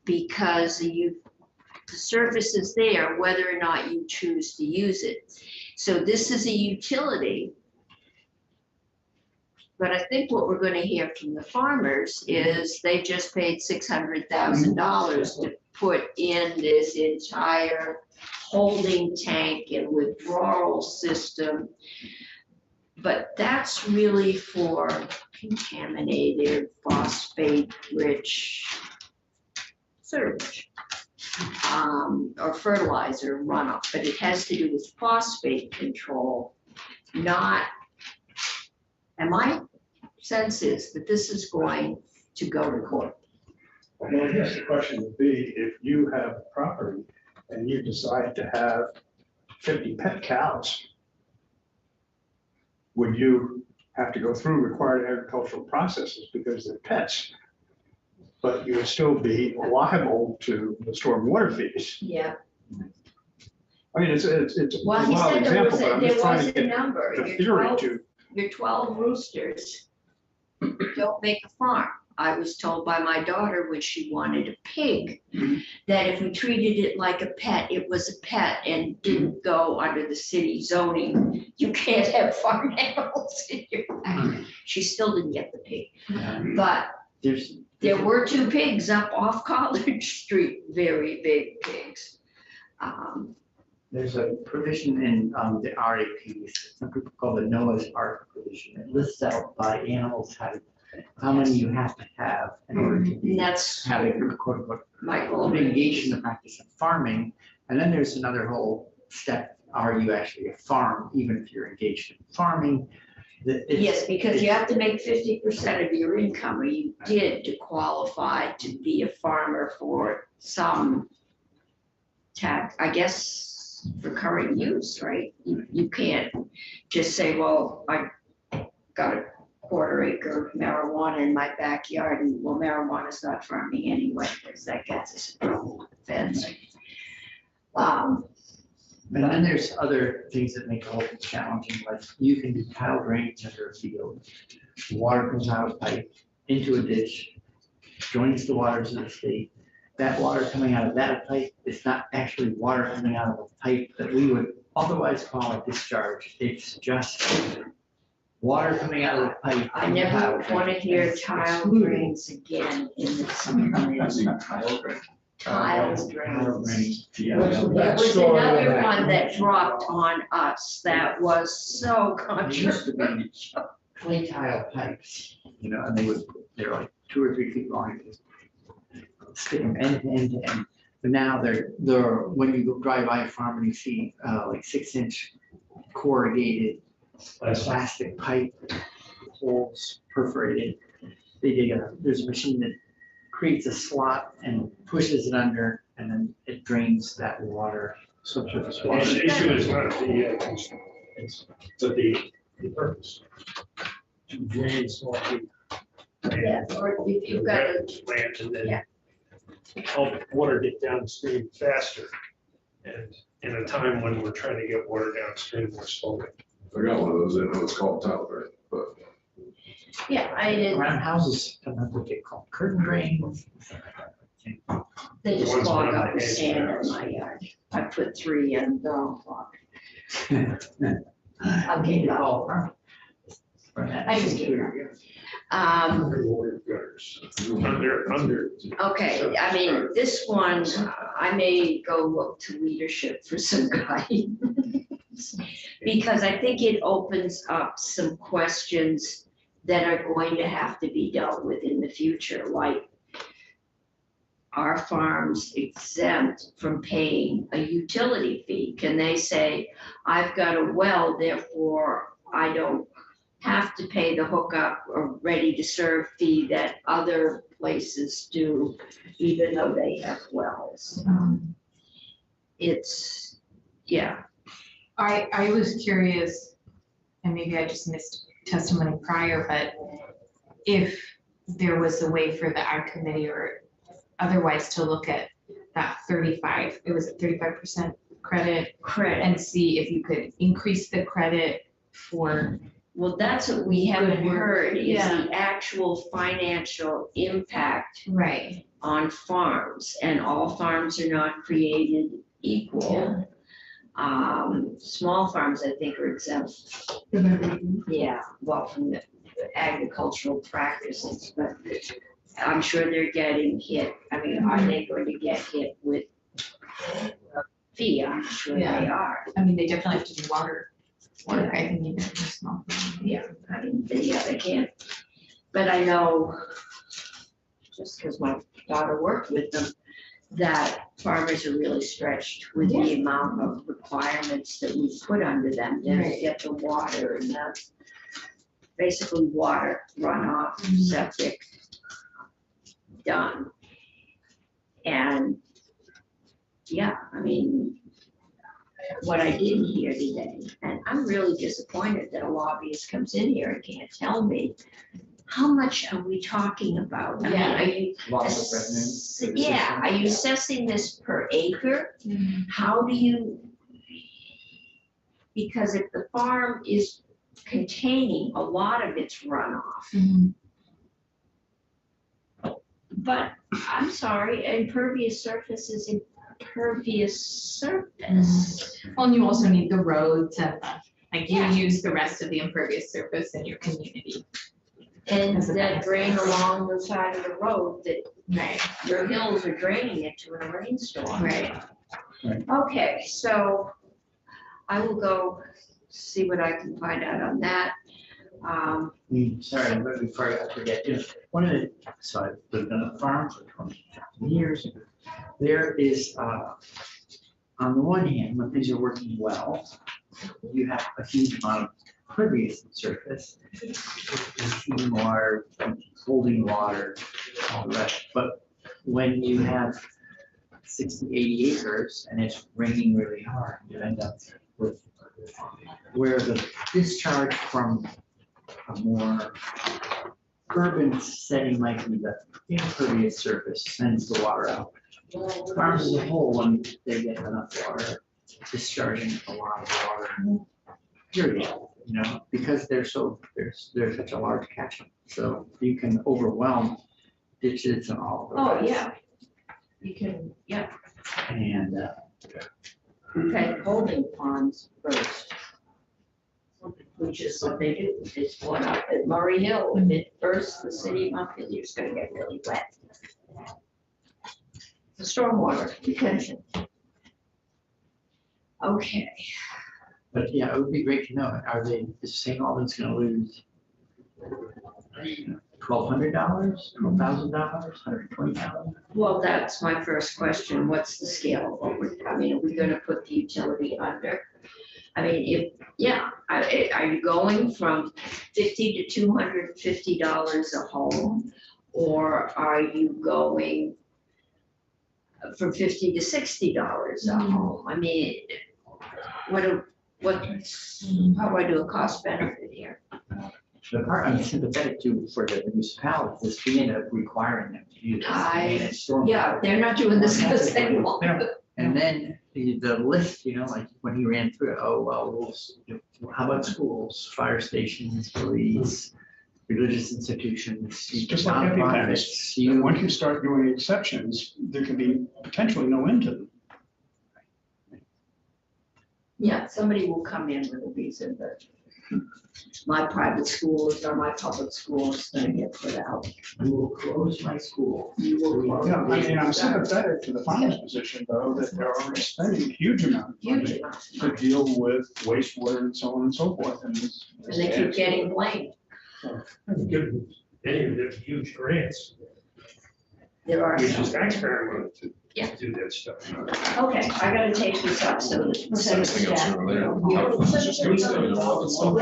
because the service is there, whether or not you choose to use it. So this is a utility. But I think what we're gonna hear from the farmers is they just paid $600,000 to put in this entire holding tank and withdrawal system. But that's really for contaminated, phosphate-rich sewage or fertilizer runoff, but it has to do with phosphate control, not. And my sense is that this is going to go to court. Well, I guess the question would be, if you have property and you decide to have 50 pet cows, would you have to go through required agricultural processes because they're pets? But you would still be liable to the stormwater fees. Yeah. I mean, it's a Well, he wild said there example, was but I'm there just trying was to a get number. the Your theory 12 to. Your 12 roosters don't make a farm. I was told by my daughter when she wanted a pig, that if we treated it like a pet, it was a pet and didn't go under the city zoning. You can't have farm animals in your back. She still didn't get the pig. But there were 2 pigs up off College Street, very big pigs. There's a provision in the RAPs, some people call the Noah's Ark provision. It lists out by animal type how many you have to have in order to be having quote unquote engaged in the practice of farming. And then there's another whole step: are you actually a farm, even if you're engaged in farming? Yes, because you have to make 50% of your income, or you did, to qualify to be a farmer for some tax, I guess, for current use, right? You can't just say, well, I got a quarter-acre marijuana in my backyard, and well, marijuana's not farming anyway, because that gets us a fence. And then there's other things that make the whole thing challenging, like you can do tile drainage under a field. Water comes out of a pipe into a ditch, joins the waters of the state. That water coming out of that pipe is not actually water coming out of a pipe that we would otherwise call a discharge. It's just water coming out of the pipe. I never want to hear tile drains again in this. Tile drains. There was another one that dropped on us that was so controversial. Clay tile pipes, and they're like 2 or 3 feet long. Stick them end to end to end. But now they're when you go drive by a farm and you see like 6-inch corrugated plastic pipe, holes perforated. There's a machine that creates a slot and pushes it under, and then it drains that water, subsurface water. The issue is not the purpose. to drains off the Yeah, or if you've got a, land and then Yeah. help water get downstream faster. And in a time when we're trying to get water downstream more slowly. I got one of those, I know it's called Tyler, but. yeah, I did, Around houses, sometimes what they call curtain drains. they just One's clog one up of with the sand edge in my yard. I put 3 in, they're all clogged. I'll get it all. I just gave it up. Underwater gutters. Under. Okay, I mean, this one, I may go look to leadership for some guidance. Because I think it opens up some questions that are going to have to be dealt with in the future, like, are farms exempt from paying a utility fee? Can they say, I've got a well, therefore I don't have to pay the hookup or ready to serve fee that other places do, even though they have wells? It's, yeah. I was curious, and maybe I just missed testimony prior, but if there was a way for the ag committee or otherwise to look at that 35, it was a 35% credit and see if you could increase the credit for. Well, that's what we haven't Good work. heard, is Yeah. the actual financial impact Right. on farms, and all farms are not created equal. Small farms, I think, are exempt. Yeah, well, from the agricultural practices, but I'm sure they're getting hit. I mean, are they going to get hit with a fee? I'm sure they Yeah. are. I mean, they definitely have to do water work, I think, even if they're small. Yeah, I mean, they can't. But I know, just because my daughter worked with them, that farmers are really stretched with the amount of requirements that we put under them to Right. get the water and that's basically water runoff, septic done. And yeah, I mean, what I didn't hear today, and I'm really disappointed that a lobbyist comes in here and can't tell me, how much are we talking about? I mean, Yeah. are you? Loss of revenue. Yeah, are you assessing this per acre? How do you? Because if the farm is containing a lot of its runoff. But I'm sorry, impervious surface is impervious surface. Well, and you also need the roads and the, like, you Yeah. use the rest of the impervious surface in your community. And As a that benefit. drain along the side of the road that Right. your hills are draining it to in a rainstorm. Right. Okay, so I will go see what I can find out on that. Sorry, but before I forget, one of the, so I've lived on a farm for 20 years. There is, on the one hand, when things are working well, you have a huge amount of impervious surface, receiving water, holding water, all the rest. But when you have 60, 80 acres and it's raining really hard, you end up with where the discharge from a more urban setting might be the impervious surface sends the water out. Farms as a whole, when they get enough water, discharging a lot of water, period, because there's such a large catchment. So you can overwhelm ditches and all of that. Oh, yeah. You can, yeah, And, okay, holding ponds first. Which is what they do. It's one up at Murray Hill. When it bursts, the city of Montpelier is gonna get really wet. The stormwater retention. Okay, but yeah, it would be great to know, is St. Albans gonna lose $1,200, $12,000, $120,000? well, that's my first question. What's the scale of what are we gonna put the utility under? I mean, are you going from $50 to $250 a home? Or are you going from $50 to $60 a home? I mean, how do I do a cost benefit here? The part I'm sympathetic to for the municipalities is we end up requiring them to do this. Yeah, they're not doing this because they want to. And then the list, like when he ran through, it, oh, well, how about schools, fire stations, police, religious institutions, It's just like anything. nonprofits, And once you start doing exceptions, there can be potentially no end to them. Yeah, somebody will come in with a reason that my private schools or my public school is gonna get put out. You will close my school. You will close. Yeah, I mean, I'm sympathetic to the farmer's position, though, that they're already spending huge amount of Huge money amounts. to deal with wastewater and so on and so forth, and this. And they keep getting blamed. Give any of them huge grants, There are which some. is taxpayer money to Yeah. do that stuff. Okay, I gotta take this up, so. Something else sooner or later. It's just gonna stay in the world itself.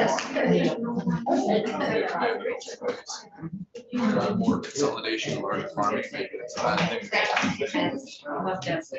More consolidation of our farming. Maybe it's a bad thing. Yes.